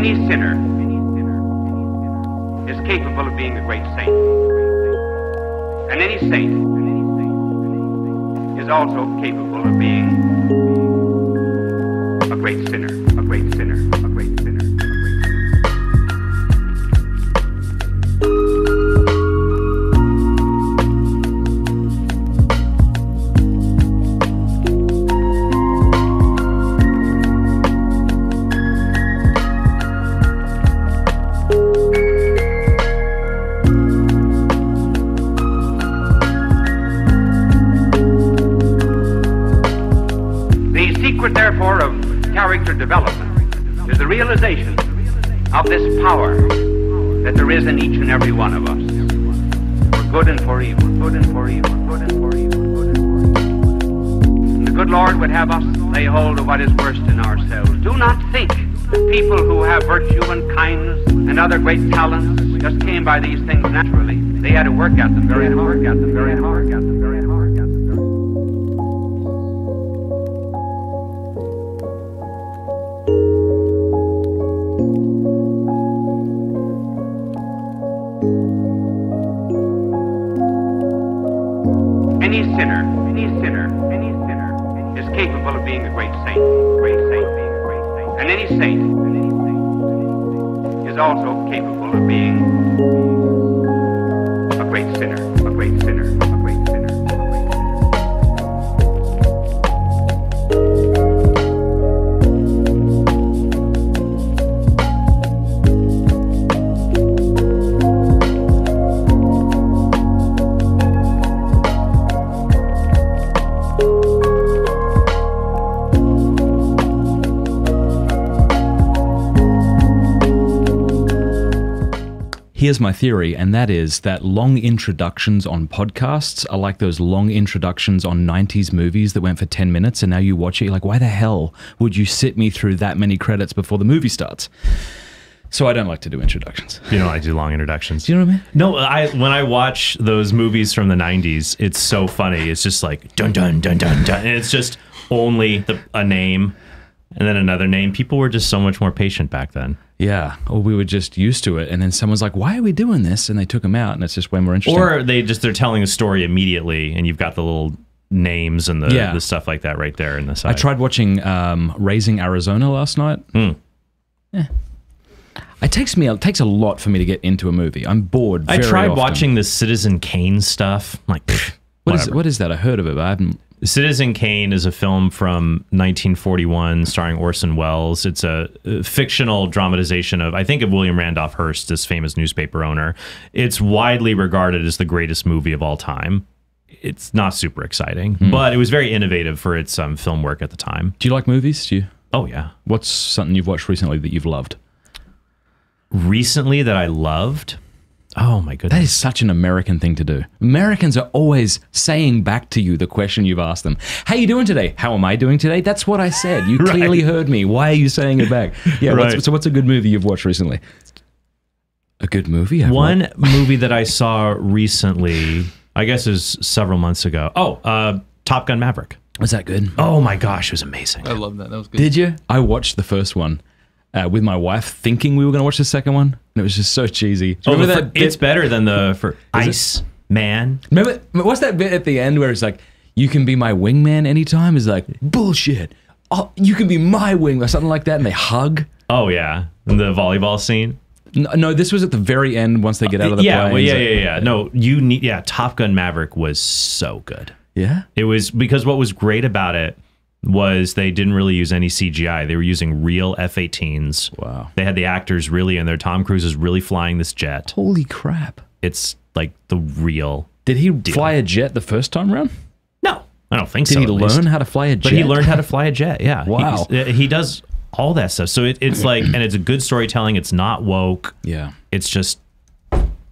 Any sinner is capable of being a great saint. And any saint is also capable of being a great sinner, a great sinner, a great sinner, a great sinner. Therefore, of character development is the realization of this power that there is in each and every one of us, for good and for evil, good and for evil, good and for evil, good and for evil. And the good Lord would have us lay hold of what is worst in ourselves. Do not think that people who have virtue and kindness and other great talents just came by these things naturally. They had to work at them very hard, at them very hard, at them very hard, at them very hard. Any sinner is capable of being a great saint, great saint, being a great saint. And any saint is also capable of being a great sinner, a great sinner, a great sinner, a great sinner. Here's my theory, and that is that long introductions on podcasts are like those long introductions on 90s movies that went for 10 minutes, and now you watch it, you're like, why the hell would you sit me through that many credits before the movie starts? So I don't like to do introductions. You don't like to do long introductions? Do you know what I mean? No, when I watch those movies from the 90s, it's so funny. It's just like, dun, dun, dun, dun, dun. And it's just only a name and then another name. People were just so much more patient back then. Yeah, or we were just used to it, and then someone's like, why are we doing this? And they took them out, and it's just way more interesting. Or they're telling a story immediately, and you've got the little names and the stuff like that right there in the side. I tried watching Raising Arizona last night. Yeah. It takes a lot for me to get into a movie. I'm bored very often. I tried watching the Citizen Kane stuff. I'm like, what is that? I heard of it, but I haven't... Citizen Kane is a film from 1941 starring Orson Welles. It's a fictional dramatization of William Randolph Hearst, this famous newspaper owner. It's widely regarded as the greatest movie of all time. It's not super exciting, but it was very innovative for its film work at the time. Do you like movies? Oh, yeah. What's something you've watched recently that you've loved? Recently that I loved? Oh my goodness. That is such an American thing to do. Americans are always saying back to you the question you've asked them. How you doing today? How am I doing today? That's what I said. You clearly heard me. Why are you saying it back? Yeah. Right. What's a good movie you've watched recently? A good movie? One movie that I saw recently, I guess it was several months ago. Top Gun Maverick. Was that good? Oh my gosh, it was amazing. I love that. That was good. Did you? I watched the first one. With my wife, thinking we were going to watch the second one, and it was just so cheesy. Remember that bit? It's better than the Ice Man. Remember, what's that bit at the end where it's like, you can be my wingman anytime? It's like, bullshit. Oh, you can be my wingman, or something like that, and they hug. Oh, yeah. And the volleyball scene. No, this was at the very end once they get out of the plane. Well, yeah. No, Top Gun Maverick was so good. Yeah? It was, because what was great about it was they didn't really use any CGI. They were using real F-18s. Wow. They had the actors really in there. Tom Cruise is really flying this jet. Holy crap. It's like the real Did he deal. Fly a jet the first time around? No, I don't think so. Did he learn how to fly a jet? But he learned how to fly a jet, yeah. Wow. He does all that stuff. So it's like, and it's a good storytelling. It's not woke. Yeah. It's just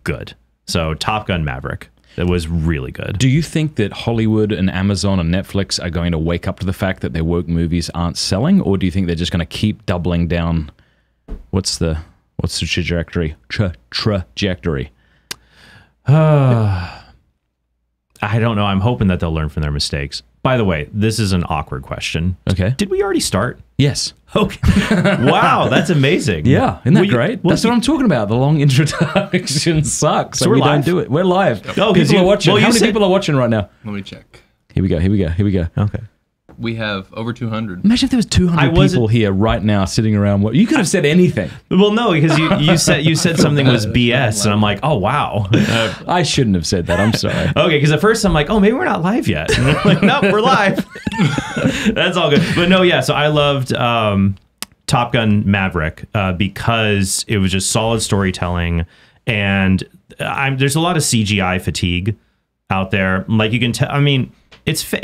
good. So Top Gun Maverick. That was really good. Do you think that Hollywood and Amazon and Netflix are going to wake up to the fact that their woke movies aren't selling, or do you think they're just going to keep doubling down? What's the trajectory? Trajectory. I don't know. I'm hoping that they'll learn from their mistakes. By the way, this is an awkward question. Okay. Did we already start? Yes. Okay. Wow, that's amazing. Yeah, isn't that great? That's what I'm talking about. The long introduction sucks. So we're live? Don't do it. We're live. Oh, people are watching. How many people are watching right now? Let me check. Here we go. Okay. We have over 200. Imagine if there was 200 people here right now sitting around. You could have said anything. Well, no, because you said something was BS, and I'm like, oh wow. I shouldn't have said that. I'm sorry. Okay, because at first I'm like, oh, maybe we're not live yet. And I'm like, nope, we're live. That's all good. But no, yeah. So I loved Top Gun Maverick because it was just solid storytelling, and there's a lot of CGI fatigue out there. Like you can tell. I mean, it's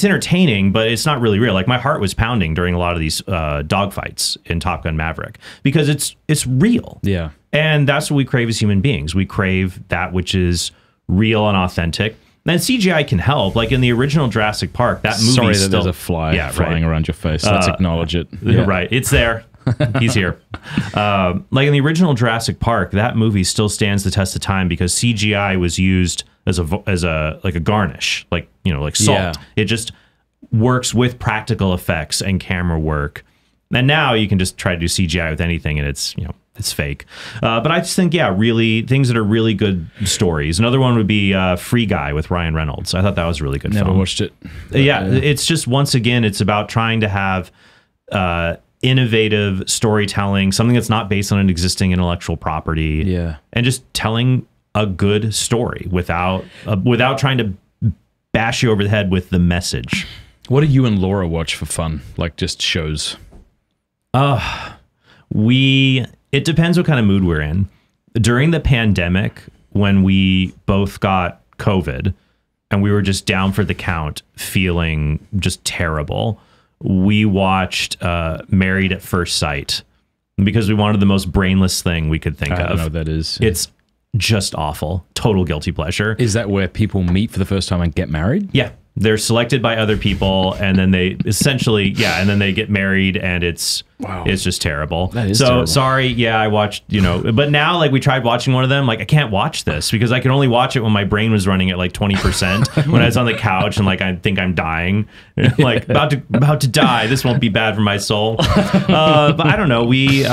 entertaining, but it's not really real. Like my heart was pounding during a lot of these dogfights in Top Gun Maverick because it's real. Yeah. And that's what we crave as human beings. We crave that which is real and authentic. And CGI can help. Like in the original Jurassic Park, that movie Sorry that still, there's a fly flying around your face. Let's acknowledge it. Yeah. Right. It's there. He's here. Like in the original Jurassic Park, that movie still stands the test of time because CGI was used as a like a garnish, like like salt. Yeah. It just works with practical effects and camera work. And now you can just try to do CGI with anything, and it's it's fake. But I just think really things that are really good stories. Another one would be Free Guy with Ryan Reynolds. I thought that was a really good. Never film. watched it. Yeah, it's just once again, it's about trying to have innovative storytelling, something that's not based on an existing intellectual property. Yeah, and just telling a good story without trying to bash you over the head with the message. What do you and Laura watch for fun? Like just shows? It depends what kind of mood we're in. During the pandemic, when we both got COVID and we were just down for the count, feeling just terrible, we watched Married at First Sight because we wanted the most brainless thing we could think of. I don't know what that is. It's just awful. Total guilty pleasure. Is that where people meet for the first time and get married? Yeah. They're selected by other people, and then they essentially, and then they get married, and it's just terrible. That is so terrible. Sorry, I watched, but now like we tried watching one of them, like I can't watch this because I can only watch it when my brain was running at like 20% when I was on the couch and like I think I'm dying, like about to die. This won't be bad for my soul. But I don't know. We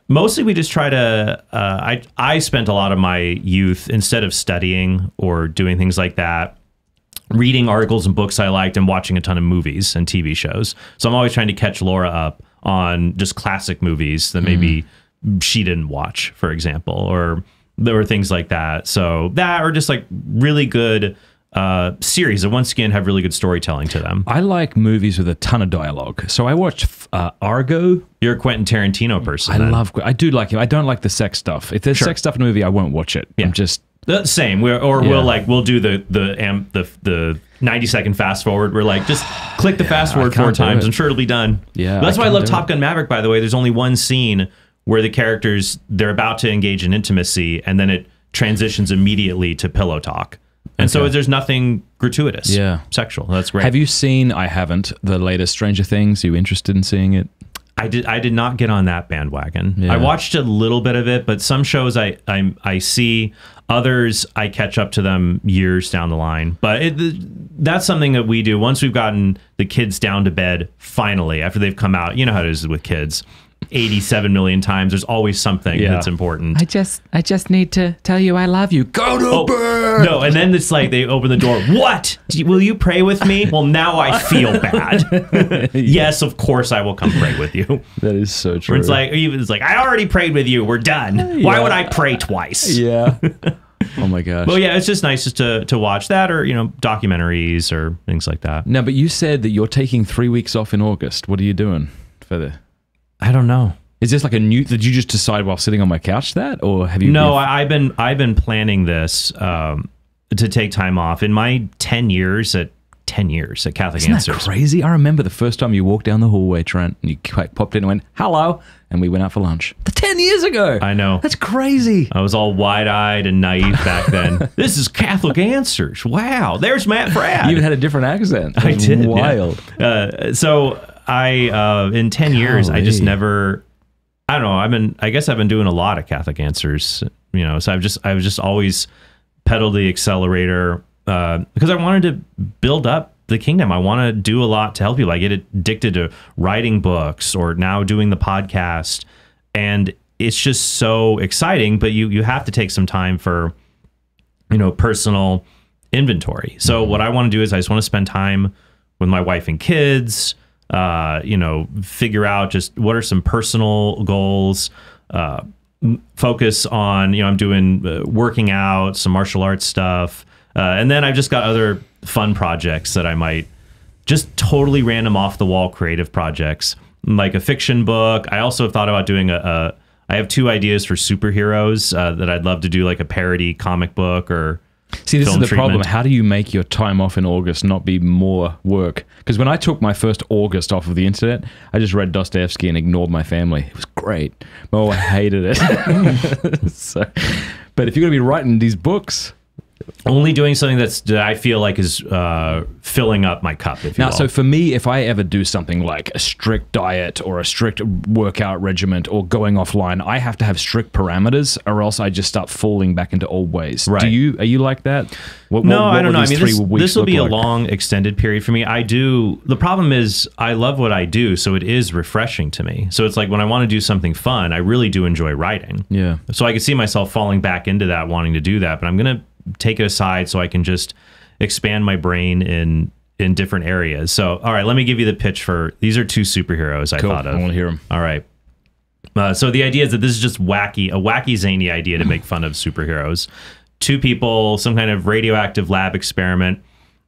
mostly we just try to. I spent a lot of my youth instead of studying or doing things like that, reading articles and books I liked and watching a ton of movies and TV shows. So I'm always trying to catch Laura up on just classic movies that maybe she didn't watch, for example, or there were things like that. So that, or just like really good series that once again have really good storytelling to them. I like movies with a ton of dialogue. So I watched Argo. You're a Quentin Tarantino person. I do like him. I don't like the sex stuff. If there's sex stuff in a movie, I won't watch it. Yeah. I'm just... Same. We'll do the 90-second fast forward. We're like, just click the fast forward 4 times. I'm sure it'll be done. Yeah, that's why I love Top Gun Maverick. By the way, there's only one scene where the characters, they're about to engage in intimacy, and then it transitions immediately to pillow talk. And so there's nothing gratuitous. Yeah, sexual. That's great. Have you seen? I haven't. The latest Stranger Things. Are you interested in seeing it? I did not get on that bandwagon. Yeah. I watched a little bit of it, but some shows I see, others I catch up to them years down the line. But that's something that we do once we've gotten the kids down to bed. Finally, after they've come out, you know how it is with kids. 87 million times. There's always something that's important. I just need to tell you I love you. Go to bed. No, and then it's like they open the door. What? Will you pray with me? Well, now I feel bad. Yes, of course I will come pray with you. That is so true. It's like I already prayed with you. We're done. Why would I pray twice? Yeah. Oh my gosh. Well, yeah, it's just nice just to watch that, or documentaries or things like that. No, but you said that you're taking 3 weeks off in August. What are you doing for the? I don't know. Is this like a new? Did you just decide while sitting on my couch that, or have you? No, I've been planning this to take time off in my 10 years at Catholic Isn't Answers. that crazy? I remember the first time you walked down the hallway, Trent, and you popped in and went, "Hello," and we went out for lunch. 10 years ago. I know. That's crazy. I was all wide-eyed and naive back then. This is Catholic Answers. Wow, there's Matt Fradd. You even had a different accent. I did. Wild. Yeah. So I in 10 years I just never. I don't know. I guess I've been doing a lot of Catholic Answers. So I've just always pedaled the accelerator. because I wanted to build up the kingdom. I want to do a lot to help people. I get addicted to writing books or now doing the podcast, and it's just so exciting. But you have to take some time for, personal inventory. So what I want to do is I just want to spend time with my wife and kids. Figure out just what are some personal goals. Focus on, I'm doing working out, some martial arts stuff. And then I've just got other fun projects that I might just totally random off the wall creative projects, like a fiction book. I also have thought about doing I have 2 ideas for superheroes that I'd love to do, like a parody comic book or See, this is film the problem. treatment. How do you make your time off in August not be more work? Because when I took my first August off of the internet, I just read Dostoevsky and ignored my family. It was great. Oh, I hated it. But if you're going to be writing these books... Only doing something that I feel like is filling up my cup, if you will. So for me, if I ever do something like a strict diet or a strict workout regimen or going offline, I have to have strict parameters, or else I just start falling back into old ways. Right. Are you like that? What I don't know. I mean, this will be a like? long, extended period for me. The problem is I love what I do, so it is refreshing to me. So it's like when I want to do something fun, I really do enjoy writing. Yeah. So I can see myself falling back into that, wanting to do that, but I'm going to take it aside so I can just expand my brain in different areas. So, all right, let me give you the pitch for, these are 2 superheroes I thought of. I want to hear them. All right. So the idea is that this is just a wacky, zany idea to make fun of superheroes. 2 people, some kind of radioactive lab experiment.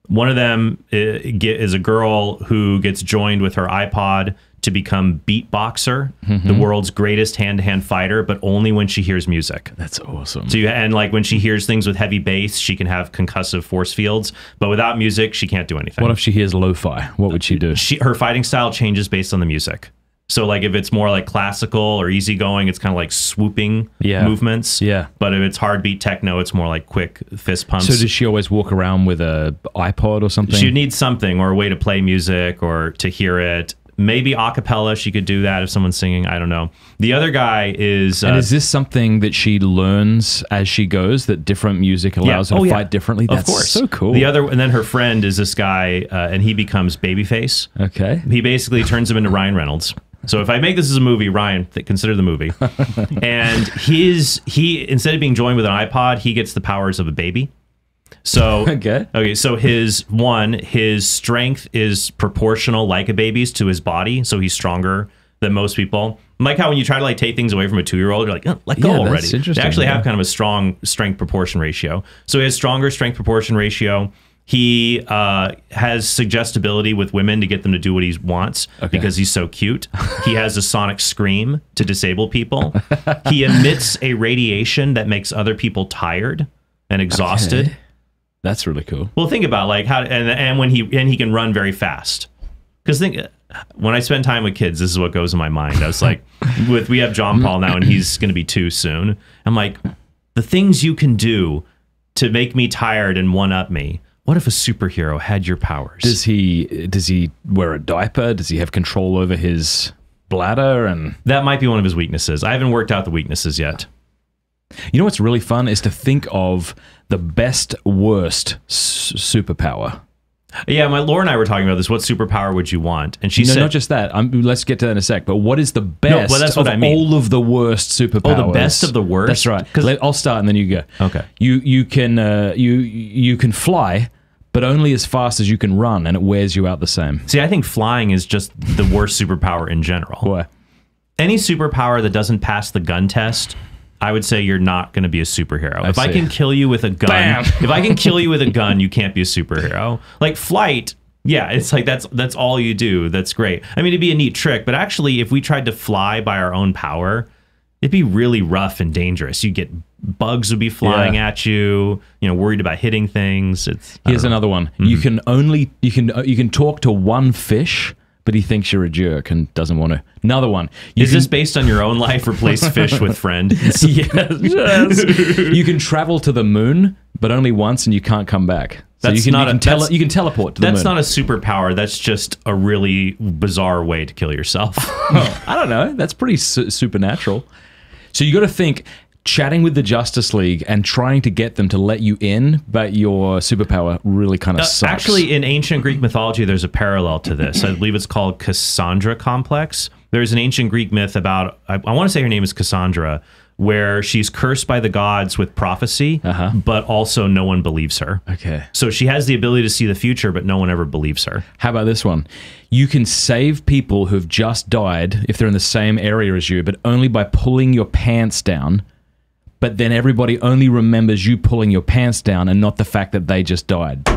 One of them is a girl who gets joined with her iPod to become beatboxer, the world's greatest hand-to-hand fighter, but only when she hears music. That's awesome. So and like when she hears things with heavy bass, she can have concussive force fields, but without music, she can't do anything. What if she hears lo-fi? What would she do? Her fighting style changes based on the music. So like if it's more like classical or easygoing, it's kind of like swooping movements. Yeah. But if it's hard beat techno, it's more like quick fist pumps. So does she always walk around with a iPod or something? She needs something or a way to play music or to hear it. Maybe a cappella, she could do that if someone's singing. I don't know. The other guy is... and is this something that she learns as she goes, that different music allows her to fight differently? That's of course. So cool. And then her friend is this guy, and he becomes Babyface. Okay. He basically turns him into Ryan Reynolds. So if I make this as a movie, Ryan, consider the movie. And he instead of being joined with an iPod, he gets the powers of a baby. So so his strength is proportional like a baby's to his body, so he's stronger than most people. Like how when you try to like take things away from a 2-year-old, you're like, oh, let go already. They actually have kind of a strong strength proportion ratio. So he has stronger strength proportion ratio. He has suggestibility with women to get them to do what he wants because he's so cute. He has a sonic scream to disable people. He emits a radiation that makes other people tired and exhausted. Okay. That's really cool. Well, think about like how and when he can run very fast. Because when I spend time with kids, this is what goes in my mind. I was like, we have John Paul now, and he's going to be 2 soon. I'm like, the things you can do to make me tired and one up me. What if a superhero had your powers? Does he wear a diaper? Does he have control over his bladder? And that might be one of his weaknesses. I haven't worked out the weaknesses yet. You know what's really fun is to think of the best, worst superpower. Yeah, Laura and I were talking about this. What superpower would you want? And she said, not just that. Let's get to that in a sec. But what is the best that's what of I mean. all of the worst superpowers? Oh, the best of the worst? That's right. I'll start and then you go. Okay. You can fly, but only as fast as you can run, and it wears you out the same. See, I think flying is just the worst superpower in general. Why? Any superpower that doesn't pass the gun test, I would say you're not going to be a superhero. If I can kill you with a gun, you can't be a superhero. Like flight, yeah, it's like that's all you do. That's great. I mean, it'd be a neat trick, but actually, if we tried to fly by our own power, it'd be really rough and dangerous. You get bugs would be flying at you. Worried about hitting things. Here's another one. Mm-hmm. You can talk to one fish, but he thinks you're a jerk and doesn't want to. Another one. Is this based on your own life? Replace fish with friend? Yes. You can travel to the moon, but only once, and you can't come back. So you can teleport to the moon. That's not a superpower. That's just a really bizarre way to kill yourself. I don't know. That's pretty supernatural. So you got to think chatting with the Justice League and trying to get them to let you in, but your superpower really kind of sucks. Actually, in ancient Greek mythology, there's a parallel to this. I believe it's called Cassandra complex. There's an ancient Greek myth about, I want to say her name is Cassandra, where she's cursed by the gods with prophecy, but also no one believes her. Okay. So she has the ability to see the future, but no one ever believes her. How about this one? You can save people who've just died if they're in the same area as you, but only by pulling your pants down. But then everybody only remembers you pulling your pants down and not the fact that they just died.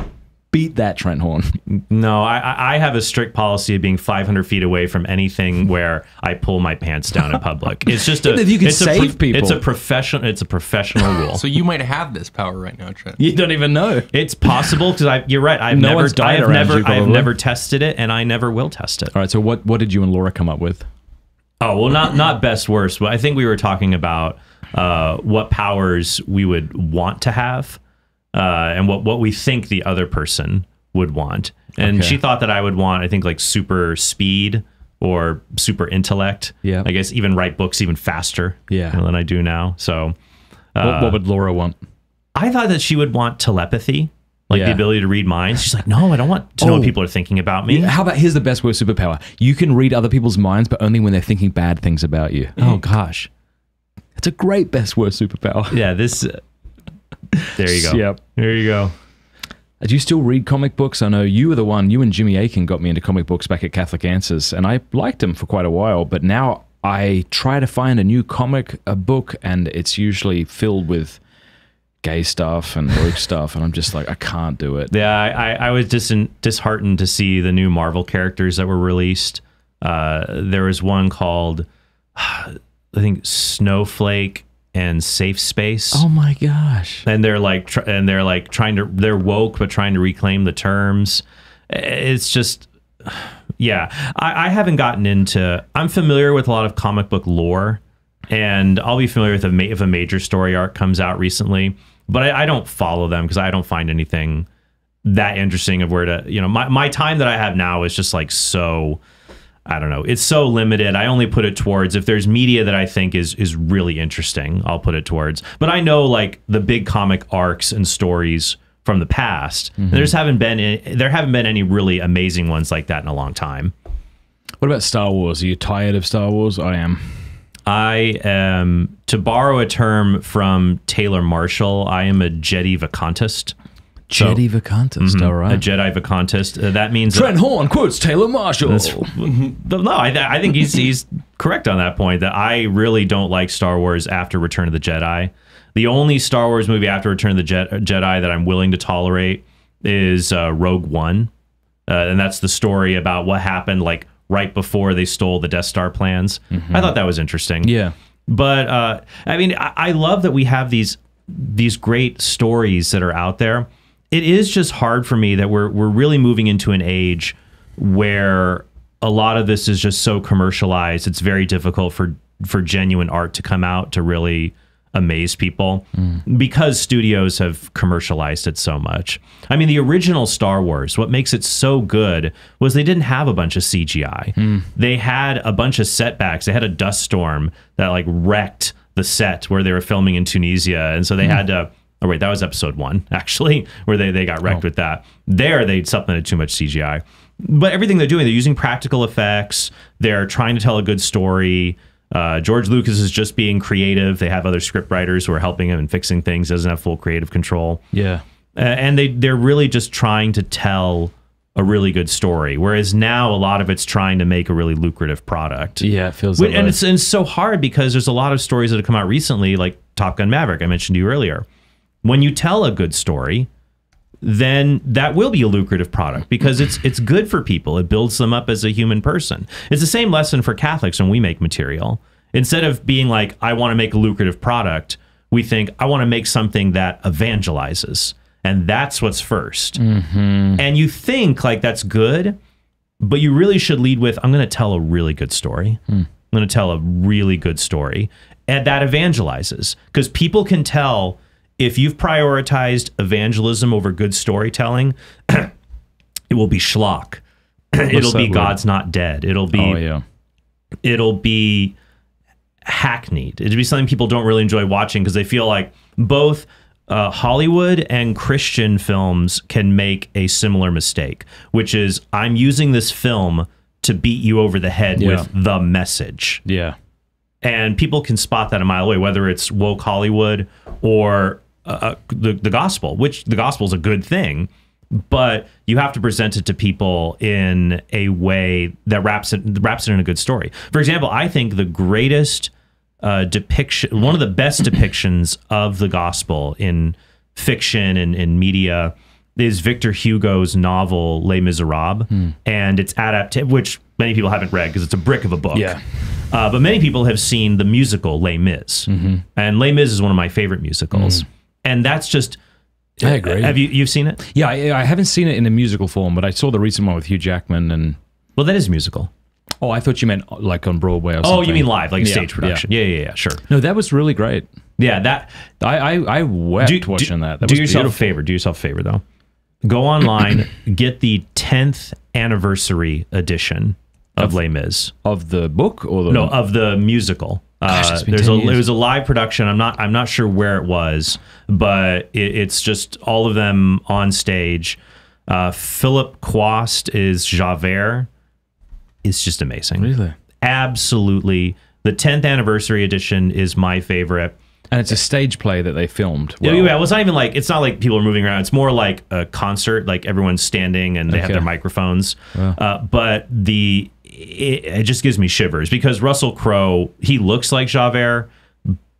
Beat that, Trent Horn. No, I have a strict policy of being 500 feet away from anything where I pull my pants down in public. It's just if you can save people. It's a professional rule. So you might have this power right now, Trent. You don't even know. It's possible because you're right. I've never tested it, and I never will test it. All right. So what did you and Laura come up with? Oh well, not best worst, but I think we were talking about what powers we would want to have. And what we think the other person would want. And she thought that I would want, I think, like super speed or super intellect. Yeah. I guess even write books even faster than I do now. So what would Laura want? I thought that she would want telepathy, like the ability to read minds. She's like, no, I don't want to know what people are thinking about me. How about, here's the best worst superpower. You can read other people's minds, but only when they're thinking bad things about you. Oh, gosh. It's a great best worst superpower. Yeah, this... There you go. Yep. There you go. Do you still read comic books? I know you were the one, you and Jimmy Akin got me into comic books back at Catholic Answers, and I liked them for quite a while, but now I try to find a new comic, a book, and it's usually filled with gay stuff and woke stuff, and I'm just like, I can't do it. Yeah, I was disheartened to see the new Marvel characters that were released. There was one called, I think, Snowflake and Safe Space. Oh my gosh. And they're like they're woke but trying to reclaim the terms. It's just, yeah. I haven't gotten into, I'm familiar with a lot of comic book lore, and I'll be familiar with if a major story arc comes out recently, but I don't follow them because I don't find anything that interesting of where to, my time that I have now is just like so, I don't know. It's so limited. I only put it towards, if there's media that I think is really interesting, I'll put it towards. But I know like the big comic arcs and stories from the past. There haven't been any really amazing ones like that in a long time. What about Star Wars? Are you tired of Star Wars? I am. I am, to borrow a term from Taylor Marshall, I am a Jedi vacantist. Jedi vacantist, all right. A Jedi vacantist. That means Trent Horn quotes Taylor Marshall. No, I think he's correct on that point. That I really don't like Star Wars after Return of the Jedi. The only Star Wars movie after Return of the Jedi that I'm willing to tolerate is Rogue One, and that's the story about what happened like right before they stole the Death Star plans. I thought that was interesting. Yeah, but I mean, I love that we have these great stories that are out there. It is just hard for me that we're really moving into an age where a lot of this is just so commercialized. It's very difficult for genuine art to come out to really amaze people because studios have commercialized it so much. I mean, the original Star Wars, what makes it so good was they didn't have a bunch of CGI. They had a bunch of setbacks. They had a dust storm that like wrecked the set where they were filming in Tunisia, and so they had to... Oh, wait, that was episode 1, actually, where they got wrecked with that. There, they supplemented too much CGI. But everything they're doing, they're using practical effects. They're trying to tell a good story. George Lucas is just being creative. They have other script writers who are helping him and fixing things. Doesn't have full creative control. Yeah. And they're really just trying to tell a really good story. Whereas now, a lot of it's trying to make a really lucrative product. Yeah, it feels that way. And it's so hard because there's a lot of stories that have come out recently, like Top Gun Maverick, I mentioned to you earlier. When you tell a good story, then that will be a lucrative product because it's good for people. It builds them up as a human person. It's the same lesson for Catholics when we make material. Instead of being like, I want to make a lucrative product, we think, I want to make something that evangelizes. And that's what's first. And you think like that's good, but you really should lead with, I'm going to tell a really good story. I'm going to tell a really good story. And that evangelizes because people can tell... If you've prioritized evangelism over good storytelling, it will be schlock. It'll be God's Not Dead. It'll be hackneyed. It'd be something people don't really enjoy watching because they feel like both Hollywood and Christian films can make a similar mistake, which is I'm using this film to beat you over the head with the message. Yeah. And people can spot that a mile away, whether it's woke Hollywood or the gospel, which the gospel is a good thing, but you have to present it to people in a way that wraps it in a good story. For example, I think the greatest depiction, one of the best depictions of the gospel in fiction and in media is Victor Hugo's novel Les Misérables, and its adaptation, which many people haven't read because it's a brick of a book. Yeah. But many people have seen the musical Les Mis, and Les Mis is one of my favorite musicals, and that's just. I agree. Have you've seen it? Yeah, I haven't seen it in a musical form, but I saw the recent one with Hugh Jackman and. Well, that is musical. Oh, I thought you meant like on Broadway or something. Oh, you mean live, like stage production? Yeah, sure. No, that was really great. Yeah, that I wept watching that. That do was yourself beautiful. a favor. Do yourself a favor though. Go online, get the 10th anniversary edition of Les Mis. Of the book or the no of the musical. Gosh, it was a live production. I'm not sure where it was, but it's just all of them on stage. Philip Quast is Javert. It's just amazing. Really? Absolutely. The 10th anniversary edition is my favorite. And it's a stage play that they filmed. Well, yeah, it's not even like, it's not like people are moving around. It's more like a concert, like everyone's standing and they have their microphones. But it just gives me shivers because Russell Crowe, he looks like Javert,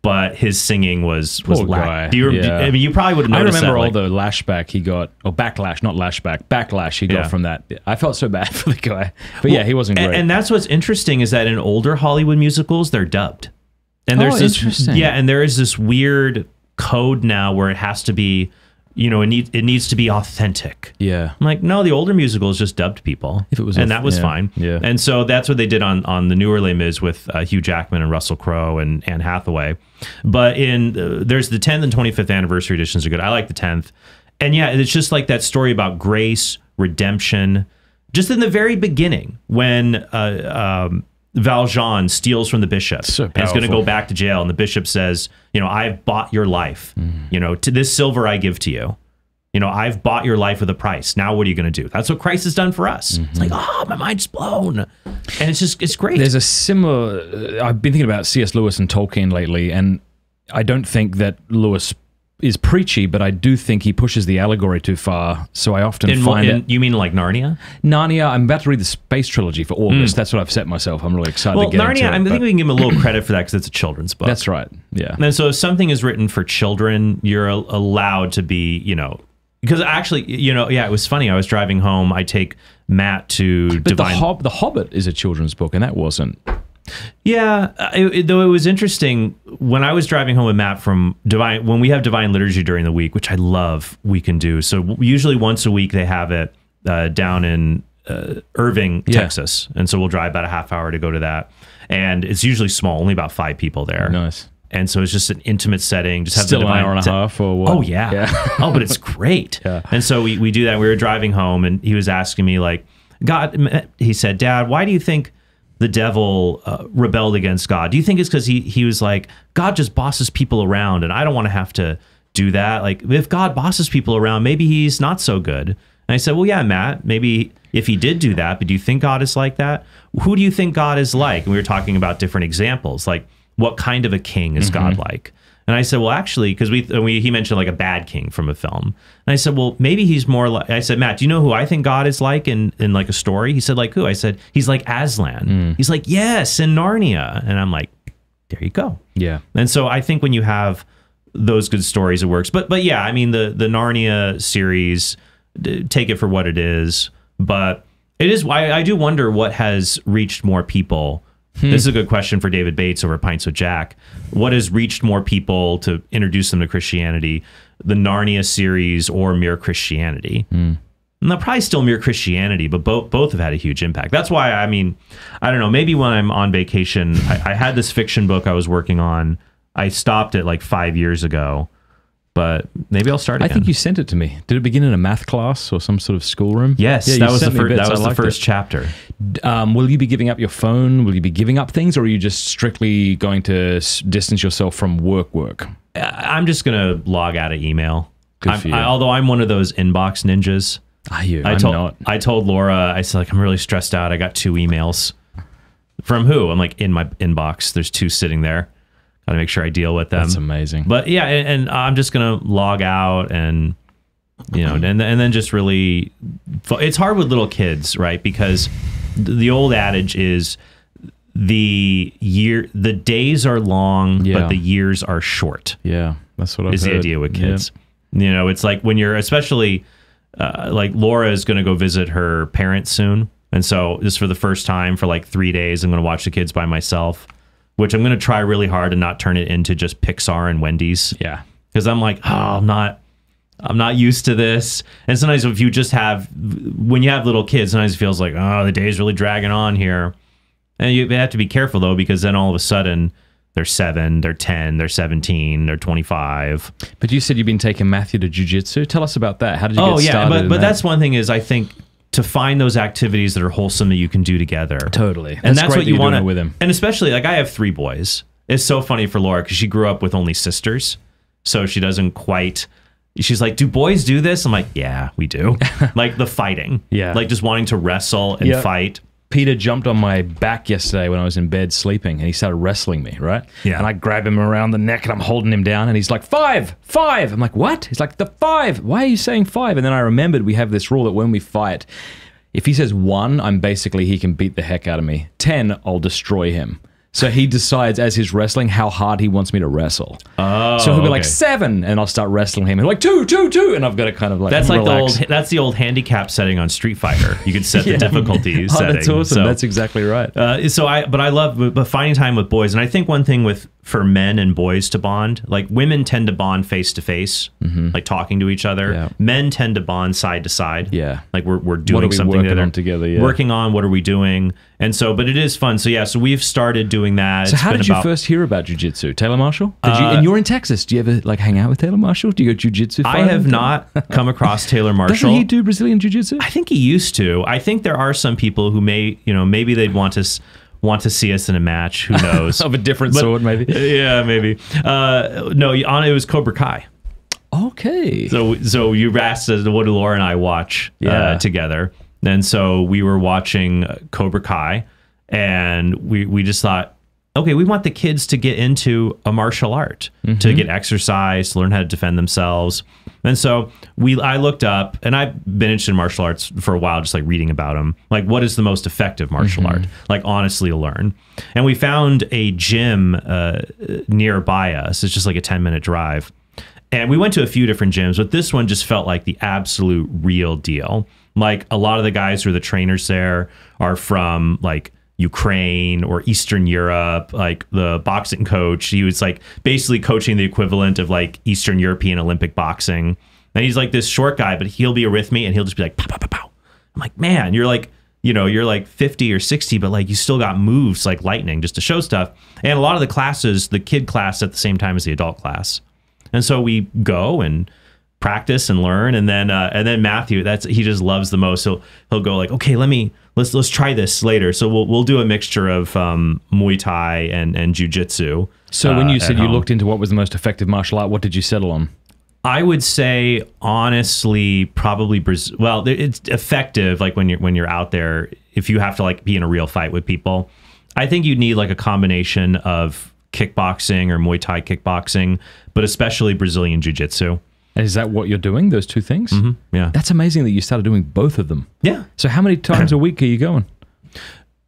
but his singing was lack. I mean, you probably would have noticed that. I remember all the lashback he got, or backlash, not lashback, backlash he got from that. I felt so bad for the guy. But he wasn't great. And that's what's interesting is that in older Hollywood musicals, they're dubbed. And there's interesting. Yeah, and there is this weird code now where it has to be, it needs to be authentic. Yeah. I'm like, no, the older musicals just dubbed people. If it was, that was fine. Yeah. And so that's what they did on the newer Les Mis with Hugh Jackman and Russell Crowe and Anne Hathaway. But there's the 10th and 25th anniversary editions are good. I like the 10th. And yeah, it's just like that story about grace, redemption. Just in the very beginning when Valjean steals from the bishop and is going to go back to jail. And the bishop says, I've bought your life. To this silver I give to you. I've bought your life with a price. Now what are you going to do? That's what Christ has done for us. It's like, my mind's blown. And it's great. There's a similar, I've been thinking about C.S. Lewis and Tolkien lately, and I don't think that Lewis is preachy, but I do think he pushes the allegory too far. So I often find it. You mean like Narnia? Narnia. I'm about to read the space trilogy for August. That's what I've set myself. I'm really excited to get Narnia, into it. I think we can give him a little credit for that because it's a children's book. That's right. Yeah. And so if something is written for children, you're allowed to be, because actually, it was funny. I was driving home. I take Matt to Divine. The Hobbit is a children's book, and that wasn't. Yeah, though it was interesting when I was driving home with Matt from Divine, when we have Divine Liturgy during the week, which I love, we can do. So usually once a week they have it down in Irving, Texas. And so we'll drive about a half hour to go to that. And it's usually small, only about 5 people there. Nice. And so it's just an intimate setting. Just have Still the an hour and a half or what? Oh, yeah. Oh, but it's great. Yeah. And so we do that. We were driving home and he was asking me like, God, he said, Dad, why do you think the devil rebelled against God? Do you think it's because he was like, God just bosses people around and I don't want to have to do that. Like if God bosses people around, maybe he's not so good. And I said, well, yeah, Matt, maybe if he did do that, but do you think God is like that? Who do you think God is like? And we were talking about different examples, like what kind of a king is God like? And I said, well, actually, because he mentioned like a bad king from a film. And I said, well, maybe he's more like, I said, Matt, do you know who I think God is like in like a story? He said, like who? I said, he's like Aslan. He's like, yes, in Narnia. And I'm like, there you go. Yeah. And so I think when you have those good stories, it works. But yeah, I mean, the Narnia series, take it for what it is. But it is, I do wonder what has reached more people. This is a good question for David Bates over at Pints with Jack. What has reached more people to introduce them to Christianity, the Narnia series or Mere Christianity? And they're probably still Mere Christianity, but both have had a huge impact. That's why, I mean, I don't know, maybe when I'm on vacation, I had this fiction book I was working on. I stopped it like 5 years ago. but maybe I'll start I again. think you sent it to me. Did it begin in a math class or some sort of schoolroom? Yes, Yeah, that you was the sent me first. bits. That was I the liked first it. chapter. Will you be giving up your phone? Will you be giving up things, or are you just strictly going to distance yourself from work? I'm just gonna log out of email. Good for you. Although I'm one of those inbox ninjas. Are you? I'm not. I told Laura, I said, like, I'm really stressed out. I got 2 emails. From who? I'm like, in my inbox. There's 2 sitting there. Got to make sure I deal with them. That's amazing. But yeah, and I'm just gonna log out, and and then just really. It's hard with little kids, right? Because the old adage is the days are long, but the years are short. Yeah, that's what I've is heard. the idea with kids. Yeah. It's like when you're especially like Laura is going to go visit her parents soon. And so just for the first time for like 3 days, I'm going to watch the kids by myself, which I'm going to try really hard to not turn it into just Pixar and Wendy's. Yeah. Because I'm like, I'm not used to this. And sometimes when you have little kids, sometimes it feels like, the day's really dragging on here. And you have to be careful though, because then all of a sudden they're 7, they're 10, they're 17, they're 25. But you said you've been taking Matthew to jiu-jitsu. Tell us about that. How did you get started? But that's one thing is I think to find those activities that are wholesome that you can do together. Totally. And that's what you want to with him. And especially like I have 3 boys. It's so funny for Laura because she grew up with only sisters. So she doesn't quite. She's like, do boys do this? I'm like, yeah, we do. Like the fighting. Yeah. Like just wanting to wrestle and fight. Peter jumped on my back yesterday when I was in bed sleeping, and he started wrestling me, right? Yeah. And I grab him around the neck, and I'm holding him down, and he's like, 5. I'm like, what? He's like, the 5. Why are you saying 5? And then I remembered we have this rule that when we fight, if he says 1, he can beat the heck out of me. 10, I'll destroy him. So he decides as he's wrestling how hard he wants me to wrestle. Oh, so he'll be like 7, and I'll start wrestling him. And like 2, and I've got to kind of like that's relax. like that's the old handicap setting on Street Fighter. You could set the difficulty setting. That's awesome. So, that's exactly right. But I love finding time with boys, and I think one thing for men and boys to bond, like women tend to bond face to face, like talking to each other. Yeah. Men tend to bond side to side. Yeah, like we're doing what are we something working together. Yeah. Working on what are we doing, and so but it is fun. So we've started doing that. So how did you first hear about jiu-jitsu? Taylor Marshall? And you're in Texas. Do you ever like hang out with Taylor Marshall? Do you go jiu-jitsu? I have not come across Taylor Marshall. Doesn't he do Brazilian jiu-jitsu? I think he used to. I think there are some people who maybe they'd want to see us in a match. Who knows? Of a different sort, maybe. Yeah, maybe. No, it was Cobra Kai. Okay. So you asked us, what do Laura and I watch together? And so we were watching Cobra Kai, and we just thought, okay, we want the kids to get into a martial art, to get exercise, to learn how to defend themselves. And so I looked up, and I've been interested in martial arts for a while, just like reading about them. Like, what is the most effective martial art? Like, honestly, to learn. And we found a gym nearby us. It's just like a 10-minute drive. And we went to a few different gyms, but this one just felt like the absolute real deal. Like, a lot of the guys who are the trainers there are from, like, Ukraine or Eastern Europe. Like the boxing coach, he was like basically coaching the equivalent of like Eastern European Olympic boxing. And he's like this short guy, but he'll be with me and he'll just be like, pow, pow, pow, pow. I'm like, man, you're like, you're like 50 or 60, but like you still got moves like lightning just to show stuff. And a lot of the classes, the kid class at the same time as the adult class. And so we go and practice and learn. And then Matthew, he just loves the most. So he'll go like, okay, let's try this later. So we'll do a mixture of Muay Thai and Jiu-Jitsu. So when you said you looked into what was the most effective martial art, what did you settle on? I would say honestly, probably Brazil. Well, it's effective. Like when you're out there, if you have to like be in a real fight with people, I think you need like a combination of kickboxing or Muay Thai kickboxing, but especially Brazilian Jiu-Jitsu. Is that what you're doing, those two things? Mm-hmm. Yeah. That's amazing that you started doing both of them. Yeah. So how many times a week are you going?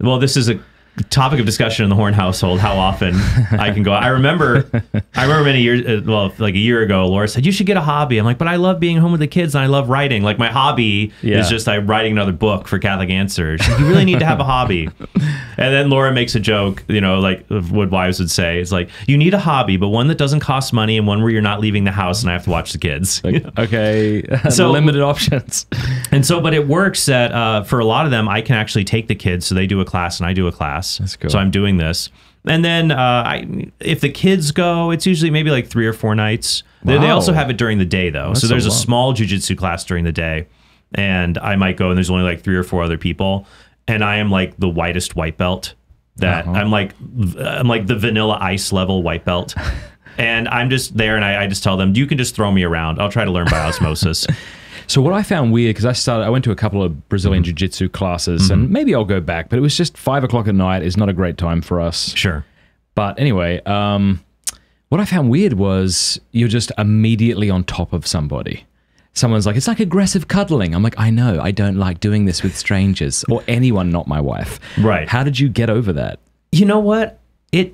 Well, this is a topic of discussion in the Horn household, how often I can go. I remember many years, like a year ago, Laura said, you should get a hobby. I'm like, but I love being home with the kids and I love writing. Like my hobby is just I'm writing another book for Catholic Answers. You really need to have a hobby. And then Laura makes a joke, like what wives would say. It's like, you need a hobby, but one that doesn't cost money and one where you're not leaving the house and I have to watch the kids. Like, okay, so limited options. And so, but it works that for a lot of them, I can actually take the kids. So they do a class and I do a class. That's cool. So I'm doing this. And then if the kids go, it's usually maybe like 3 or 4 nights. They Wow. also have it during the day, though. That's So there's a a lot. small jiu-jitsu class during the day. And I might go, and there's only like 3 or 4 other people. And I am like the whitest white belt. That I'm like the vanilla ice level white belt. And I'm just there, and I just tell them, you can just throw me around. I'll try to learn by osmosis. So what I found weird, because I went to a couple of Brazilian Jiu-Jitsu classes, and maybe I'll go back, but it was just 5 o'clock at night is not a great time for us. Sure. But anyway, what I found weird was you're just immediately on top of somebody. Someone's like, it's like aggressive cuddling. I'm like, I know, I don't like doing this with strangers or anyone, not my wife. Right. How did you get over that? You know what? It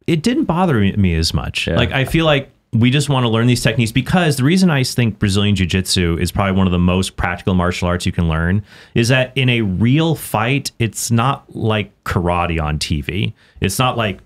didn't bother me as much. Yeah. Like, I feel like we just want to learn these techniques, because the reason I think Brazilian Jiu-Jitsu is probably one of the most practical martial arts you can learn is that in a real fight, it's not like karate on TV. It's not like...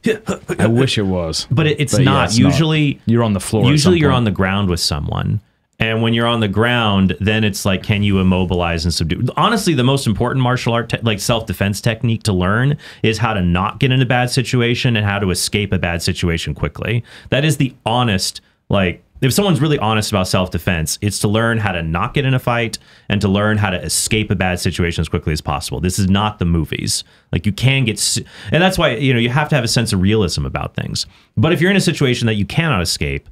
I wish it was. But it's But yeah, not. it's Usually... not. You're on the floor. Usually you're on the ground with someone. And when you're on the ground, then it's like, can you immobilize and subdue? Honestly, the most important martial art, like self-defense technique to learn is how to not get in a bad situation and how to escape a bad situation quickly. That is the honest, like, if someone's really honest about self-defense, it's to learn how to not get in a fight and to learn how to escape a bad situation as quickly as possible. This is not the movies. Like, you can get, and that's why, you have to have a sense of realism about things. But if you're in a situation that you cannot escape,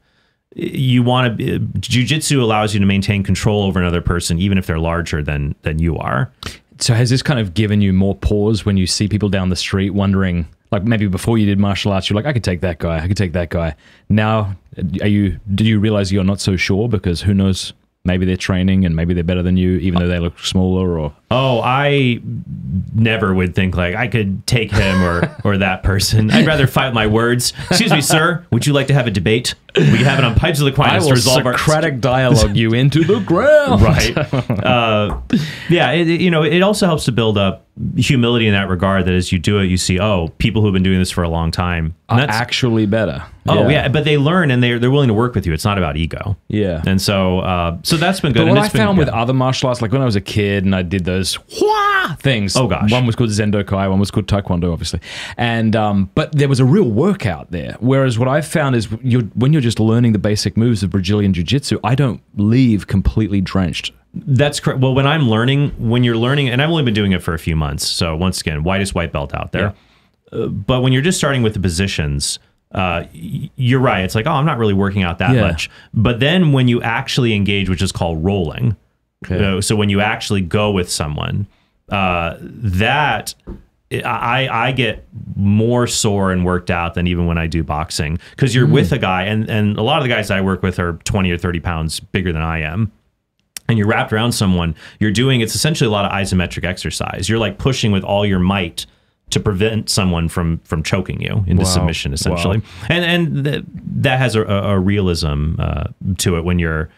you want to, jiu-jitsu allows you to maintain control over another person, even if they're larger than you are. So has this kind of given you more pause when you see people down the street wondering, like maybe before you did martial arts, you're like, I could take that guy, I could take that guy. Now, did you realize you're not so sure because who knows, maybe they're training and maybe they're better than you, even though they look smaller or... Oh, I never would think like I could take him or that person. I'd rather fight with my words. Excuse me, sir. Would you like to have a debate? We have it on Pipes of the Aquinas to resolve our Socratic dialogue you into the ground. Right. Yeah. It also helps to build up humility in that regard. That as you do it, you see, oh, people who've been doing this for a long time Are actually better. Oh yeah, but they learn and they're willing to work with you. It's not about ego. Yeah. And so that's been good. But And what I it's been found with good. other martial arts, like when I was a kid and I did those things. Oh, gosh. One was called Zendokai, one was called Taekwondo, obviously. And but there was a real workout there. Whereas what I've found is when you're just learning the basic moves of Brazilian Jiu-Jitsu, I don't leave completely drenched. That's correct. Well, when you're learning, and I've only been doing it for a few months. So once again, whitest white belt out there. Yeah. But when you're just starting with the positions, you're right. It's like, oh, I'm not really working out that much. But then when you actually engage, which is called rolling. Okay. So when you actually go with someone, that I get more sore and worked out than even when I do boxing, because you're with a guy, and a lot of the guys I work with are 20 or 30 pounds bigger than I am. And you're wrapped around someone, it's essentially a lot of isometric exercise. You're like pushing with all your might to prevent someone from choking you into submission, essentially. Wow. And that has a realism to it when you're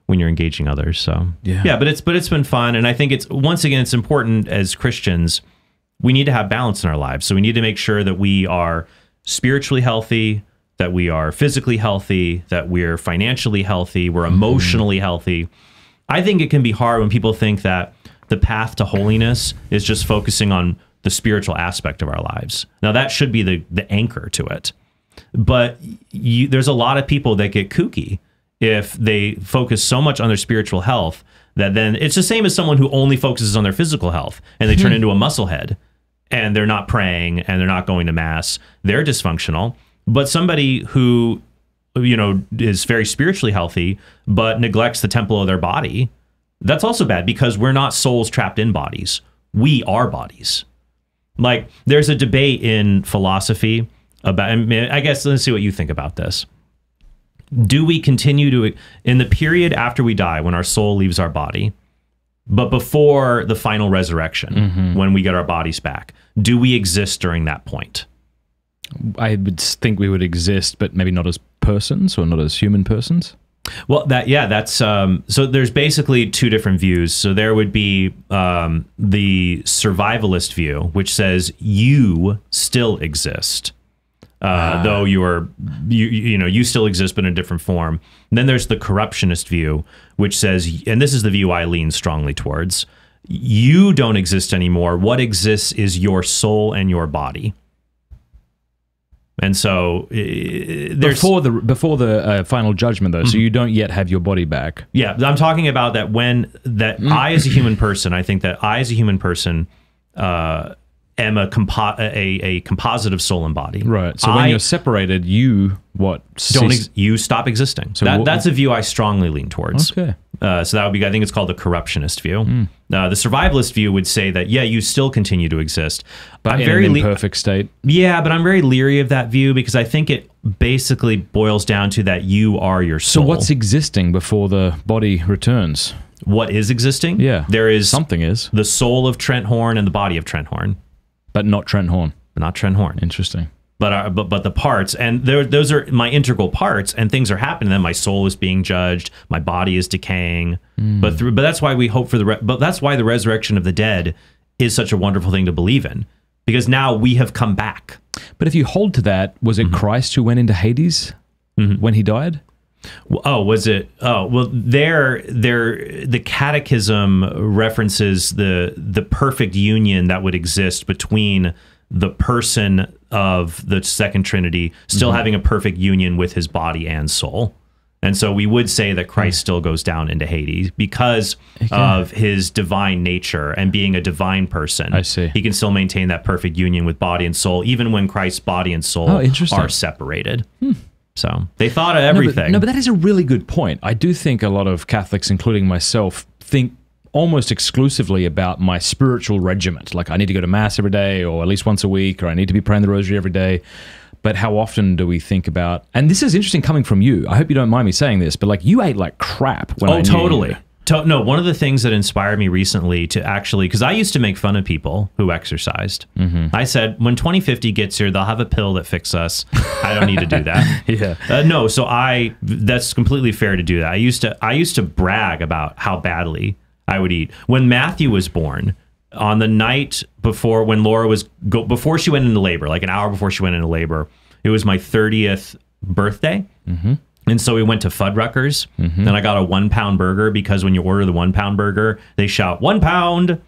engaging others. So but it's been fun. And I think it's important as Christians, we need to have balance in our lives. So we need to make sure that we are spiritually healthy, that we are physically healthy, that we're financially healthy, we're emotionally healthy. I think it can be hard when people think that the path to holiness is just focusing on the spiritual aspect of our lives. Now, that should be the anchor to it. But there's a lot of people that get kooky if they focus so much on their spiritual health that then it's the same as someone who only focuses on their physical health and they turn into a musclehead and they're not praying and they're not going to mass. They're dysfunctional. But somebody who is very spiritually healthy, but neglects the temple of their body, that's also bad, because we're not souls trapped in bodies. We are bodies. Like, there's a debate in philosophy about, I guess, let's see what you think about this. Do we continue to, in the period after we die, when our soul leaves our body, but before the final resurrection, when we get our bodies back, do we exist during that point? I would think we would exist, but maybe not as persons or not as human persons. Well, that's so there's basically two different views. So there would be the survivalist view, which says you still exist, though you still exist, but in a different form. And then there's the corruptionist view, which says, and this is the view I lean strongly towards, you don't exist anymore. What exists is your soul and your body. And so there's before the final judgment, though. So you don't yet have your body back. Yeah, I'm talking about that I as a human person, I think that I as a human person am a composite of soul and body. Right. So when you're separated, you you stop existing. So that's a view I strongly lean towards. Okay. So that would be, I think it's called the corruptionist view. The survivalist view would say that, yeah, you still continue to exist. But I'm very imperfect state. Yeah, but I'm very leery of that view because I think it basically boils down to that you are your soul. So what's existing before the body returns? What is existing? Yeah. There is something is. The soul of Trent Horn and the body of Trent Horn. But not Trent Horn. Not Trent Horn. Interesting. But the parts, and those are my integral parts, and things are happening. Then my soul is being judged, my body is decaying. But that's why we hope for but that's why the resurrection of the dead is such a wonderful thing to believe in, because now we have come back. But if you hold to that, was it Christ who went into Hades when he died? Oh, was it? Oh, well, the Catechism references the perfect union that would exist between the person of the Second Trinity still having a perfect union with his body and soul. And so we would say that Christ still goes down into Hades because of his divine nature and being a divine person. I see. He can still maintain that perfect union with body and soul, even when Christ's body and soul are separated. So they thought of everything. No, but that is a really good point. I do think a lot of Catholics, including myself, think almost exclusively about my spiritual regiment. Like I need to go to Mass every day or at least once a week, or I need to be praying the rosary every day. But how often do we think about, and this is interesting coming from you, I hope you don't mind me saying this, but like you ate like crap when I knew totally. you. No, one of the things that inspired me recently to actually, because I used to make fun of people who exercised. I said, when 2050 gets here, they'll have a pill that fixes us. I don't need to do that. No, so that's completely fair to do that. I used to brag about how badly I would eat. When Matthew was born, on the night before, when Laura before she went into labor, like an hour before she went into labor, it was my 30th birthday. And so we went to Fuddruckers, and I got a 1 pound burger, because when you order the 1 pound burger, they shout 1 pound.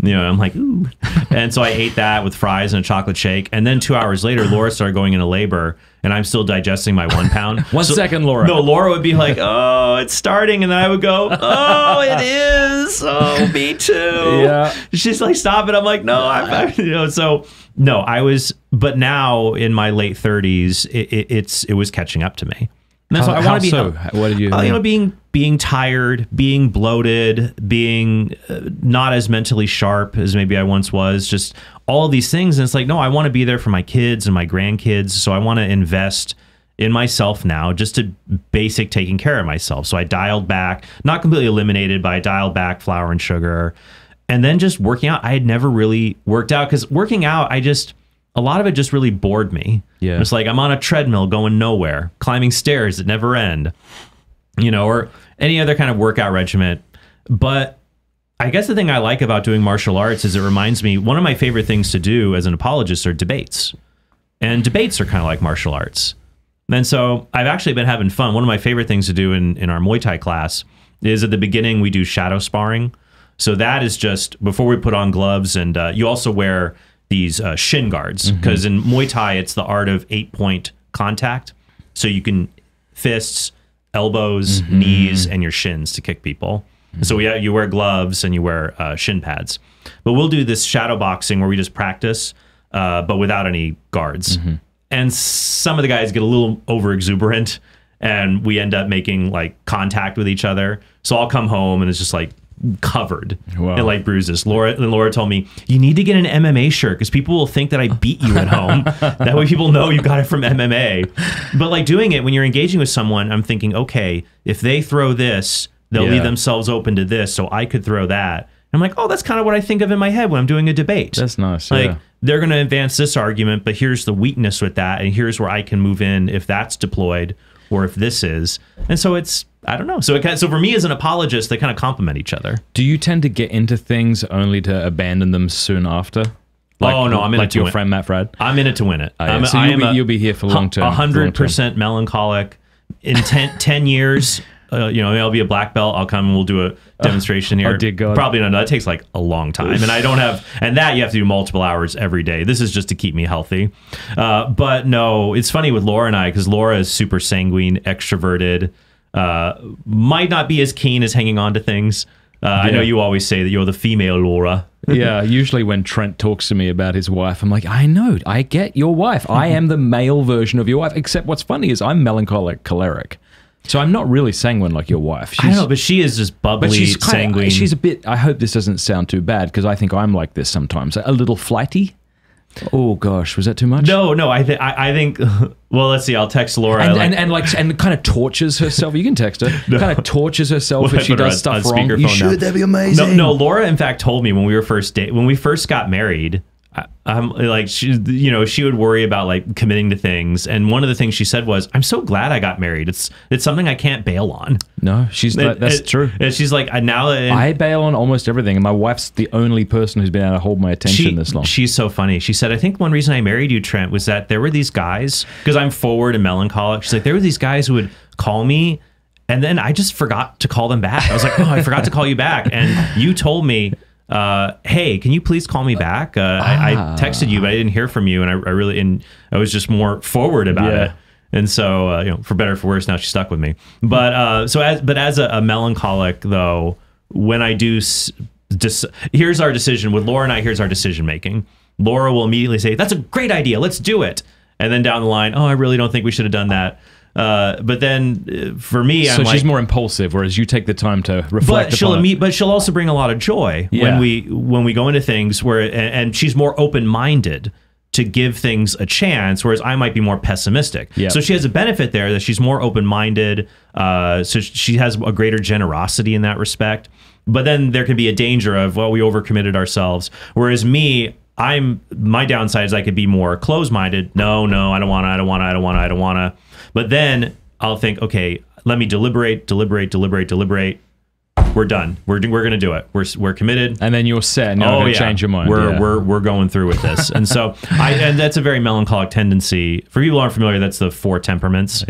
You know, I'm like, ooh. And so I ate that with fries and a chocolate shake. And then 2 hours later, Laura started going into labor, and I'm still digesting my 1 pound. One second, Laura. No, Laura would be like, oh, it's starting. And then I would go, oh, it is. Oh, me too. Yeah. She's like, stop it. I'm like, no, so no, but now in my late 30s, it was catching up to me. And that's why I want to be. What did you? Being tired, being bloated, being not as mentally sharp as maybe I once was. Just all of these things, and it's like, no, I want to be there for my kids and my grandkids. So I want to invest in myself now, just to basic taking care of myself. So I dialed back, not completely eliminated, but I dialed back flour and sugar, and then just working out. I had never really worked out, because working out, a lot of it just really bored me. Yeah. It's like I'm on a treadmill going nowhere, climbing stairs that never end, or any other kind of workout regimen. But I guess the thing I like about doing martial arts is it reminds me, one of my favorite things to do as an apologist are debates. And debates are kind of like martial arts. And so I've actually been having fun. One of my favorite things to do in our Muay Thai class is at the beginning we do shadow sparring. So that is just before we put on gloves, and you also wear these shin guards, because in Muay Thai it's the art of 8-point contact. So you can fists, elbows, knees, and your shins to kick people. So you wear gloves and you wear shin pads. But we'll do this shadow boxing where we just practice, but without any guards. And some of the guys get a little over exuberant, and we end up making like contact with each other. So I'll come home and it's just like covered in like bruises. Laura told me, you need to get an MMA shirt, because people will think that I beat you at home. That way people know you got it from MMA. But like doing it when you're engaging with someone, I'm thinking, okay, if they throw this, they'll leave themselves open to this, so I could throw that. And I'm like, oh, that's kind of what I think of in my head when I'm doing a debate. That's nice. Like, they're going to advance this argument, but here's the weakness with that, and here's where I can move in if that's deployed, or if this is. And so it's, I don't know. So so for me as an apologist, they kind of complement each other. Do you tend to get into things only to abandon them soon after? Like, oh no, I'm in like it to your win. friend Matt Fradd. I'm in it to win it. Yeah. So you'll be here for long term. 100% melancholic. In 10 years, I'll be a black belt. I'll come and we'll do a demonstration here. Oh, dear God. Probably not. That takes like a long time. And I don't have, and that you have to do multiple hours every day. This is just to keep me healthy. But no, it's funny with Laura and I, because Laura is super sanguine, extroverted, might not be as keen as hanging on to things. I know you always say that you're the female Laura. Yeah, usually when Trent talks to me about his wife, I'm like, I know, I get your wife. I am the male version of your wife. Except what's funny is I'm melancholic, choleric. So I'm not really sanguine like your wife. I don't know, but she is just bubbly, sanguine. She's a bit, I hope this doesn't sound too bad, because I think I'm like this sometimes. A little flighty. Oh gosh, was that too much? No, I think. Well, let's see. I'll text Laura and kind of tortures herself. You can text her. No. Kind of tortures herself if she does stuff wrong. You should. That'd be amazing. No. Laura, in fact, told me when we first got married. I'm like she would worry about like committing to things, and one of the things she said was, "I'm so glad I got married. It's something I can't bail on." No, that's true. And she's like, I bail on almost everything, and my wife's the only person who's been able to hold my attention this long. She's so funny. She said, "I think one reason I married you, Trent, was that there were these guys, because I'm forward and melancholic." She's like, "There were these guys who would call me, and then I just forgot to call them back. I was like, oh, I forgot to call you back, and you told me." Hey, can you please call me back? I texted you, but I didn't hear from you, and I was just more forward about it. And so, for better or for worse, now she's stuck with me. But as a melancholic though, when I do, here's our decision with Laura and I. Here's our decision making. Laura will immediately say, "That's a great idea. Let's do it." And then down the line, "Oh, I really don't think we should have done that." But then for me, so she's more impulsive, whereas you take the time to reflect. But she'll also bring a lot of joy when we go into things and she's more open-minded to give things a chance, whereas I might be more pessimistic. So she has a benefit there that she's more open-minded. So she has a greater generosity in that respect. But then there can be a danger of, well, we overcommitted ourselves. Whereas me, my downside is I could be more closed-minded. No, I don't want to. But then I'll think, okay, let me deliberate. We're done. We're going to do it. We're committed. And then you're set. And you're going to change your mind. We're going through with this. And so and that's a very melancholic tendency. For people who aren't familiar, that's the 4 temperaments.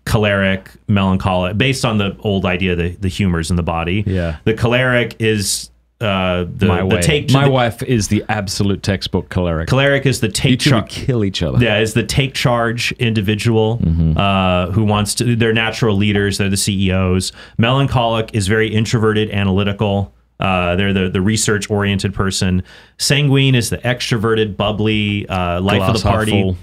Choleric, melancholic, based on the old idea, the humors in the body. The choleric is my wife is the absolute textbook choleric. Choleric is the take charge. Kill each other. Yeah, is the take charge individual who wants to. They're natural leaders. They're the CEOs. Melancholic is very introverted, analytical. They're the research oriented person. Sanguine is the extroverted, bubbly, life of the party.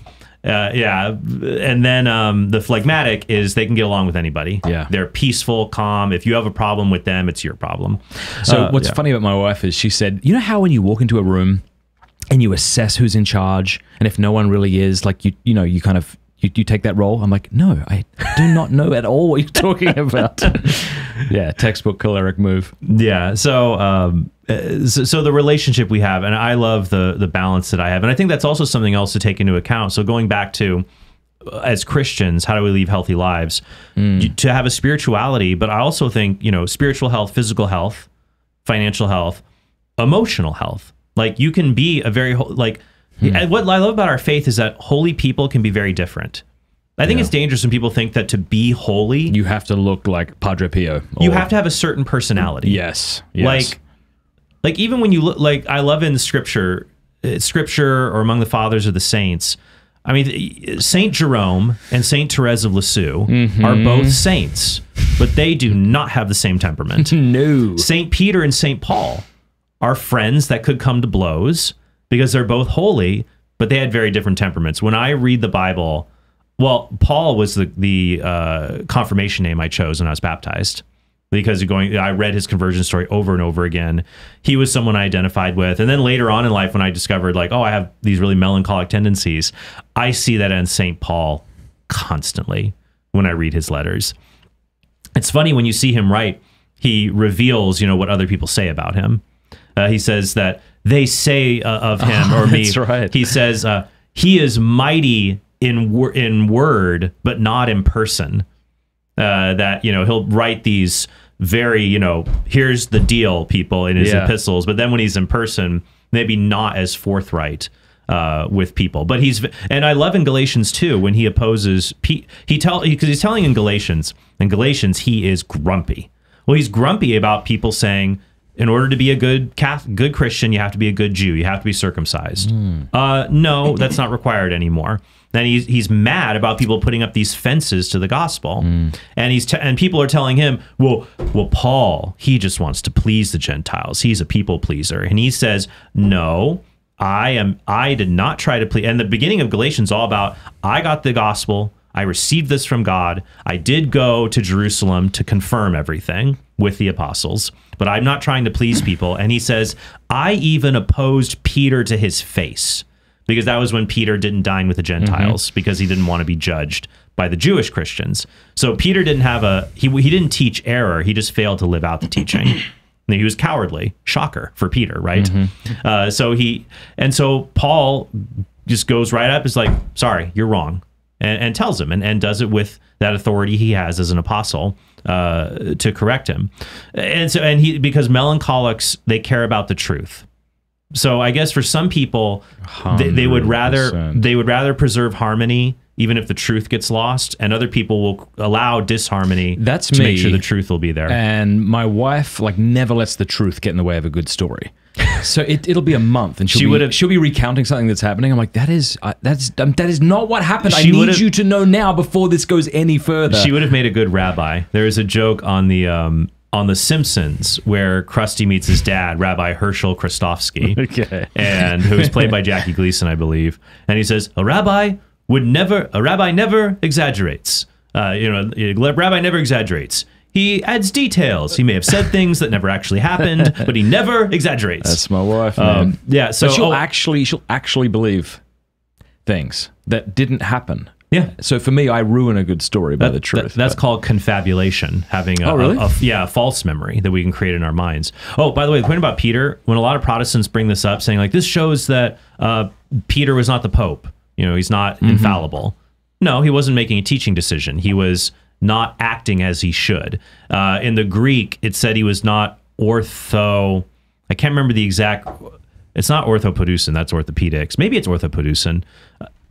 And then the phlegmatic is they can get along with anybody. They're peaceful, calm. If you have a problem with them, it's your problem. So what's funny about my wife is she said, you know how when you walk into a room and you assess who's in charge, and if no one really is, like you kind of you take that role? I'm like, no, I do not know at all what you're talking about. Textbook choleric move. So the relationship we have, and I love the balance that I have, and I think that's also something else to take into account. So going back to, as Christians, how do we live healthy lives? To have a spirituality, but I also think, spiritual health, physical health, financial health, emotional health. Like you can be a very, and what I love about our faith is that holy people can be very different. I think it's dangerous when people think that to be holy, you have to look like Padre Pio. You have to have a certain personality. Yes. Like even when you look, like I love in scripture or among the fathers of the saints. I mean, Saint Jerome and Saint Therese of Lisieux are both saints, but they do not have the same temperament. No. Saint Peter and Saint Paul are friends that could come to blows because they're both holy, but they had very different temperaments. When I read the Bible, well, Paul was the confirmation name I chose when I was baptized. Because I read his conversion story over and over again. He was someone I identified with. And then later on in life, when I discovered I have these really melancholic tendencies, I see that in St. Paul constantly when I read his letters. It's funny when you see him write, he reveals, what other people say about him. He says that they say of him or me. That's right. He says, he is mighty in word, but not in person. That, he'll write these very, here's the deal, people, in his epistles. But then when he's in person, maybe not as forthright. with people. But and I love in Galatians too when he opposes because he's telling in Galatians he is grumpy. Well, he's grumpy about people saying, in order to be a good Christian, you have to be a good Jew. You have to be circumcised. No, that's not required anymore. Then he's mad about people putting up these fences to the gospel, and people are telling him, well, Paul, he just wants to please the Gentiles. He's a people pleaser, and he says, no, I did not try to please. And the beginning of Galatians is all about, I got the gospel. I received this from God. I did go to Jerusalem to confirm everything with the apostles, but I'm not trying to please people. And he says, I even opposed Peter to his face, because that was when Peter didn't dine with the Gentiles because he didn't want to be judged by the Jewish Christians. So Peter didn't have he didn't teach error. He just failed to live out the teaching. He was cowardly. Shocker for Peter, right? So Paul just goes right up, is like, sorry, you're wrong. And tells him and does it with that authority he has as an apostle to correct him. Because melancholics, they care about the truth. So I guess for some people, they would rather preserve harmony even if the truth gets lost, and other people will allow disharmony to make sure the truth will be there. And my wife never lets the truth get in the way of a good story. So it'll be a month, and she'll be recounting something that's happening. I'm like, that is not what happened. I need you to know now before this goes any further. She would have made a good rabbi. There is a joke on the Simpsons where Krusty meets his dad, Rabbi Herschel Krostofsky, and who is played by Jackie Gleason, I believe. And he says, a rabbi never exaggerates. Rabbi never exaggerates. He adds details. He may have said things that never actually happened, but he never exaggerates. That's my wife, man. So she'll actually believe things that didn't happen. Yeah. So for me, I ruin a good story by the truth. That's called confabulation, having a false memory that we can create in our minds. Oh, by the way, the point about Peter, when a lot of Protestants bring this up, saying this shows that Peter was not the Pope. He's not infallible. No, he wasn't making a teaching decision. He was not acting as he should. In the Greek, it said he was not I can't remember the exact, it's not orthopodousin, that's orthopedics. Maybe it's orthopodousin.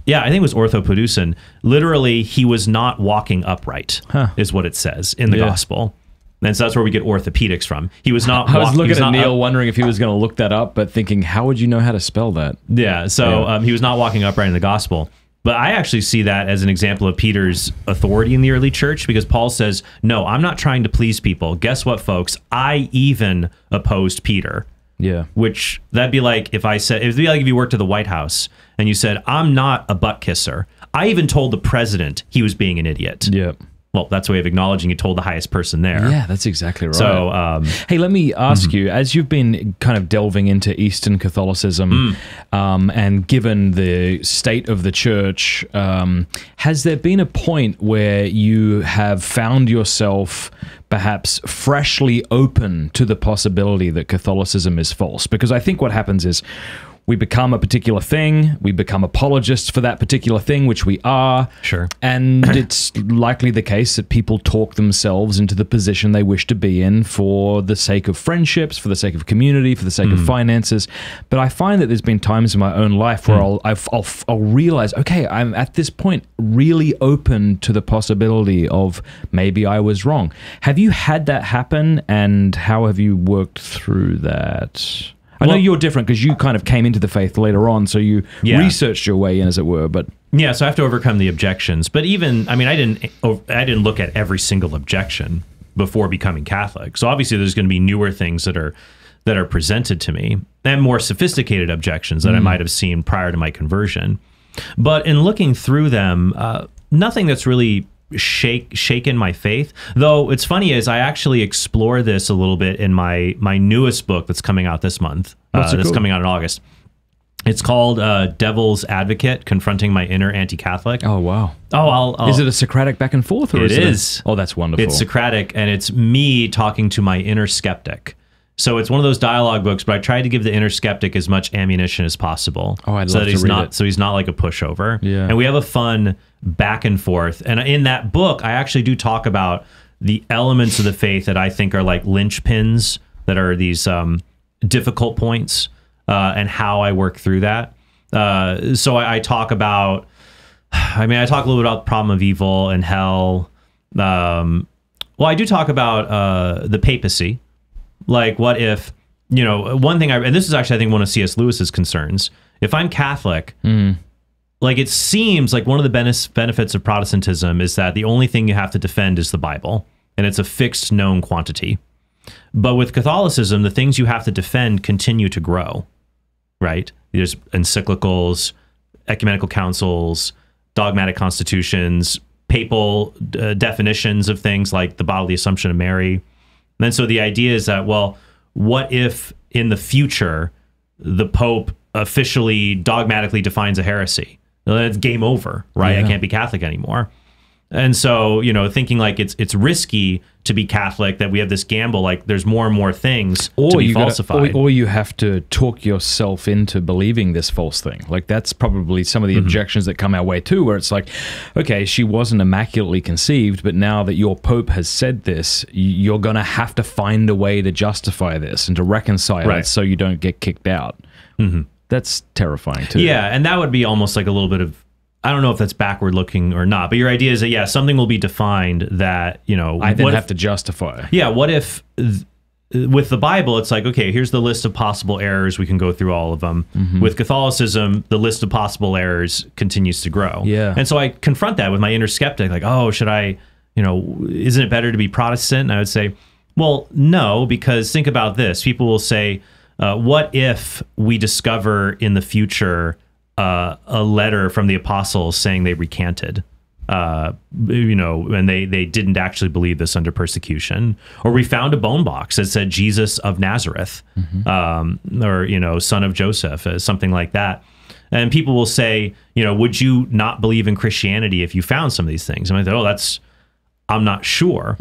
Yeah, I think it was orthopodousin. Literally, he was not walking upright, is what it says in the gospel. And so that's where we get orthopedics from. He was not. I was looking at Neil, wondering if he was going to look that up, but thinking, how would you know how to spell that? Yeah, so he was not walking upright in the gospel. But I actually see that as an example of Peter's authority in the early church, because Paul says, no, I'm not trying to please people. Guess what, folks? I even opposed Peter. Yeah. Which that'd be like if I said, it'd be like if you worked at the White House and you said, I'm not a butt kisser. I even told the president he was being an idiot. Yeah. Well, that's a way of acknowledging you told the highest person there. Yeah, that's exactly right. So, hey, let me ask you, as you've been kind of delving into Eastern Catholicism, and given the state of the church, has there been a point where you have found yourself perhaps freshly open to the possibility that Catholicism is false? Because I think what happens is, we become a particular thing, we become apologists for that particular thing, which we are. Sure. And it's likely the case that people talk themselves into the position they wish to be in for the sake of friendships, for the sake of community, for the sake of finances. But I find that there's been times in my own life where I'll realize, okay, I'm at this point really open to the possibility of maybe I was wrong. Have you had that happen, and how have you worked through that? I know you're different because you kind of came into the faith later on, so you researched your way in, as it were. But yeah, so I have to overcome the objections. But even, I didn't look at every single objection before becoming Catholic. So obviously, there's going to be newer things that are presented to me, and more sophisticated objections that I might have seen prior to my conversion. But in looking through them, nothing that's really shaken my faith. Though it's funny is I actually explore this a little bit in my newest book that's coming out this month. That's coming out in August. It's called Devil's Advocate: Confronting My Inner Anti-Catholic. Oh, wow. Oh, is it a Socratic back and forth? Or it is. Oh, that's wonderful. It's Socratic, and it's me talking to my inner skeptic. So it's one of those dialogue books, but I tried to give the inner skeptic as much ammunition as possible. Oh, I'd love to read it. So he's not like a pushover. Yeah. And we have a fun back and forth. And in that book, I actually do talk about the elements of the faith that I think are like linchpins, that are these difficult points, and how I work through that. So I talk about, I talk a little bit about the problem of evil and hell. Well, I do talk about the papacy. Like, what if, one thing, and this is actually, I think, one of C.S. Lewis's concerns. If I'm Catholic, like, it seems like one of the benefits of Protestantism is that the only thing you have to defend is the Bible, and it's a fixed, known quantity. But with Catholicism, the things you have to defend continue to grow, right? There's encyclicals, ecumenical councils, dogmatic constitutions, papal definitions of things like the bodily assumption of Mary. And so the idea is that, well, what if in the future the Pope officially dogmatically defines a heresy? Well, then it's game over, right? I can't be Catholic anymore. And so, thinking like it's risky to be Catholic, that we have this gamble, like there's more and more things to be falsified. Or you have to talk yourself into believing this false thing. Like, that's probably some of the objections that come our way too, where it's like, okay, she wasn't immaculately conceived, but now that your Pope has said this, you're going to have to find a way to justify this and to reconcile it so you don't get kicked out. That's terrifying too. Yeah, and that would be almost like a little bit of, I don't know if that's backward looking or not, but your idea is that, yeah, something will be defined that, I then have to justify. Yeah, what if with the Bible, it's like, okay, here's the list of possible errors. We can go through all of them. With Catholicism, the list of possible errors continues to grow. Yeah. And so I confront that with my inner skeptic, like, oh, should I, isn't it better to be Protestant? And I would say, well, no, because think about this. People will say, what if we discover in the future a letter from the apostles saying they recanted, and they didn't actually believe this under persecution, or we found a bone box that said Jesus of Nazareth, or son of Joseph, something like that. And people will say, would you not believe in Christianity if you found some of these things? And I thought, I'm not sure.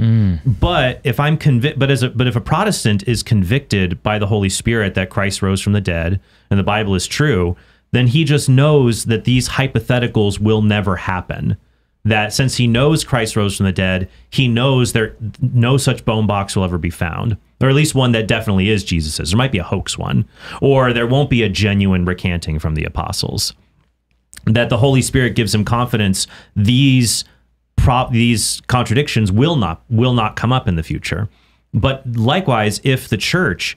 But if I'm but if a Protestant is convicted by the Holy Spirit that Christ rose from the dead and the Bible is true, then he just knows that these hypotheticals will never happen. That since he knows Christ rose from the dead, he knows no such bone box will ever be found, or at least one that definitely is Jesus's. There might be a hoax one, or there won't be a genuine recanting from the apostles. That the Holy Spirit gives him confidence these contradictions will not come up in the future. But likewise, if the church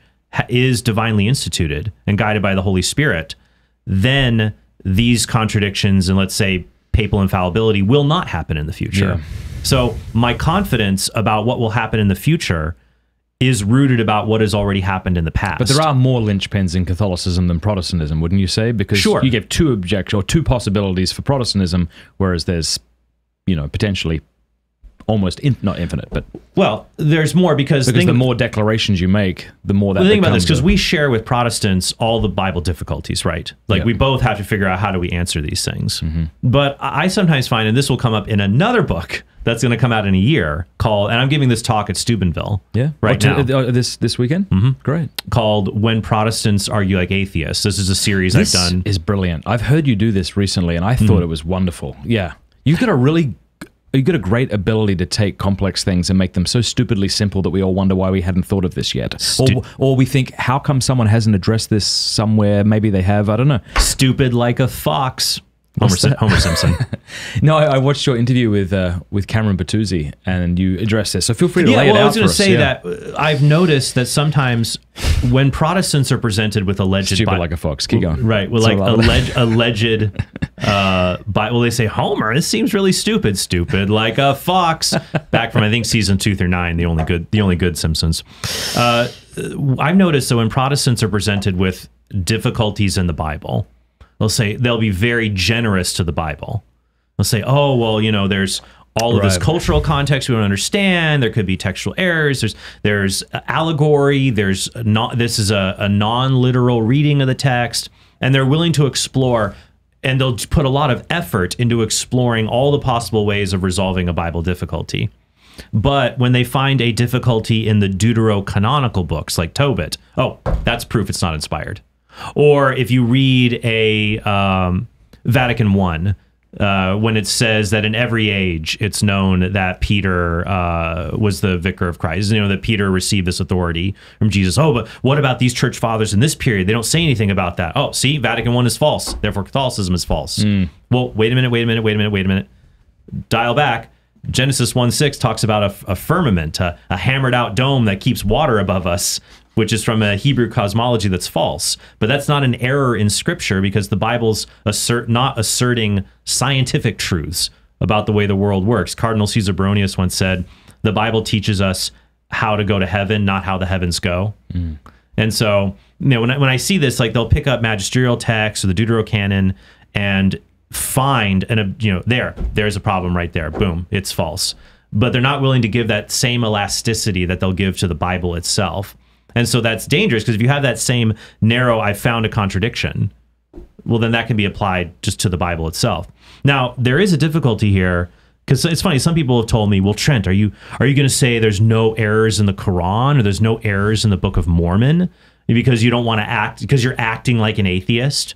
is divinely instituted and guided by the Holy Spirit, then these contradictions and, let's say, papal infallibility will not happen in the future. So my confidence about what will happen in the future is rooted about what has already happened in the past. But there are more linchpins in Catholicism than Protestantism, wouldn't you say? Because you give two possibilities for Protestantism, whereas there's, potentially almost not infinite, but there's more because the more declarations you make, the more that. Think about this, because we share with Protestants all the Bible difficulties, right? Like we both have to figure out how do we answer these things. But I sometimes find, and this will come up in another book that's going to come out in a year, and I'm giving this talk at Steubenville, now. This weekend, great. Called "When Protestants Argue Like Atheists." This is a series I've done. This is brilliant. I've heard you do this recently, and I thought it was wonderful. Yeah, you've got a great ability to take complex things and make them so stupidly simple that we all wonder why we hadn't thought of this yet. Or we think, how come someone hasn't addressed this somewhere? Maybe they have. I don't know. Stupid like a fox. Homer Simpson. No, I watched your interview with Cameron Bertuzzi, and you addressed this. So feel free to lay it out for us. I was going to say that I've noticed that sometimes when Protestants are presented with alleged... Stupid like a fox. Keep going. Right. Well, like alleged... they say, Homer, this seems really stupid. Stupid like a fox. Back from, I think, season 2 through 9, the only good Simpsons. I've noticed that when Protestants are presented with difficulties in the Bible, they'll be very generous to the Bible. They'll say, oh, well, there's all of this cultural context we don't understand. There could be textual errors. There's allegory. This is a non-literal reading of the text. And they're willing to explore, and they'll put a lot of effort into exploring all the possible ways of resolving a Bible difficulty. But when they find a difficulty in the deuterocanonical books like Tobit, that's proof it's not inspired. Or if you read a Vatican I, when it says that in every age it's known that Peter was the vicar of Christ, that Peter received this authority from Jesus. Oh, but what about these church fathers in this period? They don't say anything about that. Oh, see, Vatican I is false, therefore Catholicism is false. Well, wait a minute. Dial back. Genesis 1:6 talks about a firmament, a hammered out dome that keeps water above us, which is from a Hebrew cosmology that's false. But that's not an error in Scripture, because the Bible's not asserting scientific truths about the way the world works. Cardinal Caesar Baronius once said, the Bible teaches us how to go to heaven, not how the heavens go. And so, when I see this, like, they'll pick up magisterial texts or the Deuterocanon and find, there's a problem right there. Boom, it's false. But they're not willing to give that same elasticity that they'll give to the Bible itself. And so that's dangerous, because if you have that same narrow, I found a contradiction, well, then that can be applied just to the Bible itself. Now, there is a difficulty here, because it's funny, some people have told me, well, Trent, are you going to say there's no errors in the Quran, or there's no errors in the Book of Mormon, because you don't want to act, because you're acting like an atheist?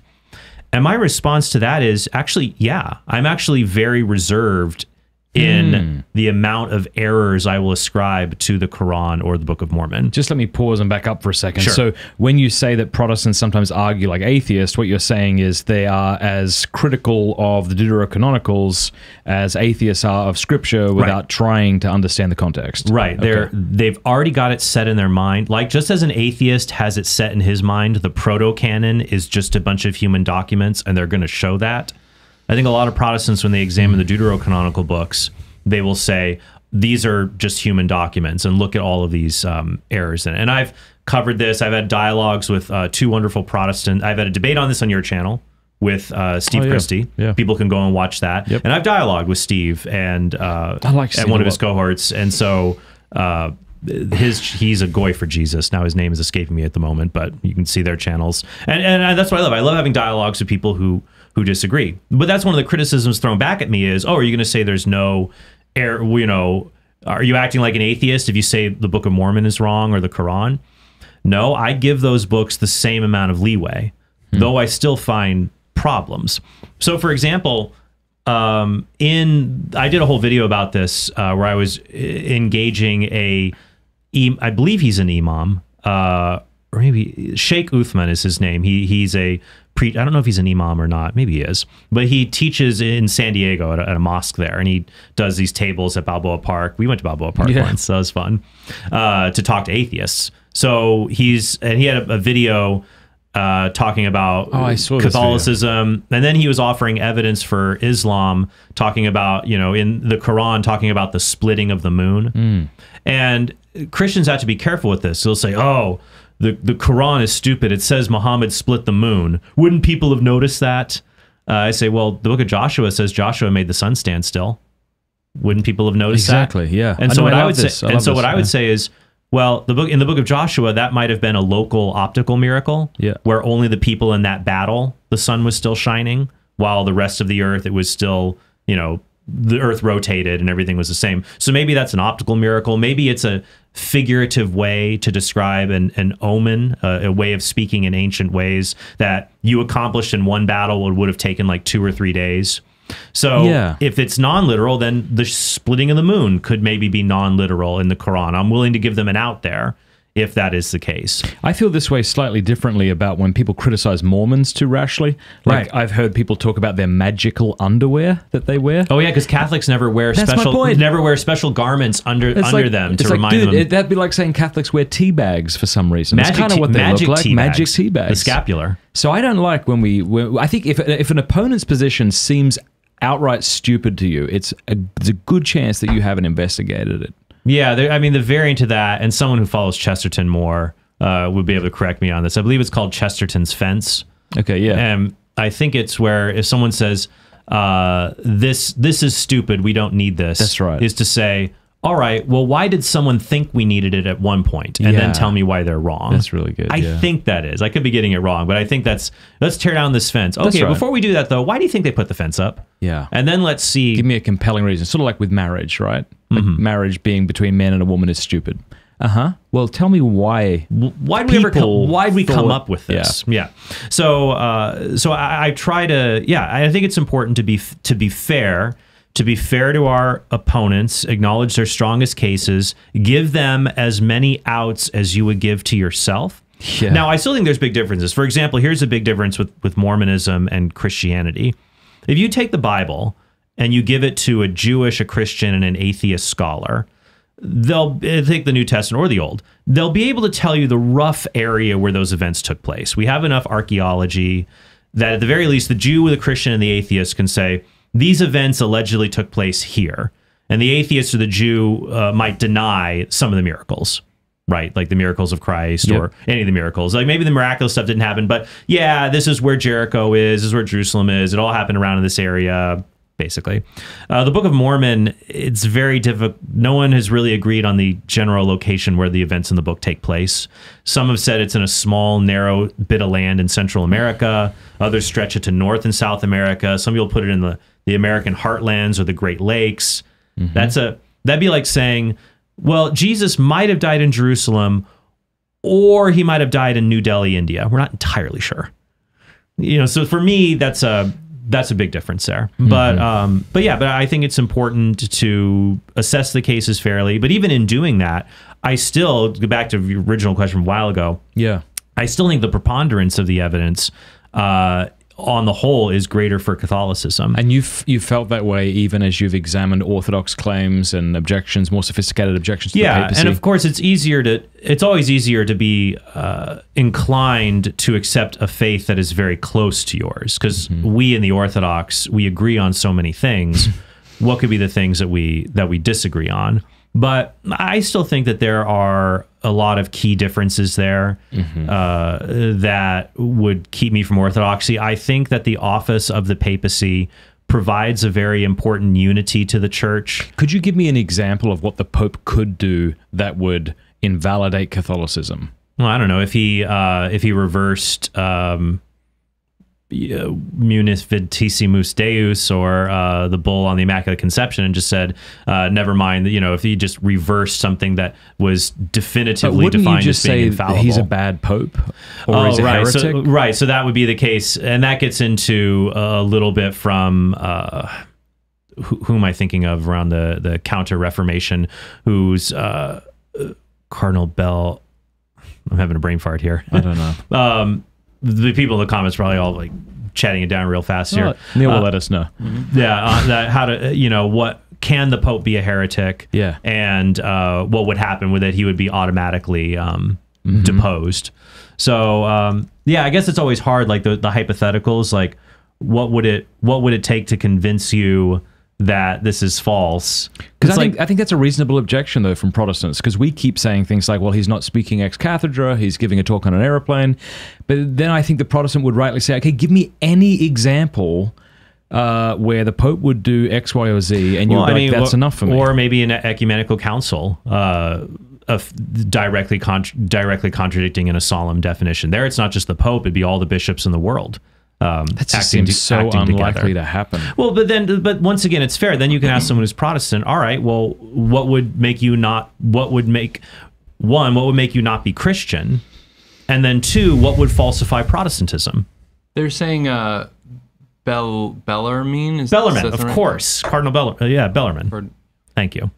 And my response to that is, actually, yeah, I'm actually very reserved in the amount of errors I will ascribe to the Quran or the Book of Mormon. Just let me pause and back up for a second. Sure. So when you say that Protestants sometimes argue like atheists, what you're saying is they are as critical of the Deuterocanonicals as atheists are of Scripture without trying to understand the context. Right. Okay. They've already got it set in their mind. Like, just as an atheist has it set in his mind, the proto-canon is just a bunch of human documents, and they're going to show that. I think a lot of Protestants, when they examine the Deuterocanonical books, they will say, these are just human documents, and look at all of these errors in it. And I've covered this. I've had dialogues with two wonderful Protestant. I've had a debate on this on your channel with Steve Christie. Yeah. People can go and watch that. Yep. And I've dialogued with Steve and one of his cohorts. And so he's a goy for Jesus. Now his name is escaping me at the moment, but you can see their channels. And that's what I love. I love having dialogues with people who disagree. But that's one of the criticisms thrown back at me is, oh, are you going to say there's no error? Are you acting like an atheist if you say the Book of Mormon is wrong or the Quran? No, I give those books the same amount of leeway, though I still find problems. So, for example, I did a whole video about this where I was engaging I believe he's an imam, or maybe Sheikh Uthman is his name. He's a I don't know if he's an imam or not. Maybe he is. But he teaches in San Diego at a mosque there, and he does these tables at Balboa Park. We went to Balboa Park once, so that was fun, to talk to atheists. So he had a video talking about Catholicism, and then he was offering evidence for Islam, talking about, in the Quran, talking about the splitting of the moon. And Christians have to be careful with this. They'll say, oh, the Quran is stupid. It says Muhammad split the moon. Wouldn't people have noticed that? I say, well, the book of Joshua says Joshua made the sun stand still. Wouldn't people have noticed that? Exactly, yeah. And so what I would say is, well, in the book of Joshua, that might have been a local optical miracle, where only the people in that battle, the sun was still shining, while the rest of the earth, it was still, the earth rotated and everything was the same. So maybe that's an optical miracle. Maybe it's a figurative way to describe an omen, a way of speaking in ancient ways that you accomplished in one battle would have taken like 2 or 3 days. So if it's non-literal, then the splitting of the moon could maybe be non-literal in the Quran. I'm willing to give them an out there if that is the case. I feel this way slightly differently about when people criticize Mormons too rashly. Like, I've heard people talk about their magical underwear that they wear. Oh yeah, because Catholics never wear special garments under them to remind them. That'd be like saying Catholics wear tea bags for some reason. That's kind of what they look like. Magic tea bags. The scapular. So I don't like when I think if an opponent's position seems outright stupid to you, it's a good chance that you haven't investigated it. Yeah, the variant to that, and someone who follows Chesterton more would be able to correct me on this. I believe it's called Chesterton's fence. Okay, yeah. And I think it's where if someone says, this is stupid, we don't need this. That's right. Is to say, all right, well, why did someone think we needed it at one point? And then tell me why they're wrong. That's really good. I think that is. I could be getting it wrong, but I think let's tear down this fence. Okay, before we do that, though, why do you think they put the fence up? Yeah. And then let's see. Give me a compelling reason. Sort of like with marriage, right? Like marriage being between man and a woman is stupid. Well, tell me why. Why'd we come up with this? Yeah. So I try to. Yeah, I think it's important to be fair. To be fair to our opponents, acknowledge their strongest cases, give them as many outs as you would give to yourself. Yeah. Now, I still think there's big differences. For example, here's a big difference with Mormonism and Christianity. If you take the Bible and you give it to a Jewish, a Christian, and an atheist scholar, they'll take the New Testament or the Old. They'll be able to tell you the rough area where those events took place. We have enough archaeology that at the very least, the Jew, the Christian, and the atheist can say, these events allegedly took place here. And the atheist or the Jew might deny some of the miracles, right? Like the miracles of Christ or any of the miracles. Like maybe the miraculous stuff didn't happen, but yeah, this is where Jericho is, this is where Jerusalem is. It all happened around in this area, basically. The Book of Mormon, it's very difficult. No one has really agreed on the general location where the events in the book take place. Some have said it's in a small, narrow bit of land in Central America. Others stretch it to North and South America. Some people put it in the American heartlands or the Great Lakes. That'd be like saying, well, Jesus might have died in Jerusalem or he might have died in New Delhi, India. We're not entirely sure. So for me, that's a big difference there. But I think it's important to assess the cases fairly. But even in doing that, I still go back to the original question from a while ago. Yeah. I still think the preponderance of the evidence on the whole is greater for Catholicism. And you've felt that way even as you've examined Orthodox claims and objections, more sophisticated objections to the papacy. And of course it's always easier to be inclined to accept a faith that is very close to yours, because we in the Orthodox, we agree on so many things. What could be the things that we disagree on? But I still think that there are a lot of key differences there that would keep me from orthodoxy. I think that the office of the papacy provides a very important unity to the church. Could you give me an example of what the Pope could do that would invalidate Catholicism? Well, I don't know. If he reversed Munis Vidtissimus Deus, or the bull on the Immaculate Conception, and just said, never mind, if he just reversed something that was definitively defined as being infallible. He's a bad pope, or he's a heretic? So that would be the case, and that gets into a little bit from who am I thinking of around the Counter-Reformation, who's Cardinal Bell. I'm having a brain fart here. I don't know. The people in the comments probably all like chatting it down real fast here. Neil will let us know. That how to, what can the Pope be a heretic? Yeah. And what would happen with it? He would be automatically deposed. So I guess it's always hard, like the hypotheticals, like what would it take to convince you that this is false? Because I think that's a reasonable objection, though, from Protestants, because we keep saying things like, well, he's not speaking ex cathedra, he's giving a talk on an aeroplane. But then I think the Protestant would rightly say, okay, give me any example where the Pope would do X, Y, or Z, and that's enough for me. Or maybe an ecumenical council of directly contradicting in a solemn definition. There, it's not just the Pope, it'd be all the bishops in the world. That just seems so unlikely to happen. Well, but once again, it's fair. Then you can ask someone who's Protestant, all right, well, what would make you not be Christian? And then two, what would falsify Protestantism? They're saying Bellarmine? Bellarmine, of course. Cardinal Bellarmine. Bellarmine. Thank you.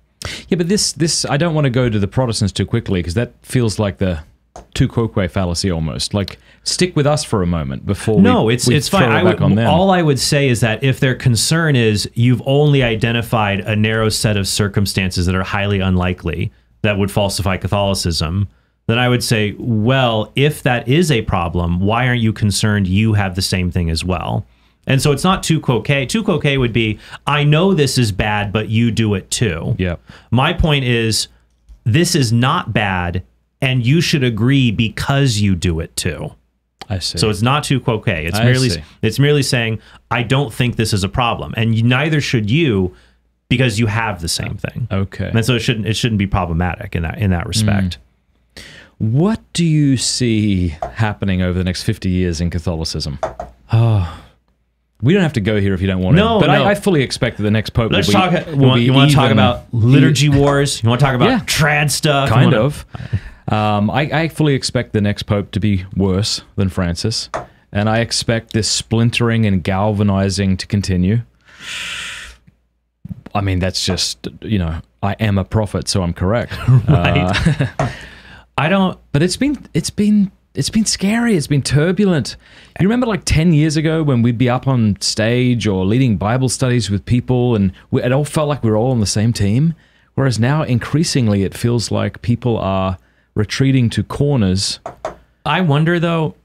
Yeah, but this I don't want to go to the Protestants too quickly, because that feels like the tu quoque fallacy almost. Like, stick with us for a moment before it's fine. All I would say is that if their concern is you've only identified a narrow set of circumstances that are highly unlikely that would falsify Catholicism, then I would say, well, if that is a problem, why aren't you concerned you have the same thing as well? And so it's not tu quoque. Tu quoque would be, I know this is bad, but you do it too. Yeah. My point is, this is not bad, and you should agree because you do it too. I see. So it's not tu quoque. It's merely saying, I don't think this is a problem, and neither should you, because you have the same thing. Okay. And so it shouldn't be problematic in that respect. What do you see happening over the next 50 years in Catholicism? We don't have to go here if you don't want to. No, but no. I fully expect that the next pope Let's will talk. be, You want to talk about liturgy wars? You want to talk about Yeah. trad stuff? Kind of. I fully expect the next pope to be worse than Francis, and I expect this splintering and galvanizing to continue. I mean, that's just, I am a prophet, so I'm correct. Right. I don't. But it's been scary. It's been turbulent. You remember like 10 years ago when we'd be up on stage or leading Bible studies with people and it all felt like we were all on the same team? Whereas now increasingly it feels like people are retreating to corners. I wonder though,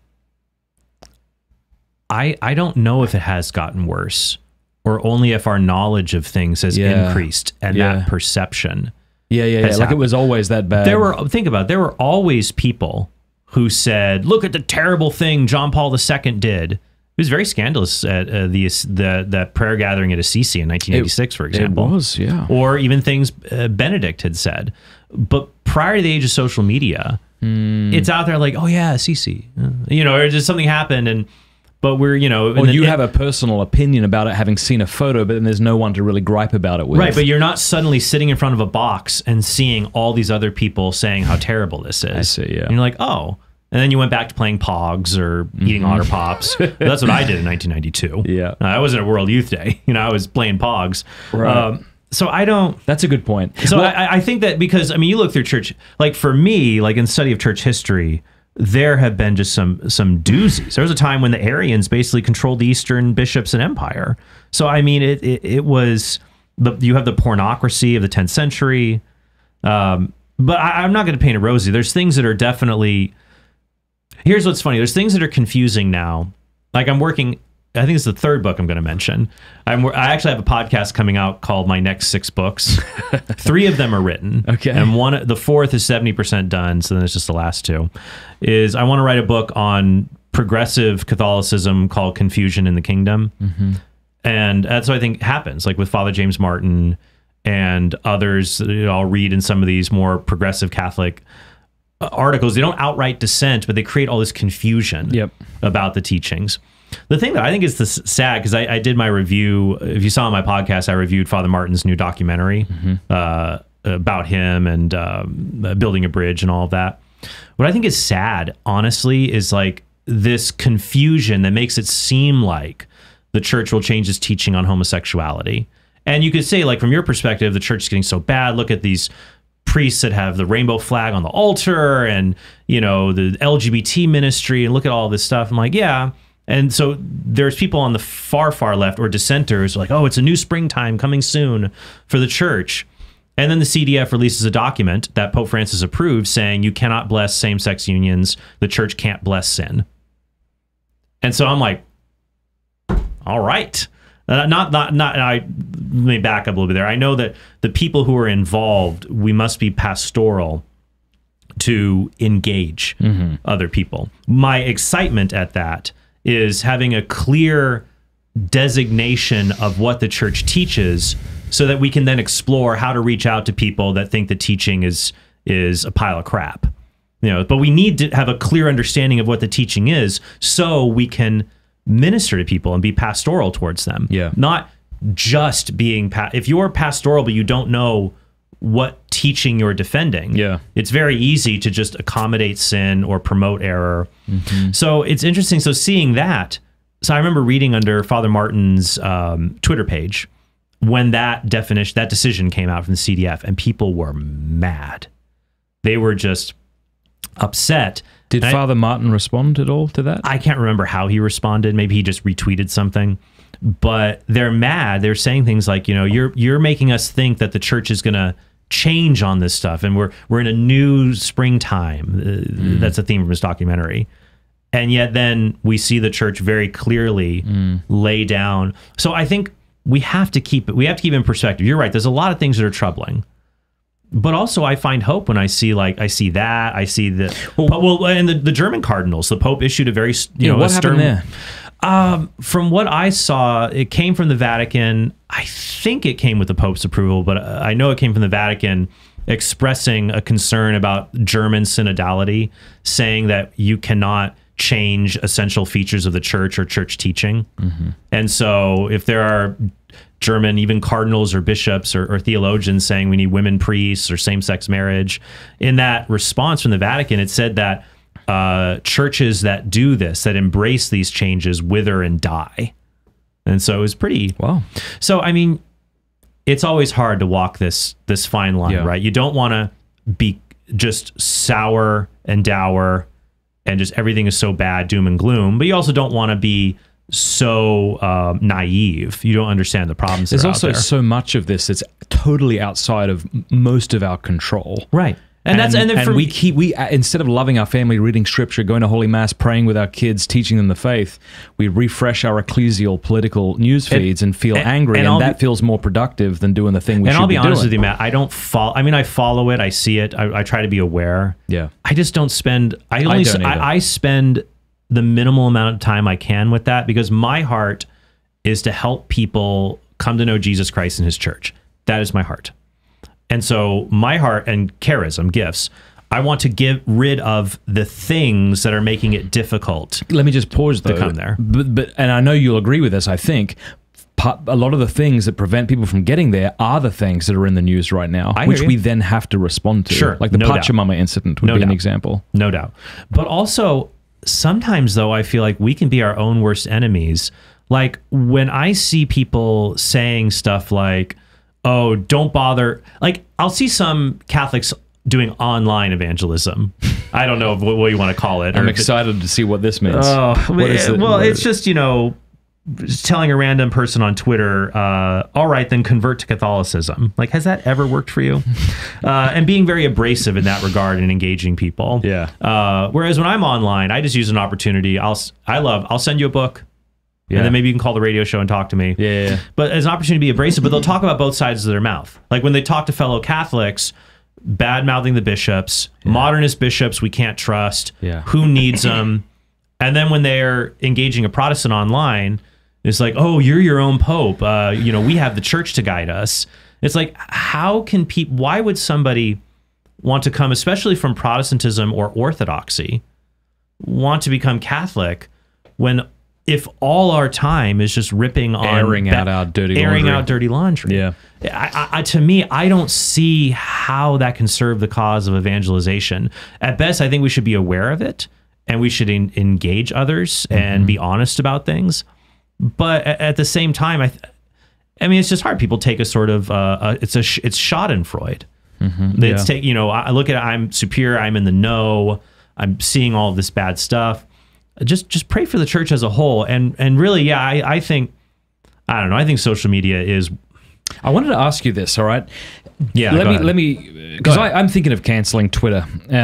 I don't know if it has gotten worse or only if our knowledge of things has increased and that perception. Yeah. Like happened. it was always that bad. There were always people who said, look at the terrible thing John Paul II did. It was very scandalous at the prayer gathering at Assisi in 1986, for example. It was, yeah. Or even things Benedict had said. But prior to the age of social media, it's out there like, oh yeah, Assisi. Or just something happened but we're, Or you have a personal opinion about it having seen a photo, but then there's no one to really gripe about it with. Right, but you're not suddenly sitting in front of a box and seeing all these other people saying how terrible this is. I see, yeah. And you're like, oh. And then you went back to playing Pogs or eating Otter Pops. That's what I did in 1992. Yeah. I wasn't at World Youth Day. I was playing Pogs. Right. So I don't... That's a good point. So I think that because, you look through church... Like for me, like in study of church history, there have been just some doozies. There was a time when the Arians basically controlled the Eastern bishops and empire. So, it was... You have the pornocracy of the 10th century. But I'm not going to paint it rosy. There's things that are definitely... Here's what's funny. There's things that are confusing now. Like I'm working... I think it's the third book I'm going to mention. I actually have a podcast coming out called My Next 6 Books. 3 of them are written. Okay. And the fourth is 70% done. So then it's just the last 2. I want to write a book on progressive Catholicism called Confusion in the Kingdom. Mm-hmm. And that's what I think happens, like with Father James Martin and others that I'll read in some of these more progressive Catholic articles. They don't outright dissent, but they create all this confusion about the teachings. The thing that I think is sad, because I did my review, if you saw on my podcast, I reviewed Father Martin's new documentary about him and building a bridge and all of that. What I think is sad, honestly, is like this confusion that makes it seem like the church will change its teaching on homosexuality. And you could say, like, from your perspective, the church is getting so bad. Look at these priests that have the rainbow flag on the altar and, the LGBT ministry, and look at all this stuff. I'm like, yeah. And so there's people on the far, far left or dissenters like, oh, it's a new springtime coming soon for the church. And then the CDF releases a document that Pope Francis approved saying you cannot bless same-sex unions. The church can't bless sin. And so I'm like, all right. Let me back up a little bit there. I know that the people who are involved, we must be pastoral to engage other people. My excitement at that is having a clear designation of what the church teaches so that we can then explore how to reach out to people that think the teaching is a pile of crap. But we need to have a clear understanding of what the teaching is so we can minister to people and be pastoral towards them. Yeah. Not just being if you're pastoral but you don't know what teaching you're defending, it's very easy to just accommodate sin or promote error. So it's interesting. So seeing that, so I remember reading under Father Martin's Twitter page when that decision came out from the CDF, and people were mad. They were just upset. Did Father Martin respond at all to that? I can't remember how he responded. Maybe he just retweeted something. But they're mad. They're saying things like, you're making us think that the church is going to change on this stuff, and we're in a new springtime. That's a theme from his documentary. And yet then we see the church very clearly lay down. So I think we have to keep in perspective. You're right. There's a lot of things that are troubling. But also, I find hope when I see that. I see that. And the German cardinals, the Pope issued a very what happened there? From what I saw, it came from the Vatican. I think it came with the Pope's approval, but I know it came from the Vatican expressing a concern about German synodality, saying that you cannot change essential features of the church or church teaching. And so if there are German, even cardinals or bishops or theologians saying we need women priests or same-sex marriage, in that response from the Vatican, it said that churches that do this, that embrace these changes, wither and die. And so it was pretty... Wow. So, I mean, it's always hard to walk this fine line, right? You don't want to be just sour and dour and just everything is so bad, doom and gloom, but you also don't want to be so naive. You don't understand the problems. There's that are also out there. so much of this that's totally outside of most of our control. Right. And we instead of loving our family, reading scripture, going to Holy Mass, praying with our kids, teaching them the faith, we refresh our ecclesial political news feeds and feel angry, and that feels more productive than doing the thing we should be doing. And I'll be honest with you, Matt, I don't follow. I mean, I follow it, I see it, I try to be aware. Yeah. I just don't spend. I spend the minimal amount of time I can with that, because my heart is to help people come to know Jesus Christ and His church. That is my heart. And so my heart and charism, gifts, I want to get rid of the things that are making it difficult. Let me just pause though. To come there. But and I know you'll agree with this, I think. A lot of the things that prevent people from getting there are the things that are in the news right now, which we then have to respond to. Sure. Like the Pachamama incident would be an example. No doubt. But also, sometimes though, I feel like we can be our own worst enemies. Like when I see people saying stuff like, oh, don't bother. Like, I'll see some Catholics doing online evangelism. I don't know what you want to call it. I'm excited to see what this means. Oh, it's just, just telling a random person on Twitter, all right, then convert to Catholicism. Like, has that ever worked for you? And being very abrasive in that regard and engaging people. Yeah. Whereas when I'm online, I just use an opportunity. I'll send you a book. Yeah. And then maybe you can call the radio show and talk to me. Yeah. But as an opportunity to be abrasive, but they'll talk about both sides of their mouth. Like when they talk to fellow Catholics, bad-mouthing the bishops, modernist bishops we can't trust, who needs them? And then when they're engaging a Protestant online, it's like, oh, you're your own pope. We have the church to guide us. It's like, why would somebody want to come, especially from Protestantism or Orthodoxy, want to become Catholic when... if all our time is just ripping on airing out dirty laundry. Yeah. To me, I don't see how that can serve the cause of evangelization. At best, I think we should be aware of it and we should engage others and be honest about things. But at the same time, I mean, it's just hard. People take a sort of it's schadenfreude. It's I look at it, I'm superior, I'm in the know, I'm seeing all of this bad stuff. Just pray for the church as a whole, and really, I think social media is. I wanted to ask you this. All right, let me because I'm thinking of canceling Twitter. I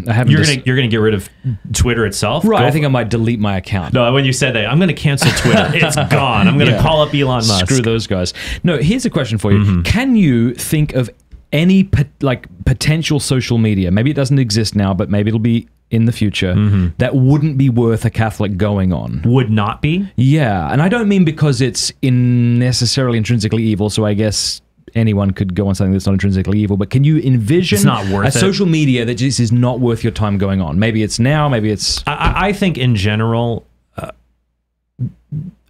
haven't. You're gonna get rid of Twitter itself, right? I think I might delete my account. No, when you said that, I'm gonna cancel Twitter. It's gone. I'm gonna call up Elon Musk. Screw those guys. No, here's a question for you. Can you think of any potential social media? Maybe it doesn't exist now, but maybe it'll be in the future, that wouldn't be worth a Catholic going on. Would not be? Yeah, and I don't mean because it's necessarily intrinsically evil, so I guess anyone could go on something that's not intrinsically evil, but can you envision it's not worth a social media that just is not worth your time going on? Maybe it's now, maybe it's... I think in general,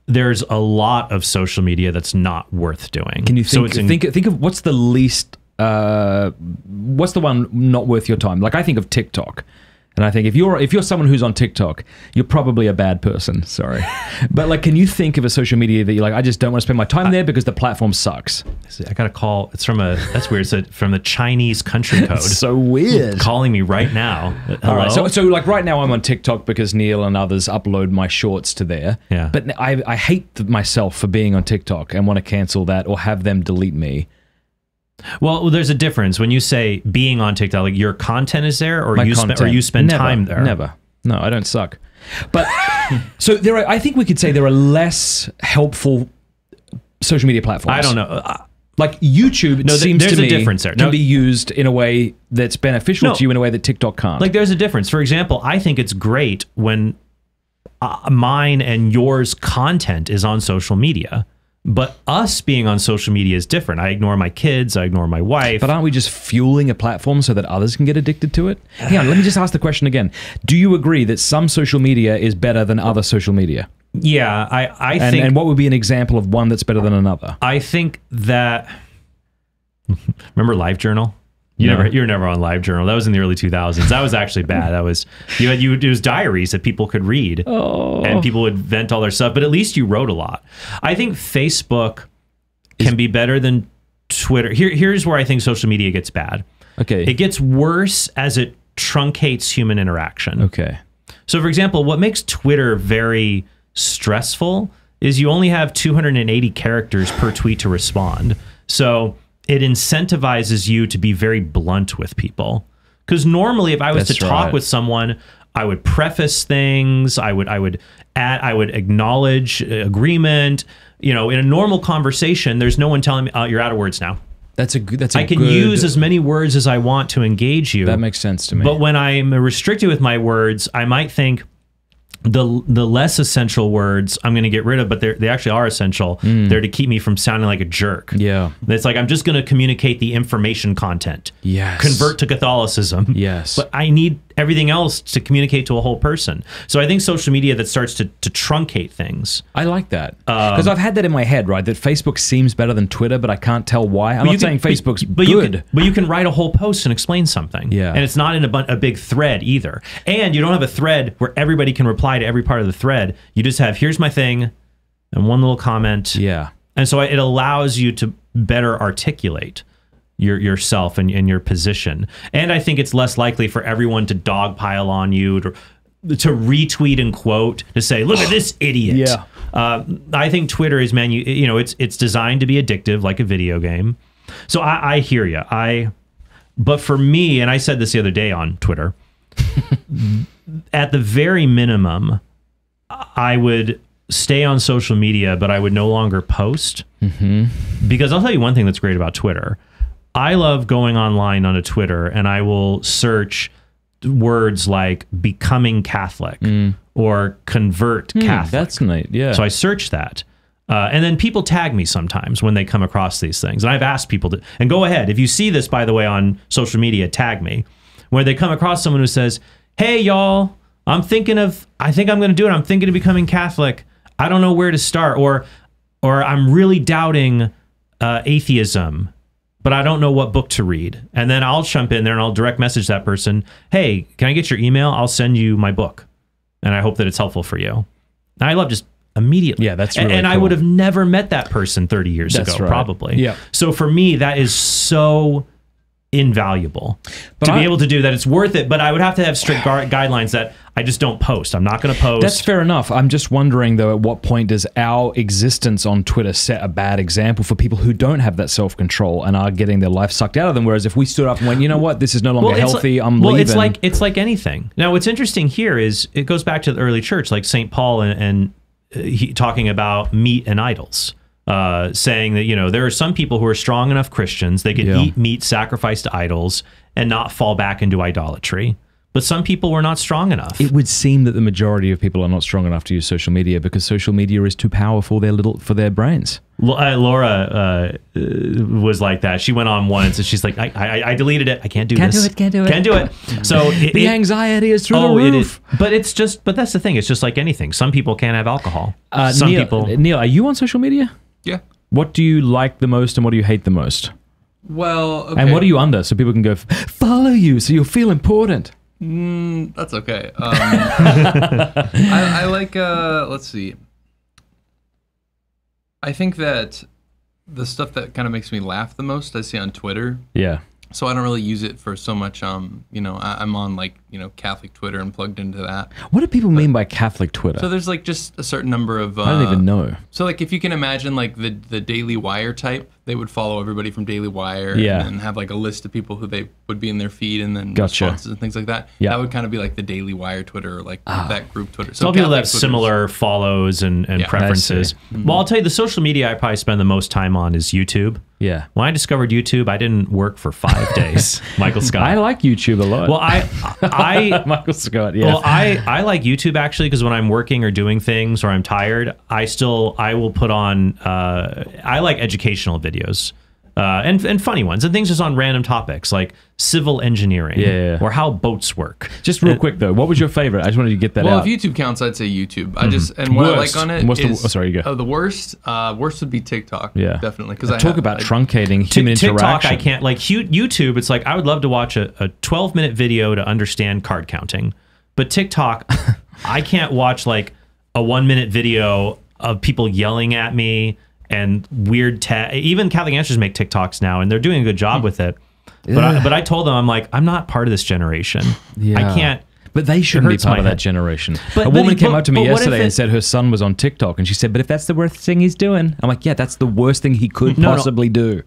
there's a lot of social media that's not worth doing. Can you think of what's the least... what's the one not worth your time? Like I think of TikTok. And I think if you're someone who's on TikTok, you're probably a bad person. Sorry, but like, can you think of a social media that you're like, I just don't want to spend my time there because the platform sucks? I got a call. It's from that's weird. It's from the Chinese country code. So weird. Calling me right now. Hello? All right. So like right now I'm on TikTok because Neil and others upload my shorts to there. Yeah. But I hate myself for being on TikTok and want to cancel that or have them delete me. Well, there's a difference when you say being on TikTok, like your content is there, or you spend time there. Never. No, I don't suck. But so I think we could say there are less helpful social media platforms. I don't know. Like YouTube, seems to me, difference there. Can be used in a way that's beneficial to you in a way that TikTok can't. Like there's a difference. For example, I think it's great when mine and yours content is on social media. But us being on social media is different. I ignore my kids. I ignore my wife. But aren't we just fueling a platform so that others can get addicted to it? Hang on, let me just ask the question again. Do you agree that some social media is better than other social media? Yeah, I think... And what would be an example of one that's better than another? I think that... Remember Livejournal? You were never on Livejournal. That was in the early 2000s. That was actually bad. That was it was diaries that people could read, and people would vent all their stuff. But at least you wrote a lot. I think Facebook can be better than Twitter. Here's where I think social media gets bad. Okay, it gets worse as it truncates human interaction. Okay, so for example, what makes Twitter very stressful is you only have 280 characters per tweet to respond. So it incentivizes you to be very blunt with people. Because normally, if I was to talk with someone, I would preface things. I would acknowledge agreement. In a normal conversation, there's no one telling me, "Oh, you're out of words now." I can use as many words as I want to engage you. That makes sense to me. But when I'm restricted with my words, I might think the less essential words I'm going to get rid of, but they actually are essential. They're to keep me from sounding like a jerk. Yeah. It's like I'm just going to communicate the information content. Yes. Convert to Catholicism. Yes. But I need everything else to communicate to a whole person. So I think social media that starts to truncate things. I like that. Because I've had that in my head, right? That Facebook seems better than Twitter, but I can't tell why. I'm not saying Facebook's good. But you can write a whole post and explain something. Yeah. And it's not in a big thread either. And you don't have a thread where everybody can reply to every part of the thread. You just have, here's my thing, and one little comment. Yeah. And so it allows you to better articulate yourself and your position. And I think it's less likely for everyone to dogpile on you, to retweet and quote, to say, look at this idiot. Yeah. I think Twitter is it's designed to be addictive like a video game. So I hear you. But for me, and I said this the other day on Twitter, at the very minimum, I would stay on social media, but I would no longer post. Because I'll tell you one thing that's great about Twitter. I love going online on a Twitter and I will search words like becoming Catholic or convert Catholic. That's neat, yeah. So I search that. And then people tag me sometimes when they come across these things. And I've asked people to, and go ahead, if you see this, by the way, on social media, tag me. Where they come across someone who says, hey, y'all, I think I'm going to do it. I'm thinking of becoming Catholic. I don't know where to start. Or I'm really doubting atheism, but I don't know what book to read. And then I'll jump in there and I'll direct message that person. Hey, can I get your email? I'll send you my book. And I hope that it's helpful for you. And I love just immediately. Yeah, that's really And cool. I would have never met that person 30 years ago, probably. Yeah. So for me, that is so invaluable to be able to do that. It's worth it, but I would have to have strict guidelines that I just don't post. I'm not going to post. That's fair enough. I'm just wondering, though, at what point does our existence on Twitter set a bad example for people who don't have that self-control and are getting their life sucked out of them? Whereas if we stood up and went, you know what, this is no longer healthy, I'm leaving. It's like anything. Now, what's interesting here is it goes back to the early church, like St. Paul and he talking about meat and idols. Saying that, there are some people who are strong enough Christians, they could eat meat sacrificed to idols and not fall back into idolatry. But some people were not strong enough. It would seem that the majority of people are not strong enough to use social media because social media is too powerful for their brains. Laura was like that. She went on once and she's like, I deleted it. I can't do this. Can't do it. So the anxiety is through the roof. But that's the thing. It's just like anything. Some people can't have alcohol. Neil, are you on social media? Yeah. What do you like the most and what do you hate the most? Well, okay. And what are you under so people can go follow you so you'll feel important? That's okay. I like, let's see. I think that the stuff that kind of makes me laugh the most, I see on Twitter. Yeah. So I don't really use it for so much, I'm on Catholic Twitter and plugged into that. What do people mean by Catholic Twitter? So there's just a certain number of... I don't even know. So if you can imagine the Daily Wire type, they would follow everybody from Daily Wire and have a list of people who they would be in their feed and then responses and things like that. Yeah. That would kind of be like the Daily Wire Twitter or that group Twitter. So people have similar follows and preferences. Well, I'll tell you, the social media I probably spend the most time on is YouTube. Yeah. When I discovered YouTube, I didn't work for 5 days. Michael Scott. I like YouTube a lot. Well, Michael Scott. Yeah. Well, I like YouTube actually because when I'm working or doing things or I'm tired, I will put on. I like educational videos. And funny ones and things just on random topics like civil engineering or how boats work. Just real quick though, what was your favorite? I just wanted to get that out. Well, if YouTube counts, I'd say YouTube. What I like on it sorry, you go. The worst would be TikTok. Yeah, definitely. Because talk about truncating human interaction. TikTok, I can't like YouTube. It's like I would love to watch a 12-minute video to understand card counting, but TikTok, I can't watch like a 1-minute video of people yelling at me. And weird even Catholic Answers make TikToks now, and they're doing a good job with it. But I told them, I'm like, I'm not part of this generation. Yeah. I can't. But they shouldn't be part of that generation. A woman came up to me yesterday and said her son was on TikTok, and she said, "But if that's the worst thing he's doing," I'm like, "Yeah, that's the worst thing he could possibly do."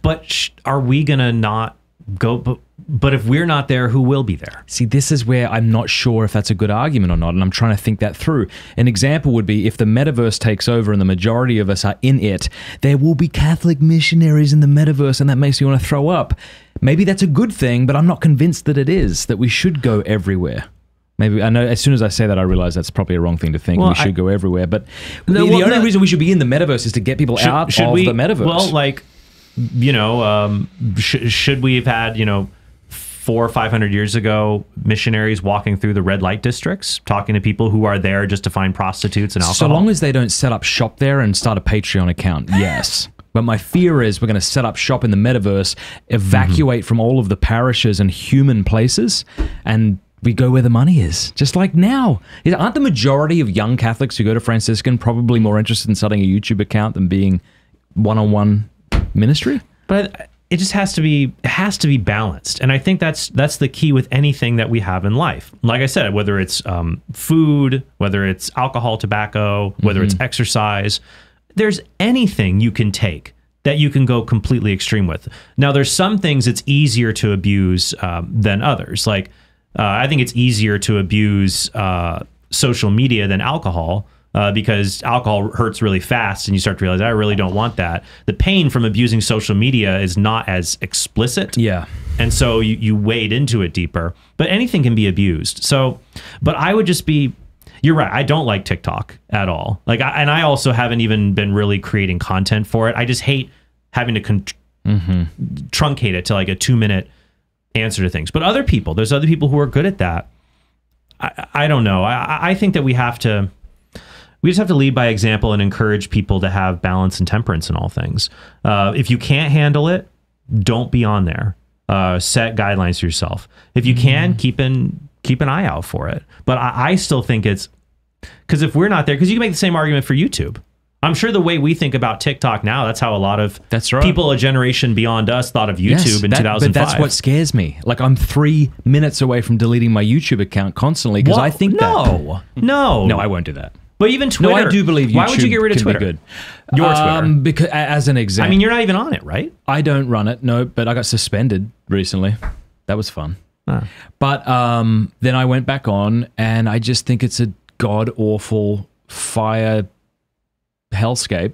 But are we gonna not go? But if we're not there, who will be there? See, this is where I'm not sure if that's a good argument or not, and I'm trying to think that through. An example would be if the metaverse takes over and the majority of us are in it, there will be Catholic missionaries in the metaverse, and that makes me want to throw up. Maybe that's a good thing, but I'm not convinced that it is, that we should go everywhere. Maybe, I know as soon as I say that, I realize that's probably a wrong thing to think. We should go everywhere, but the only reason we should be in the metaverse is to get people out of the metaverse. Well, like, should we have had, 400 or 500 years ago, missionaries walking through the red light districts, talking to people who are there just to find prostitutes and alcohol? So long as they don't set up shop there and start a Patreon account, yes. But my fear is we're going to set up shop in the metaverse, evacuate from all of the parishes and human places, and we go where the money is, just like now. Aren't the majority of young Catholics who go to Franciscan probably more interested in starting a YouTube account than being one-on-one ministry? But it just has to be balanced, and I think that's the key with anything that we have in life. Like I said, whether it's food, whether it's alcohol, tobacco, whether it's exercise, there's anything you can take that you can go completely extreme with. Now, there's some things it's easier to abuse than others. Like I think it's easier to abuse social media than alcohol. Because alcohol hurts really fast and you start to realize, I really don't want that. The pain from abusing social media is not as explicit. Yeah. And so you wade into it deeper. But anything can be abused. So, but I would just be, you're right, I don't like TikTok at all. Like, and I also haven't even been really creating content for it. I just hate having to truncate it to like a 2-minute answer to things. But there's other people who are good at that. I don't know. I think that we just have to lead by example and encourage people to have balance and temperance in all things. If you can't handle it, don't be on there. Set guidelines for yourself. If you can, keep an eye out for it. But I still think it's because if we're not there, because you can make the same argument for YouTube. I'm sure the way we think about TikTok now, that's how a lot of people a generation beyond us thought of YouTube in 2005. But that's what scares me. Like, I'm 3 minutes away from deleting my YouTube account constantly because I think No, I won't do that. But even Twitter. No, I do believe YouTube. Why would you get rid of Twitter? Good. Your Twitter. Because, as an example. I mean, you're not even on it, right? I don't run it, no, but I got suspended recently. That was fun. But then I went back on, and I just think it's a god-awful fire hellscape.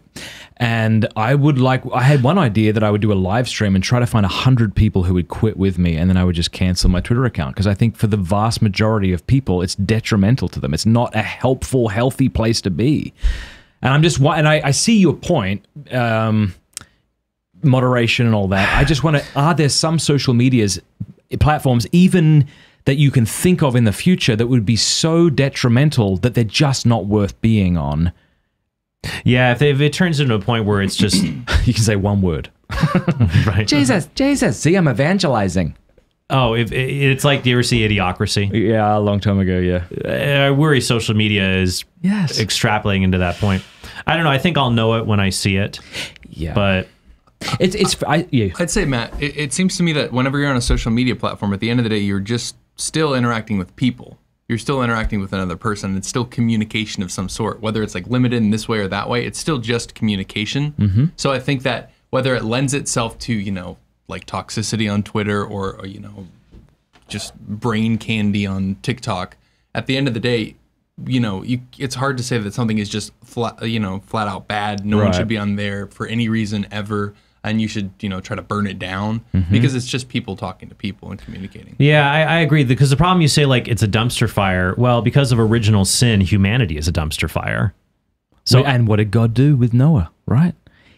And I had one idea that I would do a live stream and try to find 100 people who would quit with me, and then I would just cancel my Twitter account, because I think for the vast majority of people, it's detrimental to them. It's not a helpful, healthy place to be. And I see your point, moderation and all that. I just want to, are there some social platforms, even that you can think of in the future, that would be so detrimental that they're just not worth being on? Yeah, if it turns into a point where it's just... you can say one word. Right. Jesus, see, I'm evangelizing. Oh, it's like, do you ever see Idiocracy? Yeah, a long time ago, yeah. I worry social media is extrapolating into that point. I don't know, I think I'll know it when I see it. Yeah. But... I'd say, Matt, it seems to me that whenever you're on a social media platform, at the end of the day, you're just still interacting with people. You're still interacting with another person. It's still communication of some sort, whether it's like limited in this way or that way. It's still just communication. So I think that whether it lends itself to, like toxicity on Twitter or just brain candy on TikTok, at the end of the day, it's hard to say that something is just flat out bad. No one should be on there for any reason ever. and you should, try to burn it down because it's just people talking to people and communicating. Yeah, I agree, because the problem, you say like it's a dumpster fire. Well, because of original sin, humanity is a dumpster fire. So, and what did God do with Noah, right?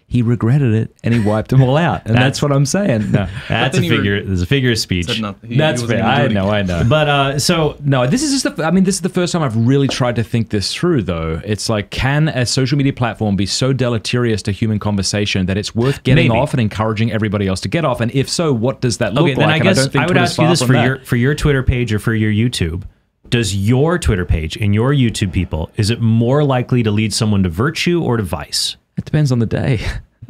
He regretted it and he wiped them all out. And that's what I'm saying. No, that's there's a figure of speech. That's fair. I know. But no, this is just this is the first time I've really tried to think this through, though. It's like, can a social media platform be so deleterious to human conversation that it's worth getting off and encouraging everybody else to get off? And if so, what does that look like? Then I guess I would ask you this for your Twitter page or for your YouTube. Does your Twitter page and your YouTube people, is it more likely to lead someone to virtue or to vice? It depends on the day.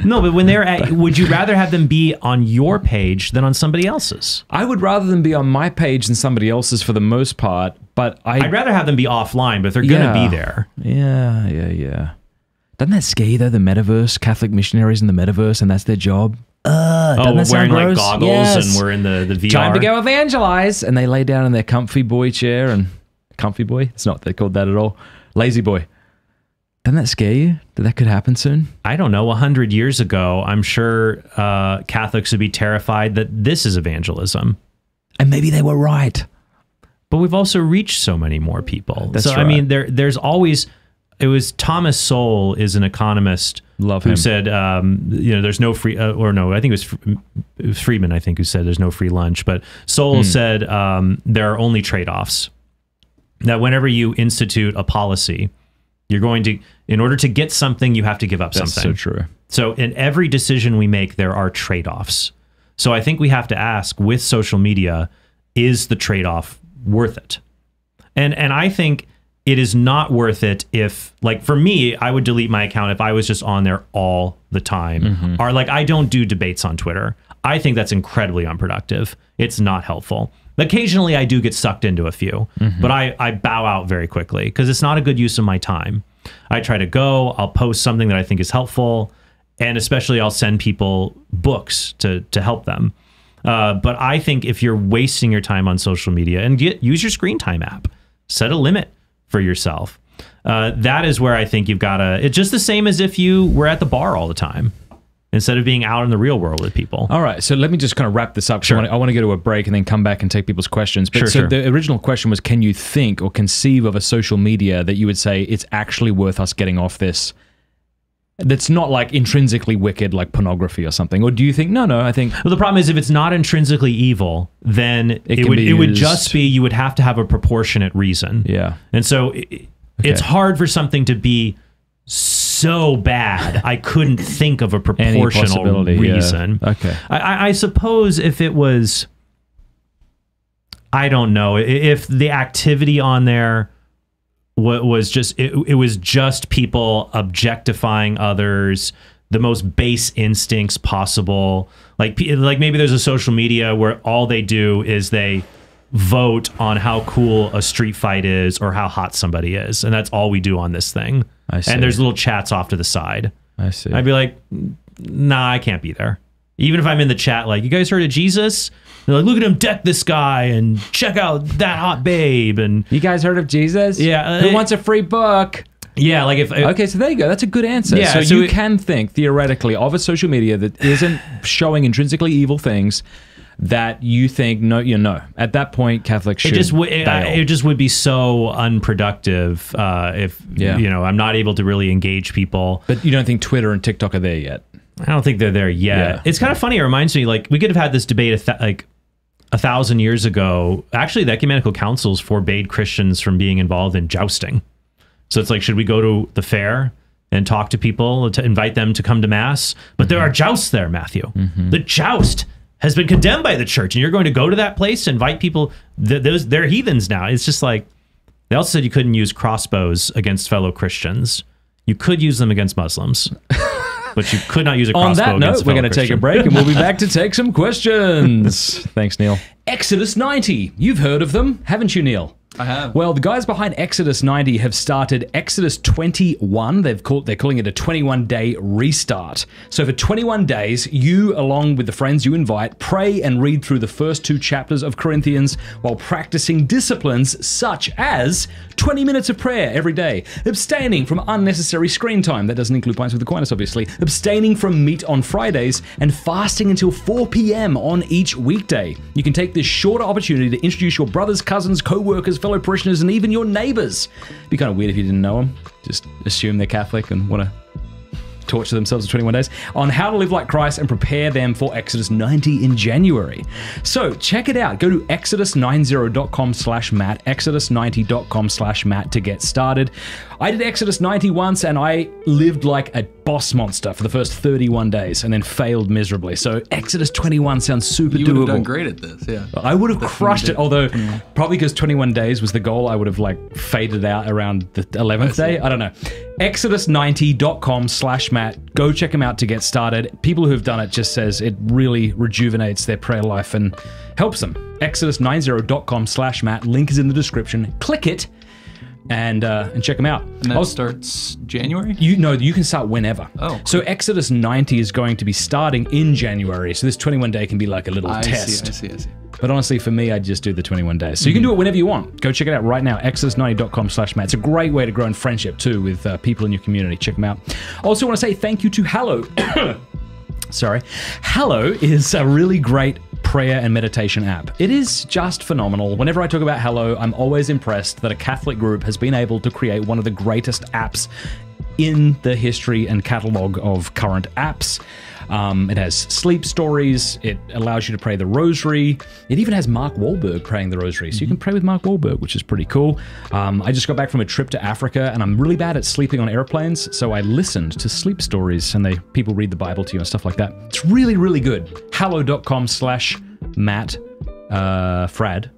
No, but when would you rather have them be on your page than on somebody else's? I would rather them be on my page than somebody else's for the most part, but I'd rather have them be offline, but they're going to be there. Yeah. Doesn't that scare you, though, the metaverse? Catholic missionaries in the metaverse, and that's their job? We're wearing like goggles and we're in the VR. Time to go evangelize. And they lay down in their comfy boy chair and comfy boy? It's not they're called that at all. Lazy boy. Doesn't that scare you that could happen soon? I don't know. 100 years ago, I'm sure Catholics would be terrified that this is evangelism. And maybe they were right. But we've also reached so many more people. That's right. I mean, there's always... It was Thomas Sowell is an economist who said, there's no free... I think it was Friedman, I think, who said there's no free lunch. But Sowell said there are only trade-offs. That whenever you institute a policy... You're going to, in order to get something, you have to give up something. That's so true. So in every decision we make, there are trade-offs. So I think we have to ask, with social media, is the trade-off worth it? And I think it is not worth it if, like, for me, I would delete my account if I was just on there all the time. Or like, I don't do debates on Twitter. I think that's incredibly unproductive. It's not helpful. Occasionally, I do get sucked into a few, but I bow out very quickly because it's not a good use of my time. I try to go, I'll post something that I think is helpful, and especially I'll send people books to help them. But I think if you're wasting your time on social media, and use your screen time app, set a limit for yourself. That is where I think you've got to, it's just the same as if you were at the bar all the time, instead of being out in the real world with people. All right, so let me just kind of wrap this up. Sure. I want to go to a break and then come back and take people's questions. But Sure. The original question was, can you think or conceive of a social media that you would say it's actually worth us getting off this, that's not like intrinsically wicked like pornography or something? Or do you think, no, I think... Well, the problem is if it's not intrinsically evil, then it would just be, you would have to have a proportionate reason. Yeah. And so it's hard for something to be so bad I couldn't think of a proportional reason. Yeah. Okay. I suppose if it was, I don't know, if the activity on there was just, it was just people objectifying others, the most base instincts possible. Like maybe there's a social media where all they do is they vote on how cool a street fight is or how hot somebody is, and that's all we do on this thing. I see. And there's little chats off to the side. I see. I'd be like, nah, I can't be there. Even if I'm in the chat, like, you guys heard of Jesus? They're like, look at him deck this guy and check out that hot babe. And you guys heard of Jesus? Yeah. Who wants a free book? Yeah, like if... Okay, so there you go. That's a good answer. Yeah, so you can think, theoretically, of a social media that isn't showing intrinsically evil things that you think, no. At that point, Catholics should it just would be so unproductive if, I'm not able to really engage people. But you don't think Twitter and TikTok are there yet? I don't think they're there yet. Yeah. It's kind of funny. It reminds me, like, we could have had this debate like 1,000 years ago. Actually, the ecumenical councils forbade Christians from being involved in jousting. So it's like, should we go to the fair and talk to people, to invite them to come to mass? But there are jousts there, Matthew. The joust has been condemned by the church, and you're going to go to that place to invite people. They're heathens now. It's just like, they also said you couldn't use crossbows against fellow Christians. You could use them against Muslims, but you could not use a crossbow against fellow Christians. On that note, we're going to take a break, and we'll be back to take some questions. Thanks, Neil. Exodus 90. You've heard of them, haven't you, Neil? I have. Well, the guys behind Exodus 90 have started Exodus 21. They're calling it a 21-day restart. So for 21 days, you, along with the friends you invite, pray and read through the first 2 chapters of Corinthians while practicing disciplines such as 20 minutes of prayer every day, abstaining from unnecessary screen time, that doesn't include Pints with Aquinas obviously, abstaining from meat on Fridays, and fasting until 4 p.m. on each weekday. You can take this shorter opportunity to introduce your brothers, cousins, co-workers, fellow parishioners, and even your neighbors. It'd be kind of weird if you didn't know them. Just assume they're Catholic and want to torture themselves for 21 days on how to live like Christ and prepare them for Exodus 90 in January. So check it out. Go to exodus90.com/Matt, exodus90.com/Matt to get started. I did Exodus 90 once and I lived like a boss monster for the first 31 days and then failed miserably. So Exodus 21 sounds super doable. You would have done great at this, yeah. I would have crushed it, although probably because 21 days was the goal, I would have like faded out around the 11th day. I don't know. Exodus90.com/Matt. Go check them out to get started. People who have done it just says it really rejuvenates their prayer life and helps them. Exodus90.com/Matt. Link is in the description. Click it and check them out. And that starts January? You can start whenever. Oh. Cool. So Exodus 90 is going to be starting in January. So this 21 day can be like a little test. I see. But honestly, for me, I just do the 21 days. So you can do it whenever you want. Go check it out right now, exodus90.com/Matt. It's a great way to grow in friendship, too, with people in your community. Check them out. Also want to say thank you to Hallow. Sorry. Hallow is a really great prayer and meditation app. It is just phenomenal. Whenever I talk about Hallow, I'm always impressed that a Catholic group has been able to create one of the greatest apps in the history and catalog of current apps. It has sleep stories. It allows you to pray the rosary. It even has Mark Wahlberg praying the rosary. So you can pray with Mark Wahlberg, which is pretty cool. I just got back from a trip to Africa and I'm really bad at sleeping on airplanes. So I listened to sleep stories and people read the Bible to you and stuff like that. It's really, really good. Hallow.com/Matt Fradd.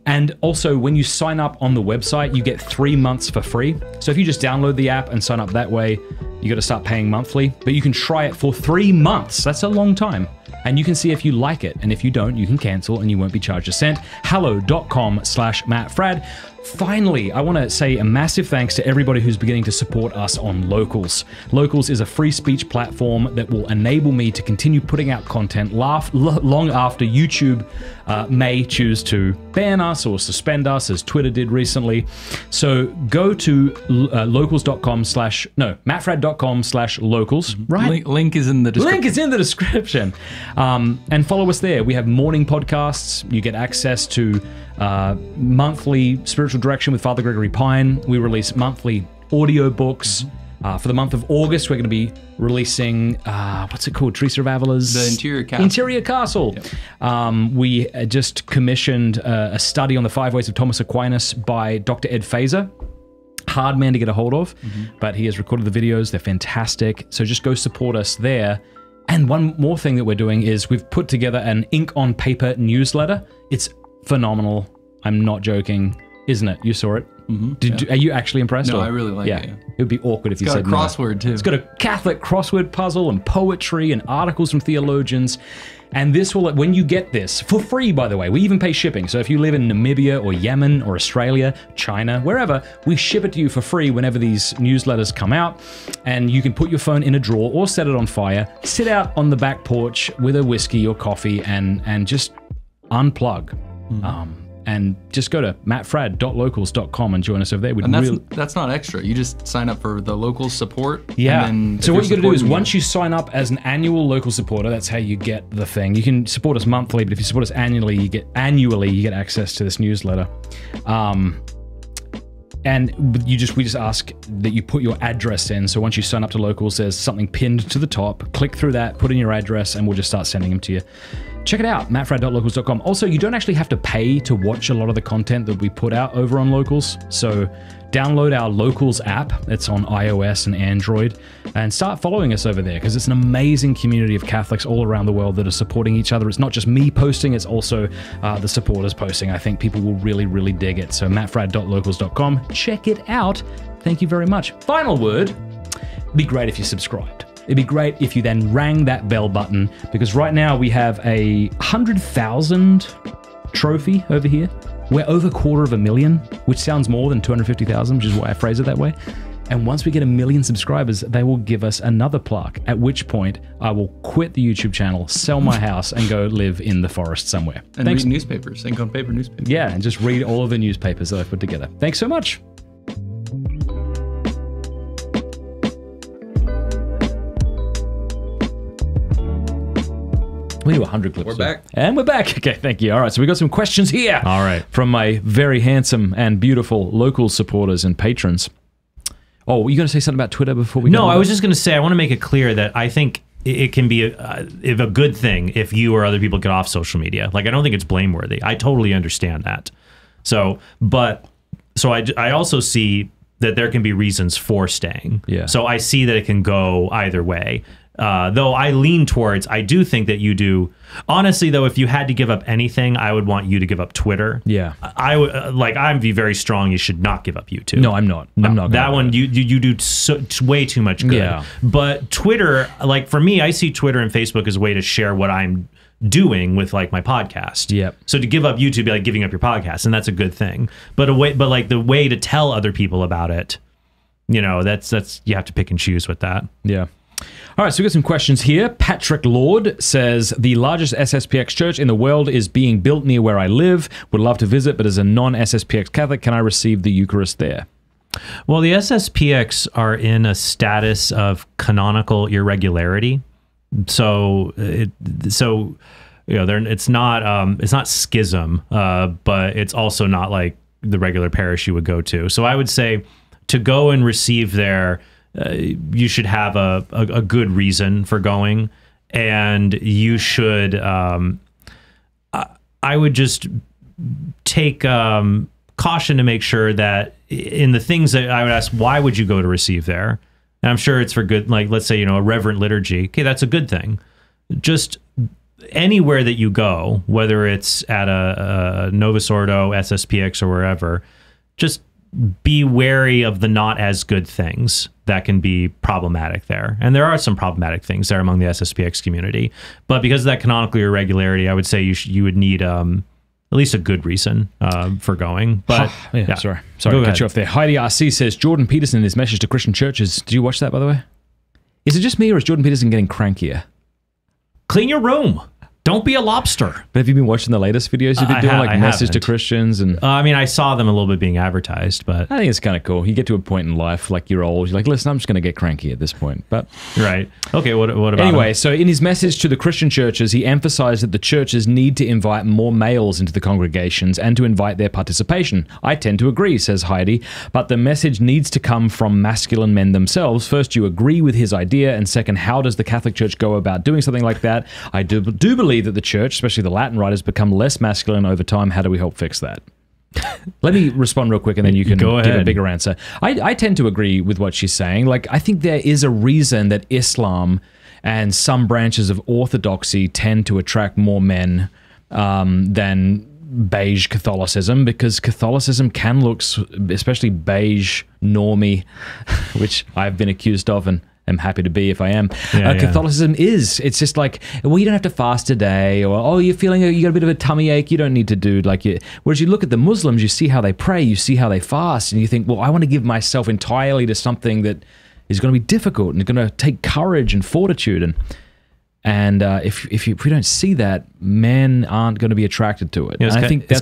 And also, when you sign up on the website, you get 3 months for free. So if you just download the app and sign up that way, you got to start paying monthly. But you can try it for 3 months. That's a long time. And you can see if you like it. And if you don't, you can cancel and you won't be charged a cent. Hallow.com/Matt Fradd. Finally, I want to say a massive thanks to everybody who's beginning to support us on Locals. Locals is a free speech platform that will enable me to continue putting out content long after YouTube may choose to ban us or suspend us, as Twitter did recently. So go to mattfradd.com/locals, right? Link is in the description. Link is in the description. And follow us there. We have morning podcasts. You get access to monthly spiritual direction with Father Gregory Pine. We release monthly audio books. For the month of August, we're going to be releasing, what's it called? Teresa of Avila's... The Interior Castle. Interior Castle. Yep. We just commissioned a study on the 5 ways of Thomas Aquinas by Dr. Ed Fazer. Hard man to get a hold of, but he has recorded the videos. They're fantastic. So just go support us there. And one more thing that we're doing is we've put together an ink on paper newsletter. It's phenomenal. I'm not joking. Isn't it? You saw it. Are you actually impressed? No, I really like it. It would be awkward if you said no. It's got a crossword too. It's got a Catholic crossword puzzle and poetry and articles from theologians. And this will, when you get this, for free, by the way, we even pay shipping. So if you live in Namibia or Yemen or Australia, China, wherever, we ship it to you for free whenever these newsletters come out. And you can put your phone in a drawer or set it on fire, sit out on the back porch with a whiskey or coffee and just unplug. And just go to mattfradd.locals.com and join us over there. And that's not extra. You just sign up for the local support. Yeah. And then so what you got to do is once you sign up as an annual local supporter, that's how you get the thing. You can support us monthly, but if you support us annually, you get access to this newsletter. And we just ask that you put your address in. So once you sign up to Locals, there's something pinned to the top. Click through that, put in your address, and we'll just start sending them to you. Check it out, mattfradd.locals.com. Also, you don't actually have to pay to watch a lot of the content that we put out over on Locals. So download our Locals app. It's on iOS and Android. And start following us over there because it's an amazing community of Catholics all around the world that are supporting each other. It's not just me posting, it's also the supporters posting. I think people will really, really dig it. So mattfradd.locals.com. Check it out. Thank you very much. Final word, it'd be great if you subscribed. It'd be great if you then rang that bell button because right now we have a 100,000 trophy over here. We're over 250,000, which sounds more than 250,000, which is why I phrase it that way. And once we get 1 million subscribers, they will give us another plaque, at which point I will quit the YouTube channel, sell my house, and go live in the forest somewhere. And read newspapers, ink on paper newspapers. Yeah, and just read all of the newspapers that I've put together. Thanks so much. We do 100 clips. We're back. And we're back. Okay, thank you. All right, so we got some questions here. All right. From my very handsome and beautiful local supporters and patrons. Oh, were you going to say something about Twitter before we go? No, I was just going to say, I want to make it clear that I think it can be a good thing if you or other people get off social media. Like, I don't think it's blameworthy. I totally understand that. So I also see that there can be reasons for staying. Yeah. So I see that it can go either way. Though I lean towards, I do think that you do. Honestly, though, if you had to give up anything, I would want you to give up Twitter. Yeah. I would I'd be very strong. You should not give up YouTube. No, I'm not. No, I'm not. That one, you do way too much good. Yeah. But Twitter, like for me, I see Twitter and Facebook as a way to share what I'm doing with like my podcast. Yep. So to give up YouTube, would be like giving up your podcast, and that's a good thing. But like the way to tell other people about it, that's you have to pick and choose with that. Yeah. All right, so we've got some questions here. Patrick Lord says, the largest SSPX church in the world is being built near where I live. Would love to visit, but as a non-SSPX Catholic, can I receive the Eucharist there? Well, the SSPX are in a status of canonical irregularity. So it's not schism, but it's also not like the regular parish you would go to. So I would say to go and receive there, you should have a good reason for going, and you should. I would just take caution to make sure that in the things that I would ask, why would you go to receive there? And I'm sure it's for good, like let's say a reverent liturgy. Okay, that's a good thing. Just anywhere that you go, whether it's at a Novus Ordo, SSPX, or wherever, just be wary of the not as good things that can be problematic there. And there are some problematic things there among the SSPX community. But because of that canonical irregularity, I would say you would need at least a good reason for going. But yeah. Sorry to cut you off there. Heidi RC says, Jordan Peterson in his message to Christian churches. Did you watch that, by the way? Is it just me, or is Jordan Peterson getting crankier? Clean your room. Don't be a lobster. But have you been watching the latest videos you've been doing, like message to Christians? And I saw them a little bit being advertised, but I think it's kind of cool. You get to a point in life, like you're old, you're like, listen, I'm just going to get cranky at this point. But right. Okay, what about anyway, him? So in his message to the Christian churches, he emphasized that the churches need to invite more males into the congregations and to invite their participation. I tend to agree, says Heidi, but the message needs to come from masculine men themselves. First, you agree with his idea, and second, how does the Catholic Church go about doing something like that? I do believe that the church, especially the Latin writers, become less masculine over time. How do we help fix that? Let me respond real quick, and then you can give a bigger answer. I tend to agree with what she's saying. Like, I think there is a reason that Islam and some branches of Orthodoxy tend to attract more men than beige Catholicism, because Catholicism can look, especially beige, normie, which I've been accused of and am happy to be if I am. Catholicism it's just like, well, you don't have to fast today, or oh, you're feeling you got a bit of a tummy ache, you don't need to do like you. Whereas you look at the Muslims, you see how they pray, you see how they fast, and you think, well, I want to give myself entirely to something that is going to be difficult and it's going to take courage and fortitude, and if we don't see that, men aren't going to be attracted to it. I think it's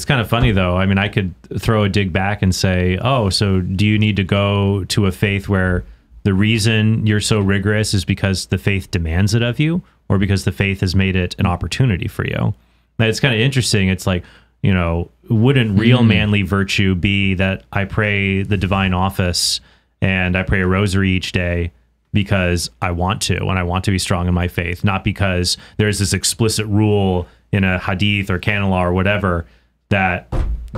kind of funny though. I mean, I could throw a dig back and say, oh, so do you need to go to a faith where the reason you're so rigorous is because the faith demands it of you, or because the faith has made it an opportunity for you? Now, it's kind of interesting. It's like, wouldn't real manly virtue be that I pray the divine office and I pray a rosary each day because I want to, and I want to be strong in my faith, not because there's this explicit rule in a hadith or canon law or whatever that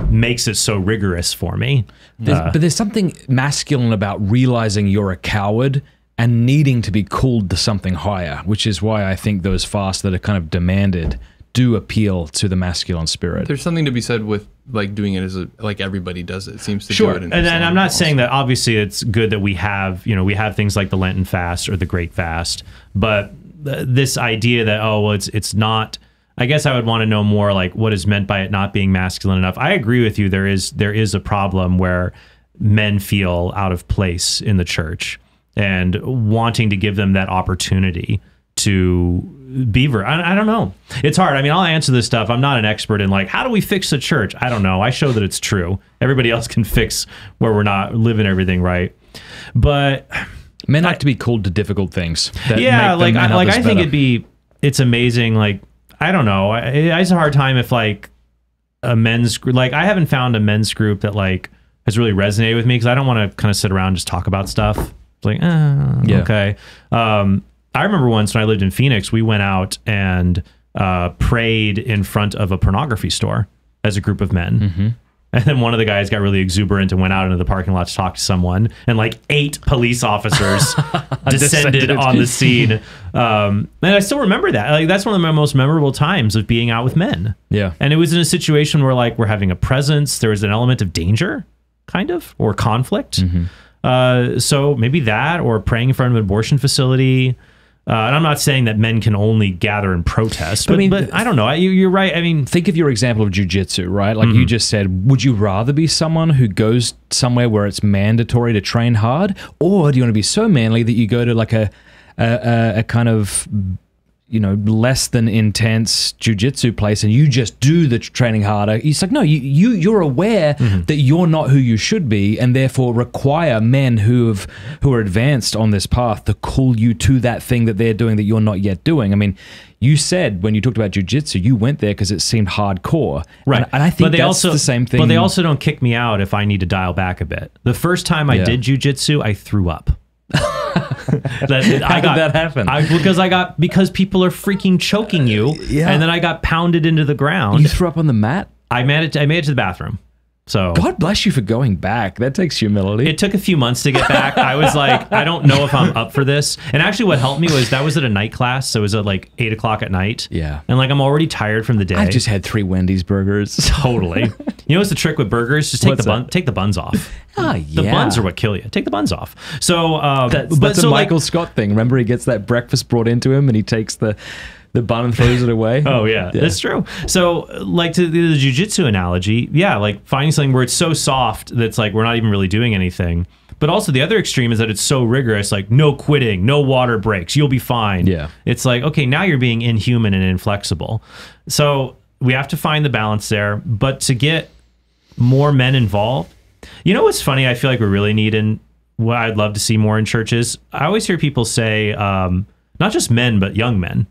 makes it so rigorous for me. But there's something masculine about realizing you're a coward and needing to be called to something higher, which is why I think those fasts that are kind of demanded do appeal to the masculine spirit. There's something to be said with like doing it as like everybody does it. It seems to do it. And I'm not saying that obviously it's good that we have things like the Lenten fast or the Great Fast, but this idea that, oh, well, it's not I guess I would want to know more like what is meant by it not being masculine enough. I agree with you. There is a problem where men feel out of place in the church and wanting to give them that opportunity to be. I don't know. It's hard. I mean, I'll answer this stuff. I'm not an expert in like, how do we fix the church? I don't know. I show that it's true. Everybody else can fix where we're not living everything right. But men like to be called to difficult things. Yeah, I think it's amazing. Like, I don't know. It's a hard time if like a men's group, like I haven't found a men's group that like has really resonated with me because I don't want to kind of sit around and just talk about stuff. It's like, okay. I remember once when I lived in Phoenix, we went out and prayed in front of a pornography store as a group of men. Mm-hmm. And then one of the guys got really exuberant and went out into the parking lot to talk to someone. And like 8 police officers descended on the scene. And I still remember that. Like that's one of my most memorable times of being out with men. Yeah. And it was in a situation where like we're having a presence. There was an element of danger, kind of, or conflict. Mm-hmm. So maybe that, or praying in front of an abortion facility. And I'm not saying that men can only gather and protest, but I don't know. You're right. I mean, think of your example of jiu-jitsu, right? Like you just said, would you rather be someone who goes somewhere where it's mandatory to train hard, or do you want to be so manly that you go to like a kind of, you know, less than intense jiu-jitsu place and you just do the training harder? It's like, no, you're aware that you're not who you should be, and therefore require men who are advanced on this path to call you to that thing that they're doing that you're not yet doing. I mean, you said when you talked about jiu-jitsu, you went there because it seemed hardcore. Right. And I think that's the same thing. But they also don't kick me out if I need to dial back a bit. The first time I did jiu-jitsu, I threw up. How did that happen? Because people are freaking choking you, and then I got pounded into the ground. You threw up on the mat? I made it to the bathroom. So God bless you for going back. That takes humility. It took a few months to get back. I was like, I don't know if I'm up for this. And actually what helped me was that was at a night class. So it was at like 8 o'clock at night. Yeah. And like, I'm already tired from the day. I've just had 3 Wendy's burgers. Totally. You know what's the trick with burgers? Just take the buns off. Oh, yeah. The buns are what kill you. Take the buns off. So that's a Michael Scott thing. Remember, he gets that breakfast brought into him and he takes the bun and throws it away. Oh yeah, that's true. So like to the jiu-jitsu analogy, like finding something where it's so soft that's like we're not even really doing anything. But also the other extreme is that it's so rigorous, like no quitting, no water breaks, you'll be fine. Yeah. It's like, okay, now you're being inhuman and inflexible. So we have to find the balance there. But to get more men involved, you know what's funny? I feel like we really need in what I'd love to see more in churches. I always hear people say, not just men, but young men.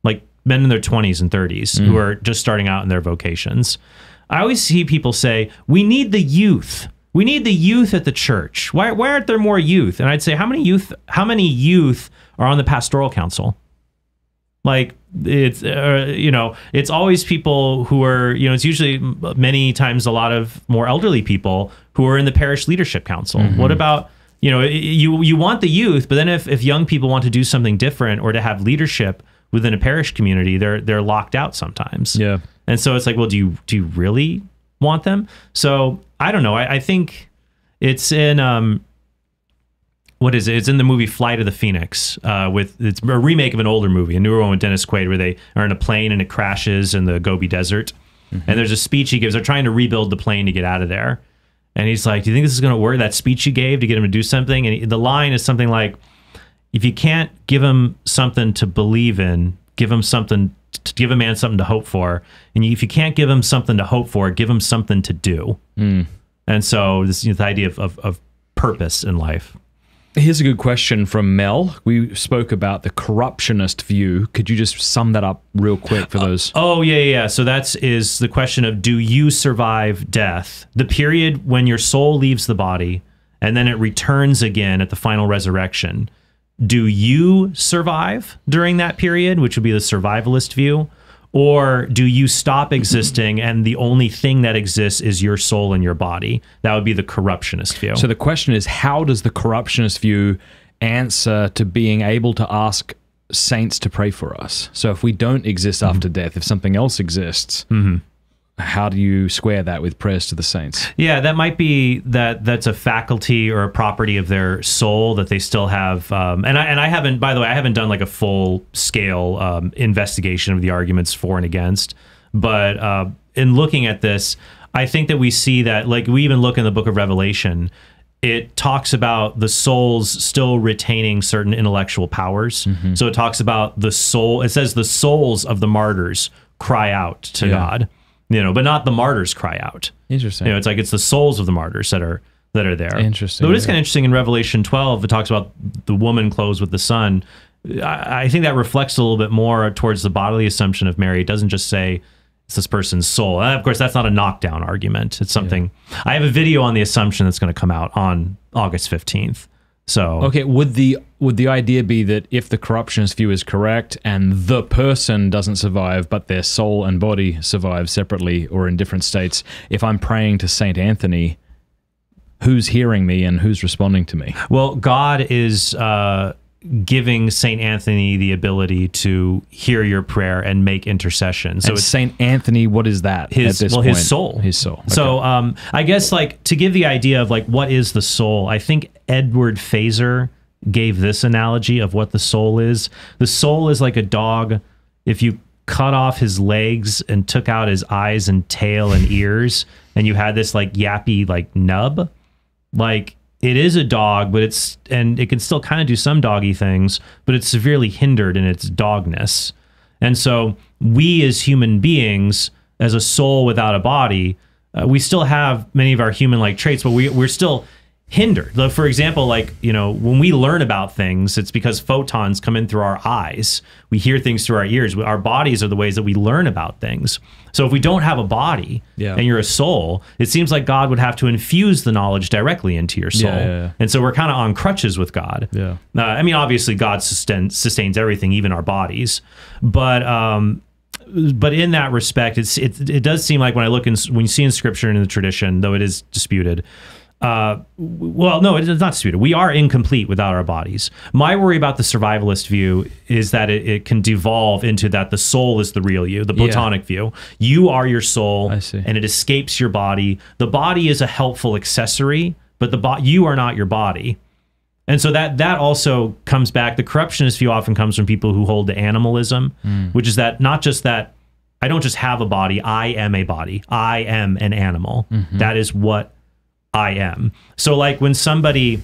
Like men in their 20s and 30s who are just starting out in their vocations. I always see people say, we need the youth. We need the youth at the church. Why aren't there more youth? And I'd say, how many youth are on the pastoral council? Like it's, it's always people who are, it's usually many times a lot of more elderly people who are in the parish leadership council. What about, you want the youth, but then if young people want to do something different or to have leadership within a parish community, they're locked out sometimes. Yeah. And so it's like, well, do you really want them? So I don't know. I think it's in what is it? It's in the movie Flight of the Phoenix. It's a remake of an older movie, a newer one with Dennis Quaid, where they are in a plane and it crashes in the Gobi Desert. And there's a speech he gives. They're trying to rebuild the plane to get out of there. And he's like, do you think this is going to work? That speech he gave to get him to do something? And the line is something like, if you can't give him something to believe in, give him something to give a man something to hope for. And if you can't give him something to hope for, give him something to do. And so this the idea of purpose in life. Here's a good question from Mel. We spoke about the corruptionist view. Could you just sum that up real quick for those? So is the question of, do you survive death? The period when your soul leaves the body and then it returns again at the final resurrection. Do you survive during that period, which would be the survivalist view? Or do you stop existing and the only thing that exists is your soul and your body? That would be the corruptionist view. So the question is, how does the corruptionist view answer to being able to ask saints to pray for us? So if we don't exist after death, if something else exists, how do you square that with prayers to the saints? Yeah, that might be that's a faculty or a property of their soul that they still have. And I haven't, by the way, I haven't done like a full scale investigation of the arguments for and against. But in looking at this, I think that we see that, like, we even look in the book of Revelation, it talks about the souls still retaining certain intellectual powers. So it talks about the soul. It says the souls of the martyrs cry out to God. But not the martyrs cry out. Interesting. It's like it's the souls of the martyrs that are there. Interesting. But it's kind of interesting in Revelation 12. It talks about the woman clothed with the sun. I think that reflects a little bit more towards the bodily assumption of Mary. It doesn't just say it's this person's soul. And of course, that's not a knockdown argument. It's something. I have a video on the assumption that's going to come out on August 15th. So okay, would the idea be that if the corruptionist view is correct and the person doesn't survive, but their soul and body survive separately or in different states, if I'm praying to Saint Anthony, who's hearing me and who's responding to me? Well, God is giving Saint Anthony the ability to hear your prayer and make intercession. So and it's Saint Anthony, what is that? His soul. His soul. Okay. So I guess, like, to give the idea of like what is the soul, I think Edward Fazer gave this analogy of what the soul is. The soul is like a dog. If you cut off his legs and took out his eyes and tail and ears, and you had this like yappy like nub, like, it is a dog, but it can still kind of do some doggy things, but it's severely hindered in its dogness. And so we as human beings, as a soul without a body, we still have many of our human-like traits, but we're still hindered. For example, like, when we learn about things, it's because photons come in through our eyes. We hear things through our ears. Our bodies are the ways that we learn about things. So if we don't have a body and you're a soul, it seems like God would have to infuse the knowledge directly into your soul. And so we're kind of on crutches with God. I mean, obviously God sustains everything, even our bodies. But in that respect, it does seem like when you see in Scripture and in the tradition, though it is disputed, well, no, it is not disputed. We are incomplete without our bodies. My worry about the survivalist view is that it can devolve into that the soul is the real you, the Platonic view. You are your soul, and it escapes your body. The body is a helpful accessory, but you are not your body. And so that also comes back. The corruptionist view often comes from people who hold to animalism, which is that not just that I don't just have a body, I am a body. I am an animal. That is what I am. So like when somebody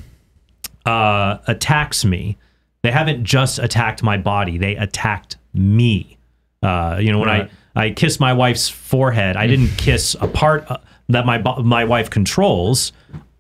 attacks me, they haven't just attacked my body, they attacked me. When I kiss my wife's forehead, I didn't kiss a part that my wife controls.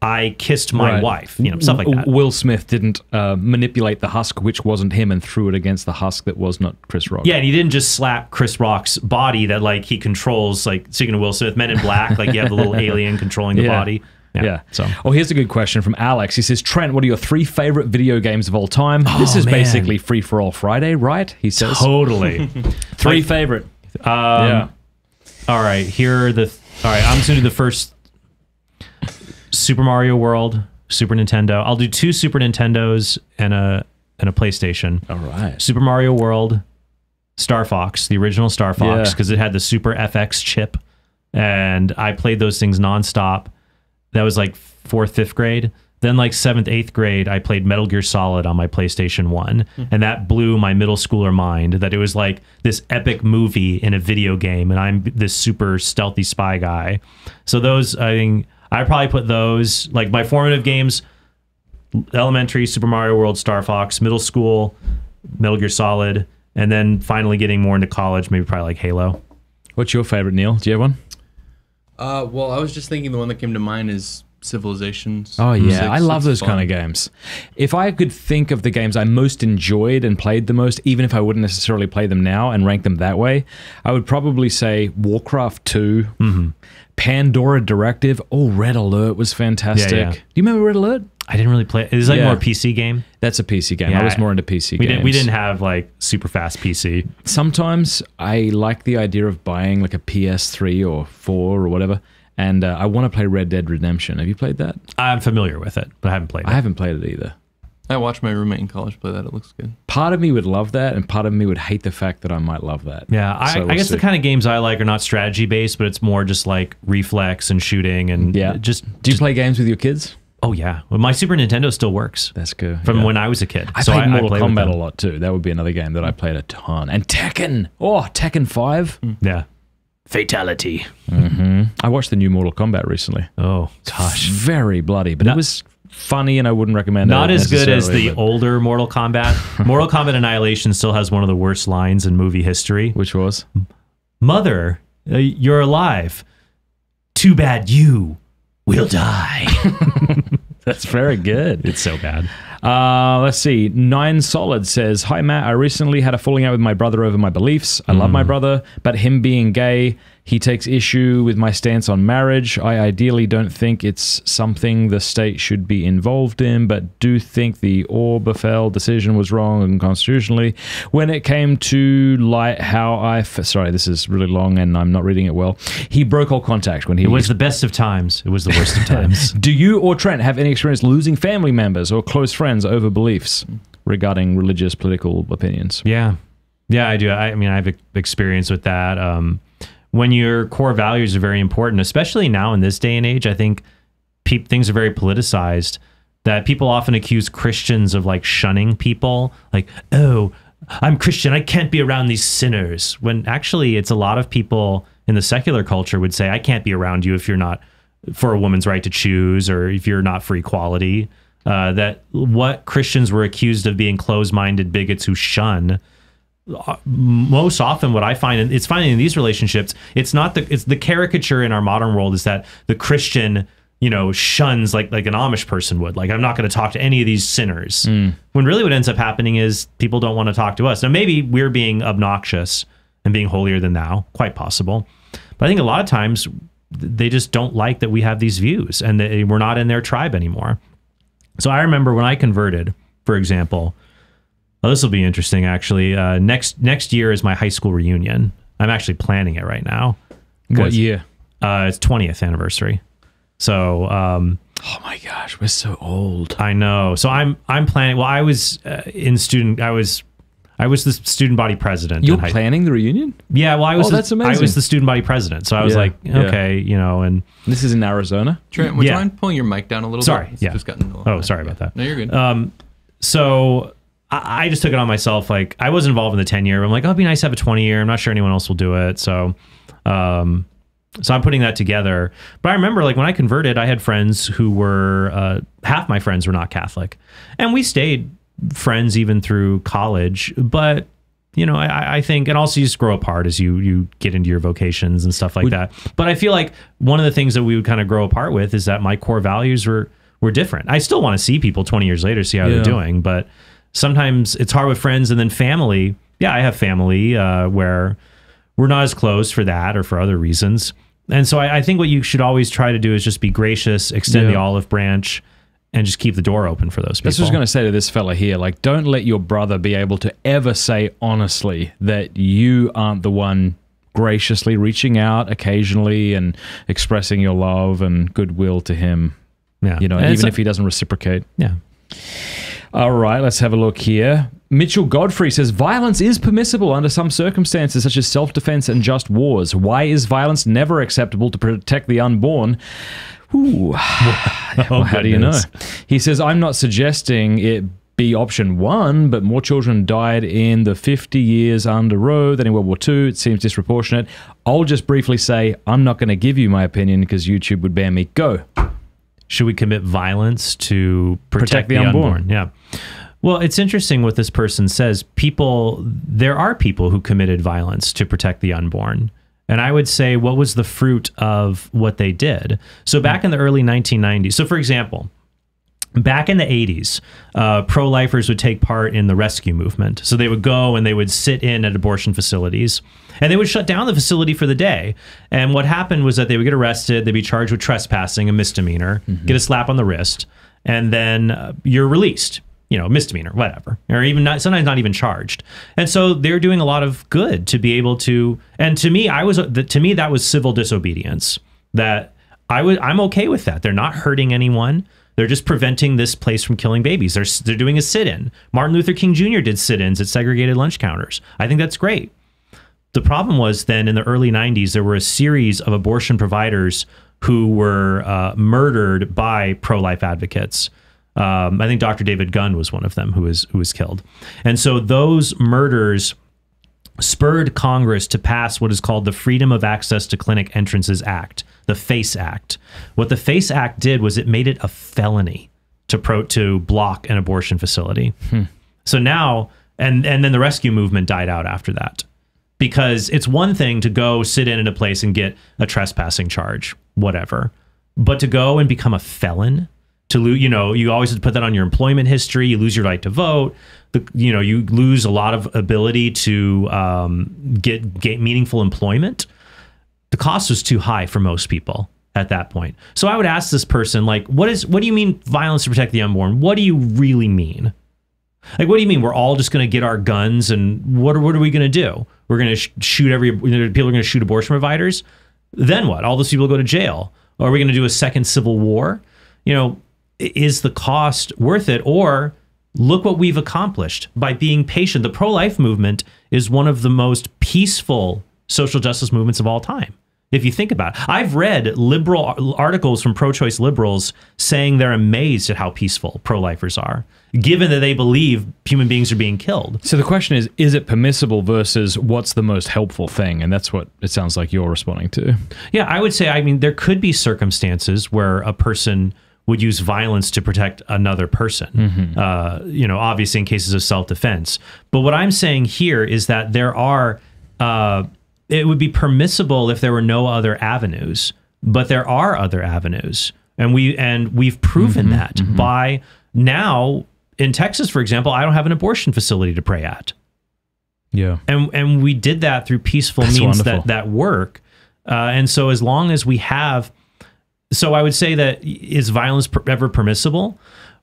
I kissed my wife, stuff like that. Will Smith didn't manipulate the husk, which wasn't him, and threw it against the husk that was not Chris Rock. Yeah, and he didn't just slap Chris Rock's body that like he controls, like speaking of Will Smith, Men in Black, like you have the little alien controlling the body. Yeah. So, here's a good question from Alex. He says, Trent, what are your 3 favorite video games of all time? This is basically Free for All Friday, right? He says. Totally. 3 favorite. All right. Here are the. All right. I'm just gonna do the first. Super Mario World, Super Nintendo. I'll do 2 Super Nintendos and a PlayStation. All right. Super Mario World, Star Fox, the original Star Fox, because it had the Super FX chip, and I played those things nonstop. That was like 4th, 5th grade. Then like 7th, 8th grade, I played Metal Gear Solid on my PlayStation 1. And that blew my middle schooler mind that it was like this epic movie in a video game. And I'm this super stealthy spy guy. So those, I think, I probably put those, like my formative games, elementary, Super Mario World, Star Fox, middle school, Metal Gear Solid. And then finally getting more into college, maybe probably like Halo. What's your favorite, Neil? Do you have one? Well, I was just thinking the one that came to mind is Civilizations. Oh, yeah. I love those kind of games. If I could think of the games I most enjoyed and played the most, even if I wouldn't necessarily play them now and rank them that way, I would probably say Warcraft 2, Pandora Directive. Oh, Red Alert was fantastic. Yeah. Do you remember Red Alert? I didn't really play it. Is like more a PC game? That's a PC game. I was more into PC games. We didn't have like super fast PC. Sometimes I like the idea of buying like a PS3 or 4 or whatever, and I want to play Red Dead Redemption. Have you played that? I'm familiar with it, but I haven't played it. I haven't played it either. I watched my roommate in college play that. It looks good. Part of me would love that, and part of me would hate the fact that I might love that. Yeah, I guess the kind of games I like are not strategy based, but it's more just like reflex and shooting and Do you play games with your kids? Oh yeah, well, my Super Nintendo still works. That's good. From when I was a kid. I played Mortal Kombat a lot too. That would be another game that I played a ton. And Tekken. Oh, Tekken 5. Yeah. Fatality. I watched the new Mortal Kombat recently. Oh gosh, very bloody, but it was funny, and I wouldn't recommend it. Not as good as the older Mortal Kombat. Mortal Kombat Annihilation still has one of the worst lines in movie history. Which was, "Mother, you're alive. Too bad you will die." That's very good. It's so bad. Let's see. 9 Solid says, "Hi Matt, I recently had a falling out with my brother over my beliefs. I love my brother, but him being gay, he takes issue with my stance on marriage. I ideally don't think it's something the state should be involved in, but do think the Obergefell decision was wrong and constitutionally. When it came to light how sorry, this is really long and I'm not reading it well. He broke all contact when he... It was the best of times. It was the worst of times. Do you or Trent have any experience losing family members or close friends over beliefs regarding religious, political opinions?" Yeah, I do. I mean, I have experience with that. When your core values are very important, especially now in this day and age, I think things are very politicized, that people often accuse Christians of like shunning people, like, "Oh, I'm Christian, I can't be around these sinners," when actually it's a lot of people in the secular culture would say, "I can't be around you if you're not for a woman's right to choose, or if you're not for equality." That what Christians were accused of being closed-minded bigots who shun, most often what I find, and it's finding in these relationships, it's the caricature in our modern world is that the Christian, shuns like an Amish person would. Like, I'm not going to talk to any of these sinners. When really what ends up happening is people don't want to talk to us. Now, maybe we're being obnoxious and being holier than thou, quite possible. But I think a lot of times they just don't like that we have these views and that we're not in their tribe anymore. So I remember when I converted, for example, this will be interesting actually. Next year is my high school reunion. I'm actually planning it right now. What year? It's 20th anniversary. So, oh my gosh, we're so old. I know. So I'm planning. Well, I was I was the student body president. You're planning the reunion? Yeah. Well, that's amazing. I was the student body president. So I was okay, and this is in Arizona. Trent, would you mind pulling your mic down a little sorry, bit? Yeah. Just gotten sorry about that. No, you're good. So I just took it on myself. Like, I was involved in the 10-year. I'm like, oh, it'd be nice to have a 20-year. I'm not sure anyone else will do it. So I'm putting that together. But I remember, like, when I converted, I had friends who were, half my friends were not Catholic. And we stayed friends even through college. But, I think, and also you just grow apart as you get into your vocations and stuff like that. But I feel like one of the things that we would kind of grow apart with is that my core values were different. I still want to see people 20 years later, see how they're doing. But sometimes it's hard with friends, and then family. Yeah, I have family where we're not as close for that or for other reasons. And so I think what you should always try to do is just be gracious, extend the olive branch, and just keep the door open for those people. That's what I was going to say to this fella here. Like, don't let your brother be able to ever say honestly that you aren't the one graciously reaching out occasionally and expressing your love and goodwill to him. Yeah. Even if he doesn't reciprocate. Yeah. All right, let's have a look here. Mitchell Godfrey says, violence is permissible under some circumstances, such as self-defense and just wars. Why is violence never acceptable to protect the unborn? Ooh. How do you know? He says, I'm not suggesting it be option one, but more children died in the 50 years under Roe than in World War II. It seems disproportionate. I'll just briefly say, I'm not going to give you my opinion because YouTube would ban me. Go. Should we commit violence to protect the unborn? Yeah. Well, it's interesting what this person says. There are people who committed violence to protect the unborn. And I would say, what was the fruit of what they did? So back in the early 1990s, so for example, back in the 80s, pro-lifers would take part in the rescue movement. So they would go and they would sit in at abortion facilities, and they would shut down the facility for the day. And what happened was that they would get arrested, they'd be charged with trespassing, a misdemeanor, get a slap on the wrist, and then you're released. Misdemeanor, whatever, or even sometimes not even charged. And so they're doing a lot of good to be able to. And to me, that was civil disobedience. That I'm okay with that. They're not hurting anyone. They're just preventing this place from killing babies. They're doing a sit-in. Martin Luther King Jr. did sit-ins at segregated lunch counters. I think that's great. The problem was then in the early 90s, there were a series of abortion providers who were murdered by pro-life advocates. I think Dr. David Gunn was one of them who was killed. And so those murders spurred Congress to pass what is called the Freedom of Access to Clinic Entrances Act, the FACE Act. What the FACE Act did was it made it a felony to block an abortion facility. So now, and then the rescue movement died out after that, because it's one thing to go sit in a place and get a trespassing charge, whatever, but to go and become a felon, you always have to put that on your employment history. You lose your right to vote. You lose a lot of ability to get meaningful employment. The cost was too high for most people at that point. So I would ask this person, like, what do you mean violence to protect the unborn? What do you really mean? Like, what do you mean? We're all just going to get our guns and what are we going to do? We're going to shoot people are going to shoot abortion providers. Then what? All those people go to jail. Are we going to do a second civil war? Is the cost worth it? Or look what we've accomplished by being patient. The pro-life movement is one of the most peaceful social justice movements of all time. If you think about it, I've read liberal articles from pro-choice liberals saying they're amazed at how peaceful pro-lifers are, given that they believe human beings are being killed. So the question is it permissible versus what's the most helpful thing? And that's what it sounds like you're responding to. Yeah, I would say, there could be circumstances where a person would use violence to protect another person, obviously in cases of self-defense. But what I'm saying here is that there are... it would be permissible if there were no other avenues, but there are other avenues, and we've proven that by now in Texas, for example. I don't have an abortion facility to pray at. Yeah, and we did that through peaceful means that work, and so as long as we have, so I would say that is violence ever permissible?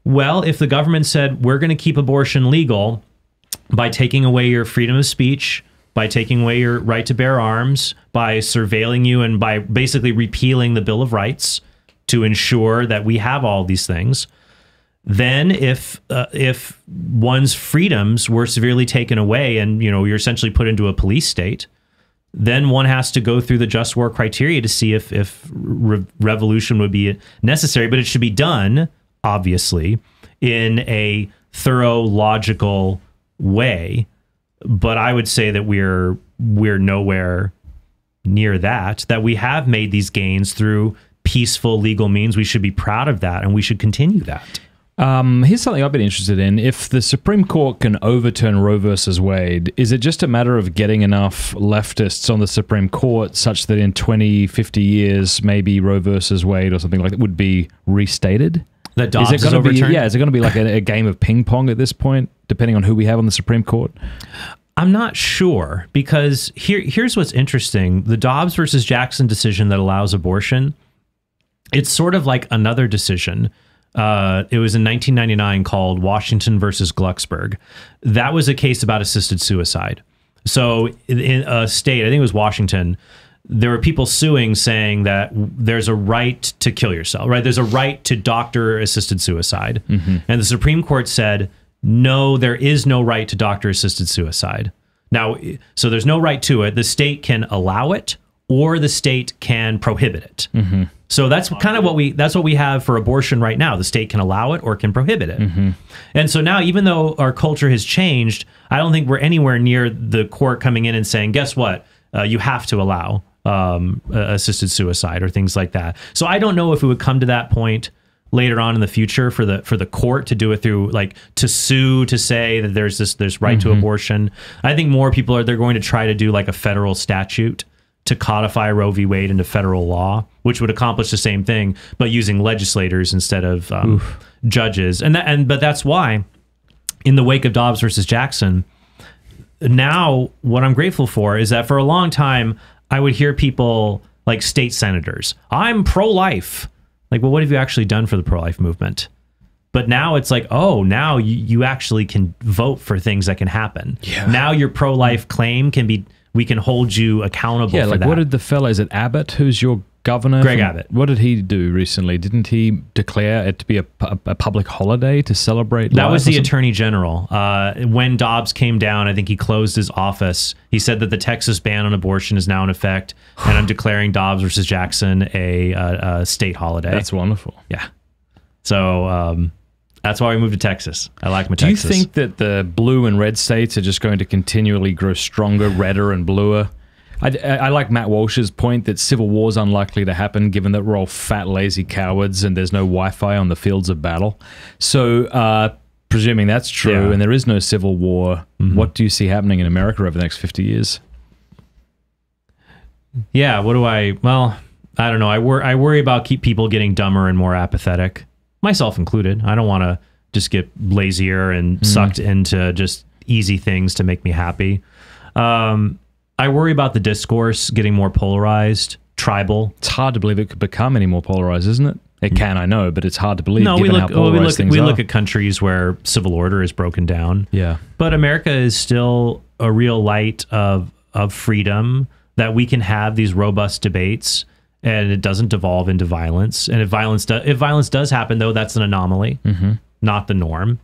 Well, if the government said we're going to keep abortion legal by taking away your freedom of speech, by taking away your right to bear arms, by surveilling you, and by basically repealing the Bill of Rights to ensure that we have all these things, then if one's freedoms were severely taken away and you're essentially put into a police state, then one has to go through the just war criteria to see if revolution would be necessary. But it should be done, obviously, in a thorough, logical way. But I would say that we're nowhere near that we have made these gains through peaceful legal means. We should be proud of that, and we should continue that. Here's something I've been interested in. If the Supreme Court can overturn Roe versus Wade, is it just a matter of getting enough leftists on the Supreme Court such that in 20, 50 years, maybe Roe versus Wade or something like that would be restated? That Dobbs is overturned? Is it going to be like a game of ping pong at this point, depending on who we have on the Supreme Court? I'm not sure, because here's what's interesting. The Dobbs versus Jackson decision that allows abortion, it's sort of like another decision. It was in 1999 called Washington versus Glucksberg. That was a case about assisted suicide. So in a state, I think it was Washington, there were people suing saying that there's a right to kill yourself, right? There's a right to doctor-assisted suicide. And the Supreme Court said, no, there is no right to doctor-assisted suicide. Now, so there's no right to it. The state can allow it, or the state can prohibit it. So that's kind of what we have for abortion right now. The state can allow it or can prohibit it. And so now, even though our culture has changed, I don't think we're anywhere near the court coming in and saying, guess what? You have to allow assisted suicide or things like that. So I don't know if it would come to that point later on in the future for the court to do it through, like, to sue to say that there's right to abortion. I think more people they're going to try to do like a federal statute to codify Roe v. Wade into federal law, which would accomplish the same thing, but using legislators instead of judges. But that's why, in the wake of Dobbs versus Jackson, now what I'm grateful for is that for a long time I would hear people like state senators, I'm pro-life. Like, well, what have you actually done for the pro-life movement? But now it's like, oh, now you actually can vote for things that can happen. Yeah. Now your pro-life claim can be we can hold you accountable for that. What did the fella, is it Abbott, who's your governor? Greg Abbott. What did he do recently? Didn't he declare it to be a public holiday to celebrate That life was the attorney general. When Dobbs came down, I think he closed his office. He said that the Texas ban on abortion is now in effect, and I'm declaring Dobbs versus Jackson a state holiday. That's wonderful. Yeah. So that's why we moved to Texas. I like my Texas. Do you think that the blue and red states are just going to continually grow stronger, redder and bluer? I like Matt Walsh's point that civil war is unlikely to happen given that we're all fat, lazy cowards and there's no Wi-Fi on the fields of battle. So presuming that's true and there is no civil war, what do you see happening in America over the next 50 years? Yeah, well, I don't know. I worry about people getting dumber and more apathetic, myself included. I don't want to just get lazier and sucked into just easy things to make me happy. I worry about the discourse getting more polarized, tribal. It's hard to believe it could become any more polarized, isn't it? It can, I know, but it's hard to believe. No, we look at countries where civil order is broken down. Yeah, but America is still a real light of freedom, that we can have these robust debates and it doesn't devolve into violence. And if violence does happen, though, that's an anomaly, not the norm.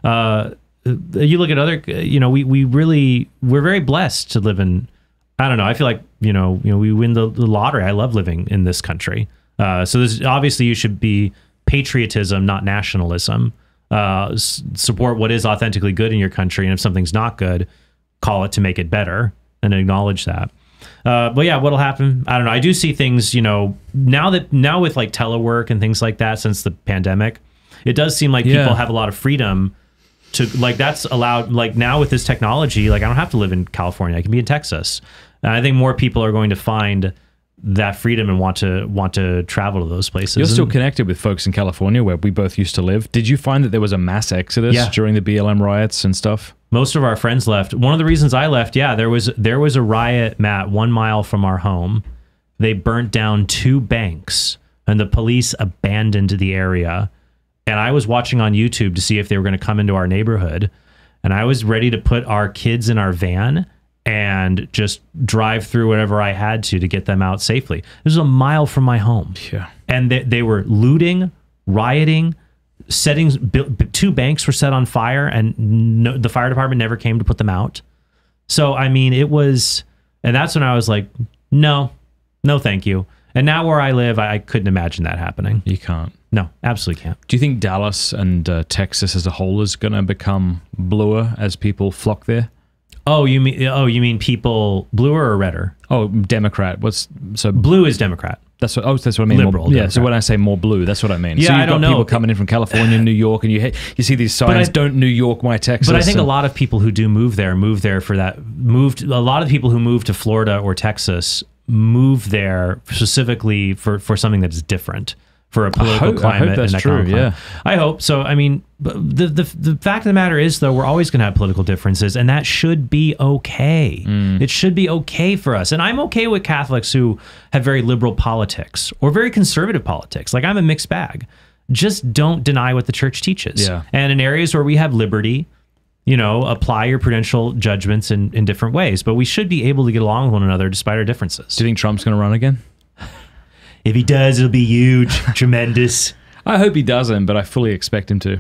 You look at other, we're very blessed to live in. I don't know. I feel like, we win the lottery. I love living in this country. So this, obviously you should be patriotism, not nationalism. Support what is authentically good in your country. And if something's not good, call it to make it better and acknowledge that. But yeah, what'll happen? I don't know. I do see things, now with like telework and things like that since the pandemic, it does seem like people have a lot of freedom to, like, that's allowed, like, now with this technology, like, I don't have to live in California. I can be in Texas. And I think more people are going to find that freedom and want to travel to those places. You're still connected with folks in California where we both used to live. Did you find that there was a mass exodus during the BLM riots and stuff? Most of our friends left. One of the reasons I left, there was a riot, Matt, 1 mile from our home. They burnt down 2 banks and the police abandoned the area. And I was watching on YouTube to see if they were going to come into our neighborhood. And I was ready to put our kids in our van and just drive through whatever I had to get them out safely. This was 1 mile from my home. Yeah. And they were looting, rioting, 2 banks were set on fire, and the fire department never came to put them out. So, I mean, it was, and that's when I was like, no, thank you. And now where I live, I couldn't imagine that happening. You can't. No, absolutely can't. Do you think Dallas and Texas as a whole is going to become bluer as people flock there? Oh, you mean people bluer or redder? Oh, Democrat. Blue is Democrat. That's what I mean. Liberal. Yeah. So when I say more blue, that's what I mean. Yeah, so I don't know. People coming in from California, New York, and you see these signs. Don't New York my Texas. But I think a lot of people who do move there for that. A lot of people who move to Florida or Texas move there specifically for something that is different. For a political climate. I hope that's true, yeah. I hope so. I mean, the fact of the matter is, though, we're always going to have political differences, and that should be okay. It should be okay for us. And I'm okay with Catholics who have very liberal politics or very conservative politics. Like, I'm a mixed bag. Just don't deny what the church teaches. Yeah. And in areas where we have liberty, apply your prudential judgments in different ways. But we should be able to get along with one another despite our differences. Do you think Trump's going to run again? If he does, it'll be huge, tremendous. I hope he doesn't, but I fully expect him to.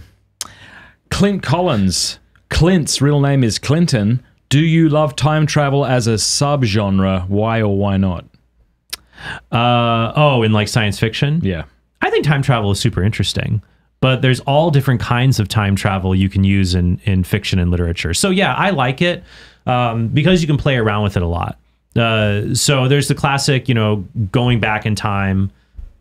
Clint Collins. Clint's real name is Clinton. Do you love time travel as a subgenre? Why or why not? In like science fiction? Yeah. I think time travel is super interesting, but there's all different kinds of time travel you can use in fiction and literature. So yeah, I like it because you can play around with it a lot. So there's the classic, going back in time,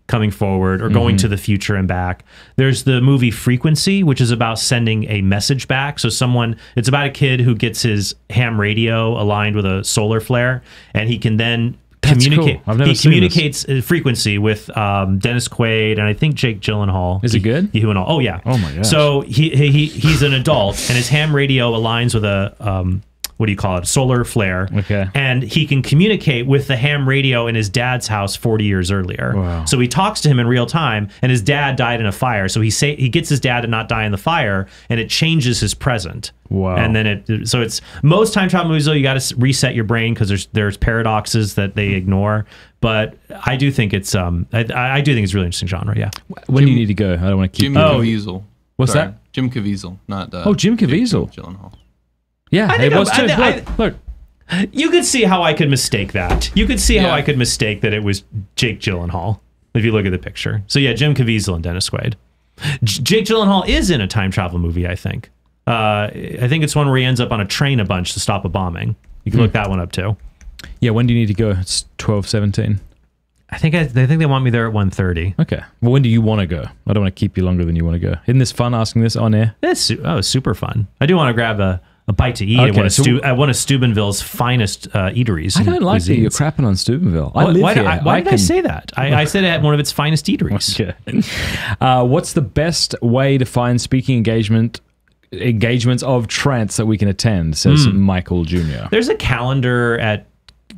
coming forward, or going to the future and back. There's the movie Frequency, which is about sending a message back. So it's about a kid who gets his ham radio aligned with a solar flare, and he can then communicate. Cool. He communicates frequency with Dennis Quaid and I think Jake Gyllenhaal. Is he good? And all. Oh yeah. Oh my gosh. So he's an adult, and his ham radio aligns with a what do you call it? Solar flare. Okay. And he can communicate with the ham radio in his dad's house 40 years earlier. Wow. So he talks to him in real time, and his dad died in a fire. So he gets his dad to not die in the fire, and it changes his present. Wow. And then it's most time travel movies, though, you got to reset your brain because there's paradoxes that they ignore. But I do think it's I do think it's a really interesting genre. Yeah. When do you need to go? I don't want to keep. Jim Caviezel. What's that? Jim Caviezel, not. Jim Caviezel. Jake Gyllenhaal. Yeah, it was too. Look. You could see how I could mistake that. You could see how I could mistake that it was Jake Gyllenhaal if you look at the picture. So yeah, Jim Caviezel and Dennis Quaid. Jake Gyllenhaal is in a time travel movie, I think. I think it's one where he ends up on a train a bunch to stop a bombing. You can look that one up too. Yeah, when do you need to go? It's 12:17. I think they want me there at 1:30. Okay. Well, when do you want to go? I don't want to keep you longer than you want to go. Isn't this fun asking this on air? It's super fun. I do want to grab a bite to eat Okay, at one of Steubenville's finest eateries. I don't like that you're crapping on Steubenville. I live here. Why did I say that? I said it at one of its finest eateries. Okay. What's the best way to find speaking engagements of Trent that we can attend, says Michael Jr. There's a calendar at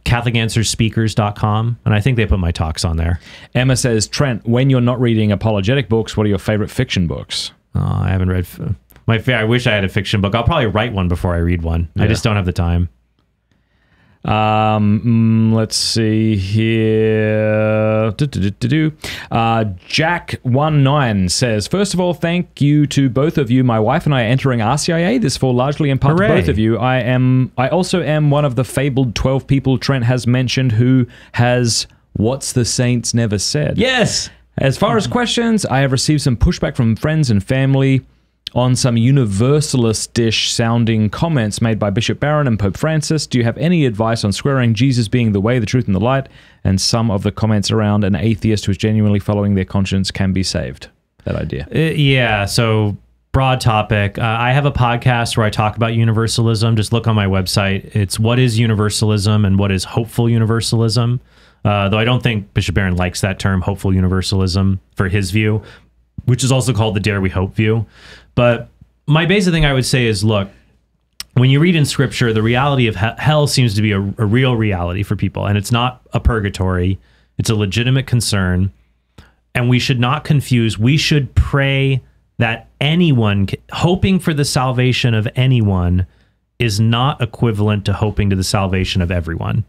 CatholicAnswersSpeakers.com, and I think they put my talks on there. Emma says, Trent, when you're not reading apologetic books, what are your favorite fiction books? Oh, I haven't read... I wish I had a fiction book. I'll probably write one before I read one. Yeah. I just don't have the time. Let's see here. Jack19 says, first of all, thank you to both of you. My wife and I are entering RCIA. This fall largely in part to both of you. I also am one of the fabled 12 people Trent has mentioned who has what's the saints never said. Yes. As far as questions, I have received some pushback from friends and family on some universalist-ish sounding comments made by Bishop Barron and Pope Francis. Do you have any advice on squaring Jesus being the way, the truth, and the light, and some of the comments around an atheist who is genuinely following their conscience can be saved? That idea. Yeah, so broad topic. I have a podcast where I talk about universalism. Just look on my website. It's What is Universalism and What is Hopeful Universalism? Though I don't think Bishop Barron likes that term, hopeful universalism, for his view, which is also called the Dare We Hope view. But my basic thing I would say is, look, when you read in Scripture, the reality of hell seems to be a real reality for people, and it's not a purgatory. It's a legitimate concern, and we should not confuse. We should pray that anyone, hoping for the salvation of anyone is not equivalent to hoping to the salvation of everyone.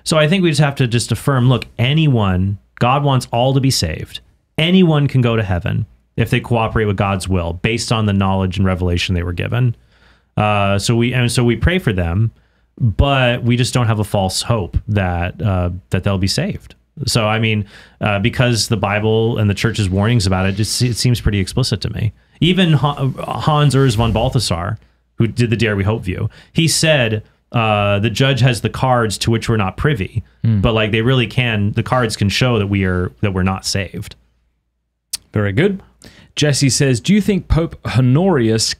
So I think we just have to just affirm, look, anyone, God wants all to be saved. Anyone can go to heaven if they cooperate with God's will based on the knowledge and revelation they were given. So we pray for them, but we just don't have a false hope that they'll be saved. So, I mean, because the Bible and the church's warnings about it, it seems pretty explicit to me. Even Hans Urs von Balthasar, who did the Dare We Hope view, he said, the judge has the cards to which we're not privy, but like they really can, the cards can show that we're not saved. Very good. Jesse says, do you think Pope Honorius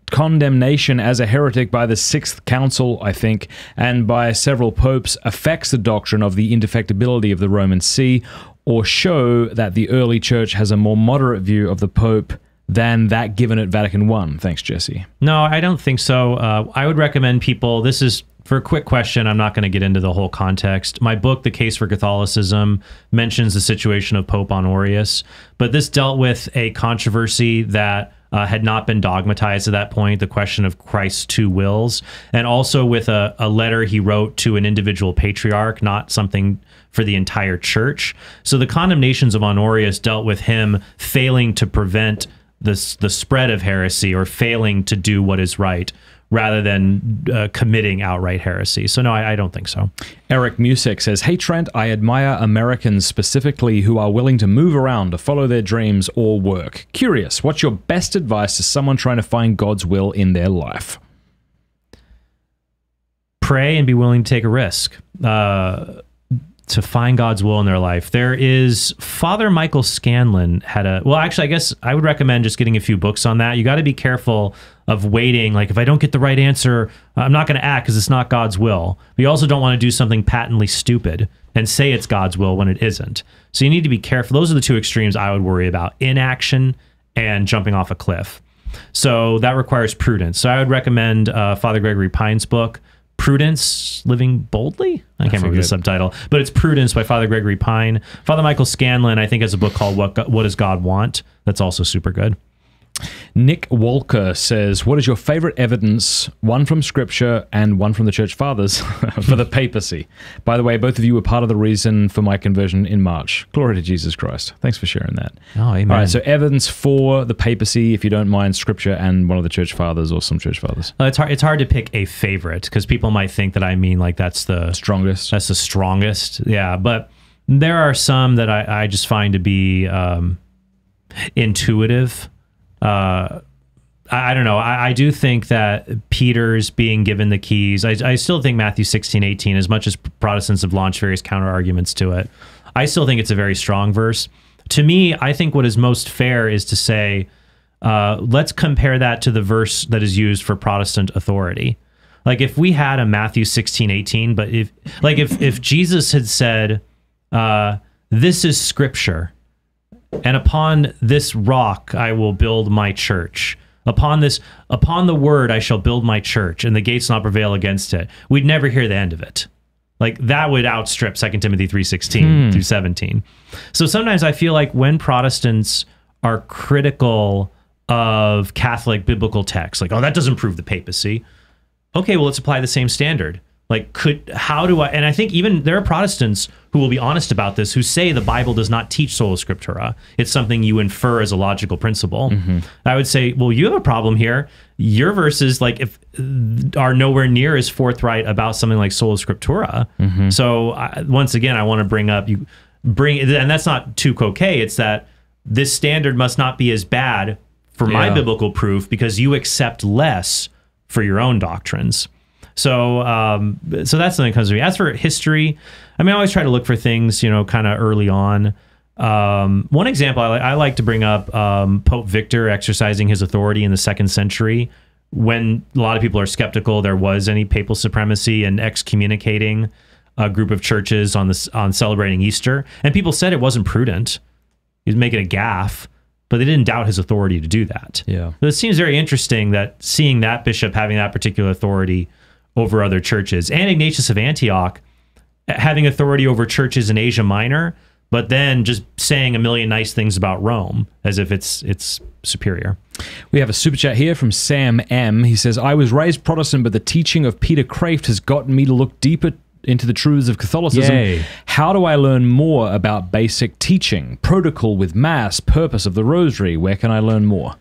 condemnation as a heretic by the Sixth Council, I think, and by several popes affects the doctrine of the indefectibility of the Roman See, or show that the early church has a more moderate view of the Pope than that given at Vatican I? Thanks, Jesse. No, I don't think so. I would recommend people, this is for a quick question, I'm not going to get into the whole context. My book, The Case for Catholicism, mentions the situation of Pope Honorius, but this dealt with a controversy that had not been dogmatized at that point, the question of Christ's two wills, and also with a letter he wrote to an individual patriarch, not something for the entire church. So the condemnations of Honorius dealt with him failing to prevent the spread of heresy or failing to do what is right, rather than committing outright heresy. So no, I don't think so. Eric Musick says, hey Trent, I admire Americans specifically who are willing to move around to follow their dreams or work. Curious, what's your best advice to someone trying to find God's will in their life? Pray and be willing to take a risk. To find God's will in their life. There is Father Michael Scanlon had actually, I guess I would recommend just getting a few books on that. You got to be careful of waiting. Like, if I don't get the right answer, I'm not going to act because it's not God's will. But you also don't want to do something patently stupid and say it's God's will when it isn't. So you need to be careful. Those are the two extremes I would worry about: inaction and jumping off a cliff. So that requires prudence. So I would recommend Father Gregory Pine's book, Prudence, Living Boldly? I can't remember the subtitle, but it's Prudence by Father Gregory Pine. Father Michael Scanlon, I think, has a book called What Does God Want? That's also super good. Nick Walker says, what is your favorite evidence, one from Scripture and one from the Church Fathers, for the papacy? By the way, both of you were part of the reason for my conversion in March. Glory to Jesus Christ. Thanks for sharing that. Oh, amen. All right, so evidence for the papacy, if you don't mind, Scripture and one of the Church Fathers or some Church Fathers. It's hard to pick a favorite because people might think that I mean like that's the strongest. That's the strongest. Yeah, but there are some that I just find to be intuitive. I don't know. I do think that Peter's being given the keys. I still think Matthew 16:18, as much as Protestants have launched various counter arguments to it, I still think it's a very strong verse. To me, I think what is most fair is to say, let's compare that to the verse that is used for Protestant authority. Like if we had a Matthew 16:18, but if Jesus had said, this is Scripture, and upon this rock I will build my church. Upon the word I shall build my church, and the gates not prevail against it. We'd never hear the end of it. Like that would outstrip 2 Timothy 3:16 through 17. So sometimes I feel like when Protestants are critical of Catholic biblical texts, like, oh, that doesn't prove the papacy. Okay, well, let's apply the same standard. Like, and I think even there are Protestants who will be honest about this, who say the Bible does not teach sola scriptura. It's something you infer as a logical principle. I would say, well, you have a problem here. Your verses, are nowhere near as forthright about something like sola scriptura. So once again, I want to bring up, and that's not too coquet. It's that this standard must not be as bad for my biblical proof because you accept less for your own doctrines. So that's something that comes to me. As for history, I always try to look for things, kind of early on. One example I like to bring up, Pope Victor exercising his authority in the 2nd century, when a lot of people are skeptical there was any papal supremacy, and excommunicating a group of churches on celebrating Easter. And people said it wasn't prudent. He was making a gaffe, but they didn't doubt his authority to do that. Yeah. So it seems very interesting that seeing that bishop having that particular authority over other churches, and Ignatius of Antioch having authority over churches in Asia Minor, but then just saying a million nice things about Rome as if it's superior. We have a super chat here from Sam M. He says, I was raised Protestant, but the teaching of Peter Kraft has gotten me to look deeper into the truths of Catholicism. Yay. How do I learn more about basic teaching, protocol with Mass, purpose of the Rosary? Where can I learn more?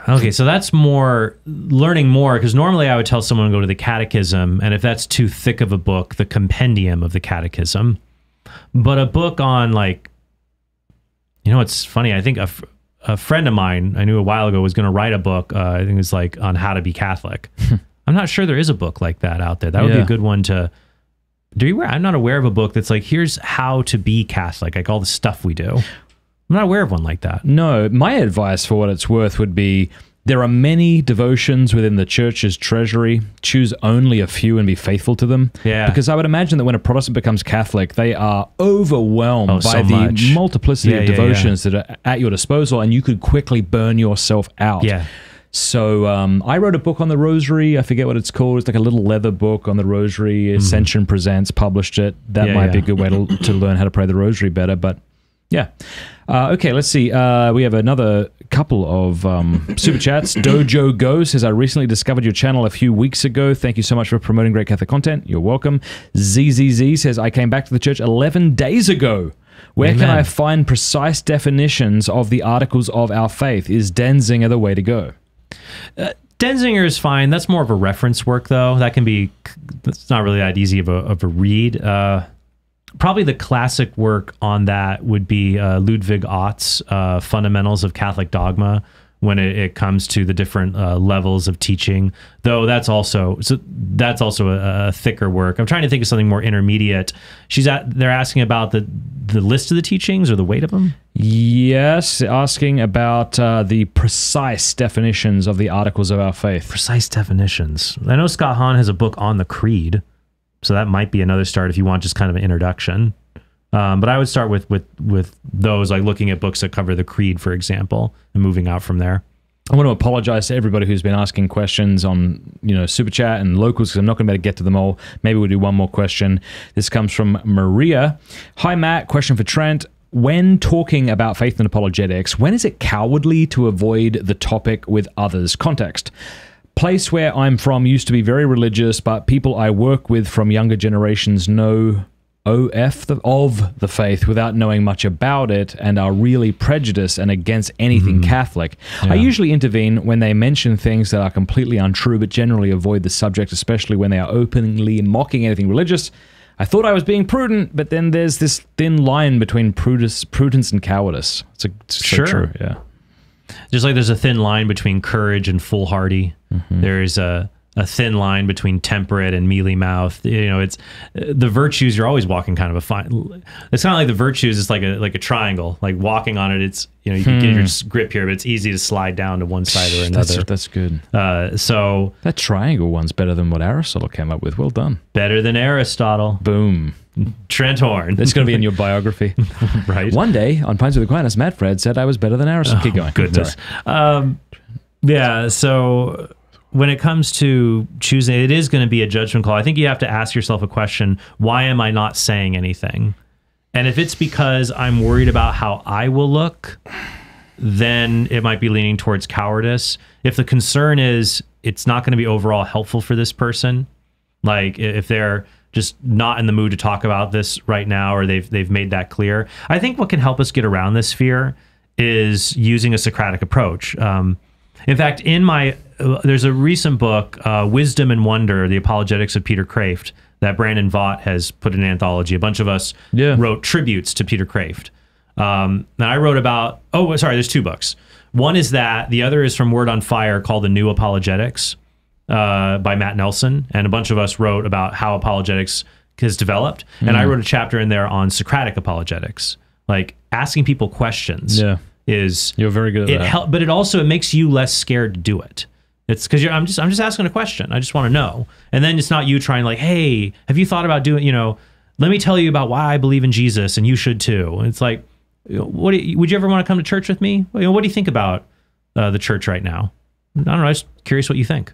Okay, so that's learning more, because normally I would tell someone to go to the Catechism, and if that's too thick of a book, the compendium of the Catechism. But a book on, it's funny, I think a friend of mine I knew a while ago was going to write a book, I think it was on how to be Catholic. I'm not sure there is a book like that out there. That would be a good one to... I'm not aware of a book that's here's how to be Catholic, like all the stuff we do. I'm not aware of one like that. No, my advice for what it's worth would be, there are many devotions within the church's treasury. Choose only a few and be faithful to them. Yeah. Because I would imagine that when a Protestant becomes Catholic, they are overwhelmed by the multiplicity of devotions that are at your disposal, and you could quickly burn yourself out. Yeah. So I wrote a book on the Rosary. I forget what it's called. It's like a little leather book on the Rosary. Ascension Presents published it. That might be a good way to learn how to pray the Rosary better. But yeah. Okay, let's see. We have another couple of super chats. Dojo Go says, I recently discovered your channel a few weeks ago. Thank you so much for promoting great Catholic content. You're welcome. ZZZ says, I came back to the church 11 days ago. Where can I find precise definitions of the articles of our faith? Is Denzinger the way to go? Denzinger is fine. That's more of a reference work, though. That's not really that easy of a read. Probably the classic work on that would be Ludwig Ott's Fundamentals of Catholic Dogma, when it comes to the different levels of teaching. Though that's also a thicker work. I'm trying to think of something more intermediate. They're asking about the list of the teachings or the weight of them? Yes, asking about the precise definitions of the articles of our faith. Precise definitions. I know Scott Hahn has a book on the Creed, so that might be another start if you want just kind of an introduction. But I would start with those, like looking at books that cover the Creed, for example, and moving out from there. I want to apologize to everybody who's been asking questions on, Super Chat and locals, because I'm not going to be able to get to them all. Maybe we'll do one more question. This comes from Maria. Hi, Matt. Question for Trent. When talking about faith and apologetics, when is it cowardly to avoid the topic with others? Context. Place where I'm from used to be very religious, but people I work with from younger generations know of the faith without knowing much about it and are really prejudiced and against anything Catholic. Yeah. I usually intervene when they mention things that are completely untrue, but generally avoid the subject, especially when they are openly mocking anything religious. I thought I was being prudent, but then there's this thin line between prudence and cowardice. It's so true, yeah. Just like there's a thin line between courage and foolhardy. There's a thin line between temperate and mealy-mouthed. It's the virtues. You're always walking kind of a fine. It's kind of like the virtues. It's like a triangle. Like walking on it. It's you can get your grip here, but it's easy to slide down to one side or another. That's good. So that triangle one's better than what Aristotle came up with. Well done. Better than Aristotle. Boom. Trent Horn. That's going to be in your biography. Right. One day on Pints with Aquinas, Matt Fradd said I was better than Aristotle. Keep going. Goodness. Yeah. So when it comes to choosing, it is going to be a judgment call. I think you have to ask yourself a question: why am I not saying anything? And if it's because I'm worried about how I will look, then it might be leaning towards cowardice. If the concern is it's not going to be overall helpful for this person, like if they're just not in the mood to talk about this right now, or they've made that clear, I think what can help us get around this fear is using a Socratic approach. In fact, there's a recent book, Wisdom and Wonder, The Apologetics of Peter Kraft, that Brandon Vaught has put in an anthology. A bunch of us wrote tributes to Peter Kraft. And I wrote about, there's two books. One is that, the other is from Word on Fire, called The New Apologetics, by Matt Nelson. And a bunch of us wrote about how apologetics has developed. And I wrote a chapter in there on Socratic apologetics, like asking people questions. Yeah. You're very good at that. But it makes you less scared to do it. It's because I'm just asking a question. I just want to know. And then it's not you trying like, hey, have you thought about doing, let me tell you about why I believe in Jesus and you should too. And it's like, would you ever want to come to church with me? What do you think about the church right now? I don't know. I'm just curious what you think.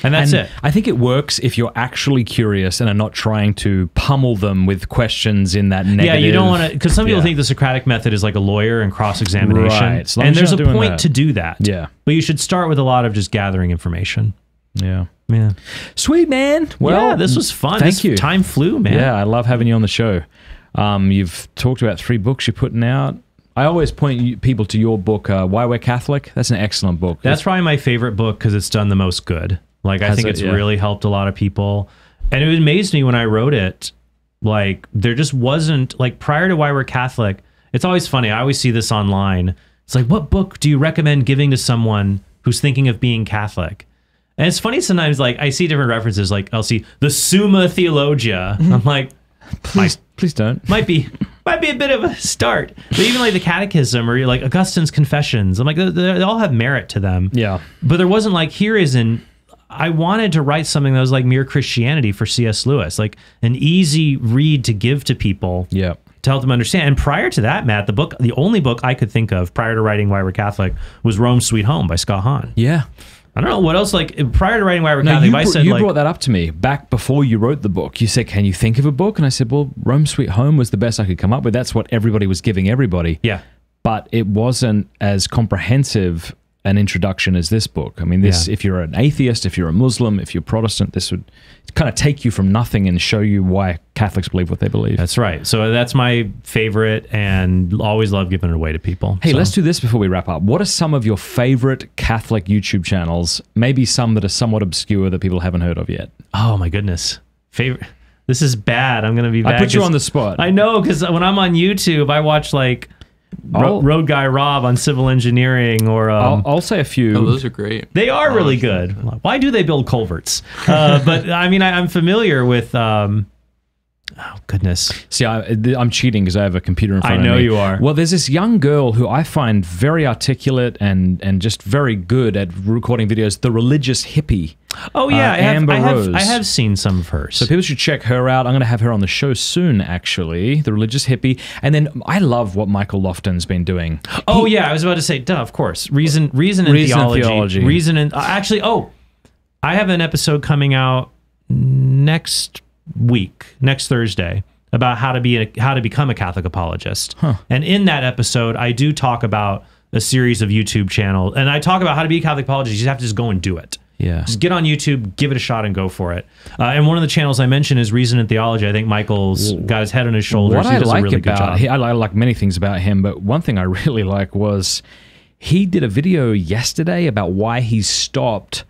And that's it. I think it works if you're actually curious and are not trying to pummel them with questions in that negative. Yeah, you don't want to, because some people think the Socratic method is like a lawyer and cross-examination. Right. And there's a point to do that. Yeah. But you should start with a lot of just gathering information. Yeah. Yeah. Sweet, man. Well, this was fun. Thank you. Time flew, man. Yeah, I love having you on the show. You've talked about 3 books you're putting out. I always point people to your book, Why We're Catholic. That's an excellent book. That's probably my favorite book because it's done the most good. Like, I think it's really helped a lot of people. And it amazed me when I wrote it, like, there just wasn't, like, prior to Why We're Catholic, it's always funny. I always see this online. It's like, what book do you recommend giving to someone who's thinking of being Catholic? And it's funny sometimes, like, I see different references, like, I'll see the Summa Theologia. I'm like, please don't. Might be a bit of a start. But even like the Catechism or like Augustine's Confessions, I'm like, they all have merit to them. Yeah. But there wasn't like, I wanted to write something that was like Mere Christianity for C.S. Lewis, like an easy read to give to people to help them understand. And prior to that, Matt, the only book I could think of prior to writing Why We're Catholic was Rome Sweet Home by Scott Hahn. Yeah. I don't know what else, like prior to writing Why We're Catholic, you brought that up to me back before you wrote the book. You said, can you think of a book? And I said, well, Rome Sweet Home was the best I could come up with. That's what everybody was giving everybody. Yeah. But it wasn't as comprehensive an introduction as this book. I mean, if you're an atheist, if you're a Muslim, if you're Protestant, this would kind of take you from nothing and show you why Catholics believe what they believe. That's right. So that's my favorite and always love giving it away to people. Hey, let's do this before we wrap up. What are some of your favorite Catholic YouTube channels? Maybe some that are somewhat obscure that people haven't heard of yet. Oh my goodness. Favorite. This is bad. I'm going to be bad. I put you on the spot. I know, because when I'm on YouTube, I watch like Road Guy Rob on civil engineering, or I'll say a few. Oh, those are great. They are really good. Why do they build culverts? But I mean, I'm familiar with Oh, goodness. See, I'm cheating because I have a computer in front of me. I know you are. Well, there's this young girl who I find very articulate and just very good at recording videos, the religious hippie. Oh, yeah. I have seen some of hers. So people should check her out. I'm going to have her on the show soon, actually, the religious hippie. And then I love what Michael Lofton's been doing. Oh, yeah. I was about to say, duh, of course. Reason and theology. Reason and... actually, I have an episode coming out next Thursday, about how to become a Catholic apologist. And in that episode, I do talk about a series of YouTube channels, and I talk about how to be a Catholic apologist. You just have to just go and do it. Yeah. Just get on YouTube, give it a shot, and go for it. And one of the channels I mentioned is Reason and Theology. I think Michael's got his head on his shoulders. What he does a really good job. I like many things about him, but one thing I really like was he did a video yesterday about why he stopped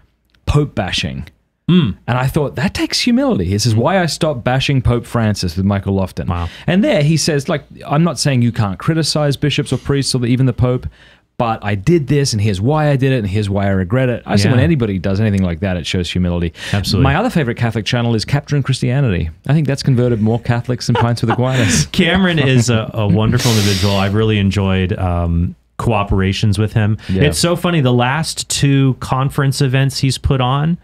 Pope bashing. And I thought, that takes humility. This is why I stopped bashing Pope Francis with Michael Lofton. Wow. And there he says, like, I'm not saying you can't criticize bishops or priests or even the Pope, but I did this, and here's why I did it, and here's why I regret it. I say when anybody does anything like that, it shows humility. Absolutely. My other favorite Catholic channel is Capturing Christianity. I think that's converted more Catholics than Pints with Aquinas. Cameron is a wonderful individual. I've really enjoyed cooperations with him. Yeah. It's so funny. The last 2 conference events he's put on,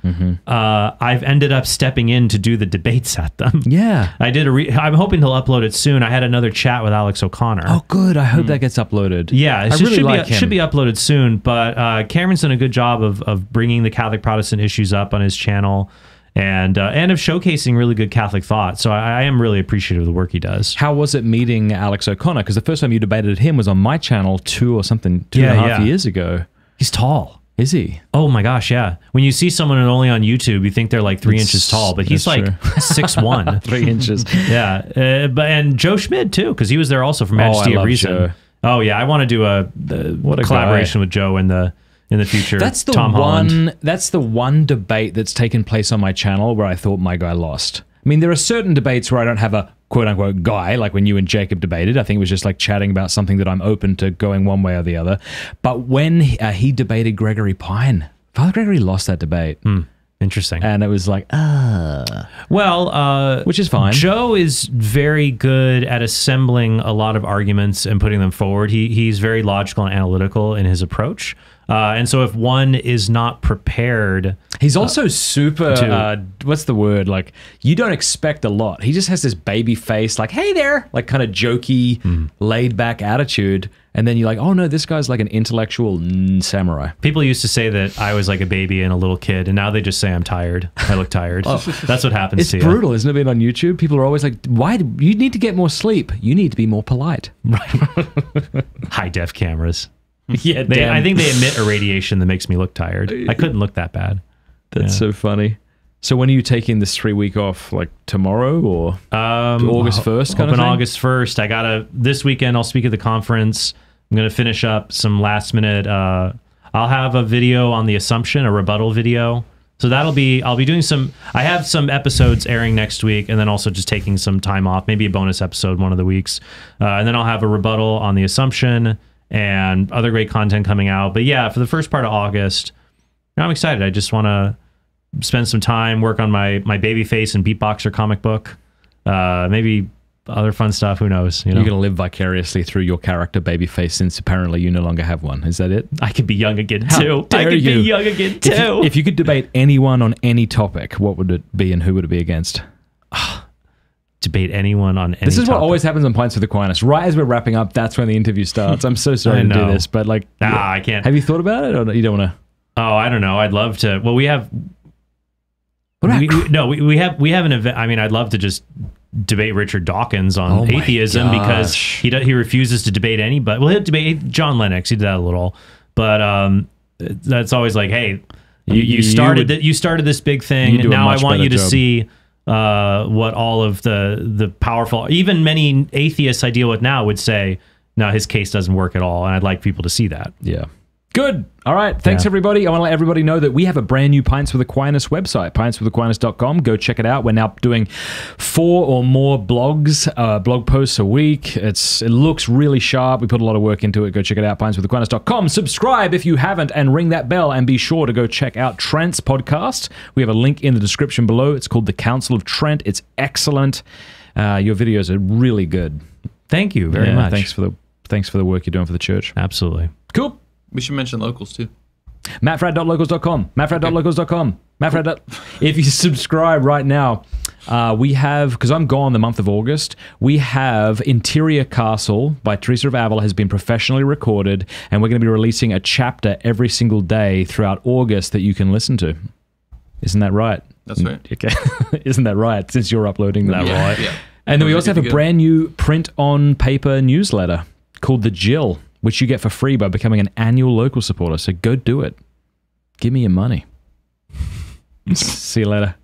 I've ended up stepping in to do the debates at them. Yeah. I did I'm hoping he'll upload it soon. I had another chat with Alex O'Connor. Oh, good. I hope that gets uploaded. Yeah, it really should be uploaded soon. But Cameron's done a good job of bringing the Catholic Protestant issues up on his channel. And of showcasing really good Catholic thought. So I am really appreciative of the work he does. How was it meeting Alex O'Connor? Because the first time you debated him was on my channel 2 and a half years ago. He's tall. Is he? Oh my gosh, yeah. When you see someone only on YouTube, you think they're like 3 inches tall, but he's like 6'1". 3 inches. Yeah. And Joe Schmid too, because he was there also from Majesty of Reason. Joe. Oh yeah, I want to do a collaboration with Joe in the future. That's the one debate that's taken place on my channel where I thought my guy lost. I mean, there are certain debates where I don't have a quote-unquote guy, like when you and Jacob debated. I think it was just like chatting about something that I'm open to going one way or the other. But when he debated Gregory Pine, Father Gregory lost that debate. Interesting. And it was like, well, which is fine. Joe is very good at assembling a lot of arguments and putting them forward. He's very logical and analytical in his approach. And so if one is not prepared... He's also super, what's the word? Like, you don't expect a lot. He just has this baby face, like, hey there, like kind of jokey, laid back attitude. And then you're like, oh no, this guy's like an intellectual samurai. People used to say that I was like a baby and a little kid, and now they just say I'm tired. I look tired. That's what happens to you. It's brutal, isn't it, being on YouTube? People are always like, why? You need to get more sleep. You need to be more polite. Right. High-def cameras. Yeah, I think they emit a radiation that makes me look tired. I couldn't look that bad. That's so funny. So when are you taking this 3-week off? Like tomorrow or August 1st kind of thing? August 1st. This weekend I'll speak at the conference. I'm going to finish up some last minute. I'll have a video on the Assumption, a rebuttal video. So I'll be doing I have some episodes airing next week, and then also just taking some time off, maybe a bonus episode one of the weeks. And then I'll have a rebuttal on the Assumption and other great content coming out. But yeah, for the first part of August, I'm excited. I just want to spend some time, work on my Babyface and Beatboxer comic book. Maybe other fun stuff. Who knows? You're going to live vicariously through your character Babyface, since apparently you no longer have one. Is that it? I could be young again too. Be young again too. If you could debate anyone on any topic, what would it be and who would it be against? Debate anyone on any This is topic. what always happens on Pints with Aquinas. Right as we're wrapping up, that's when the interview starts. I'm so sorry to do this, but like... I can't. Have you thought about it, or you don't want to... Oh, I don't know. I'd love to... Well, we have... we have an event. I mean, I'd love to just debate Richard Dawkins on atheism, because he refuses to debate anybody. Well, he'll debate John Lennox. He did that a little. But that's always like, hey, you started this big thing. Now I want you to see... what all of the powerful, even many atheists I deal with now would say, no, his case doesn't work at all. And I'd like people to see that. Yeah. Good. All right. Thanks, everybody. I want to let everybody know that we have a brand new Pints with Aquinas website, pintswithaquinas.com. Go check it out. We're now doing 4 or more blog posts a week. It looks really sharp. We put a lot of work into it. Go check it out, pintswithaquinas.com. Subscribe if you haven't, and ring that bell, and be sure to go check out Trent's podcast. We have a link in the description below. It's called The Council of Trent. It's excellent. Your videos are really good. Thank you very much. Thanks for the work you're doing for the church. Absolutely. Cool. We should mention locals too. mattfradd.locals.com. mattfradd.locals.com. If you subscribe right now, we have, because I'm gone the month of August, we have Interior Castle by Teresa of Avila has been professionally recorded, and we're going to be releasing a chapter every single day throughout August that you can listen to. Isn't that right? That's right. Okay. Isn't that right, since you're uploading them? That right? Yeah. And then we also have a brand new print on paper newsletter called The Jill, which you get for free by becoming an annual local supporter. So go do it. Give me your money. See you later.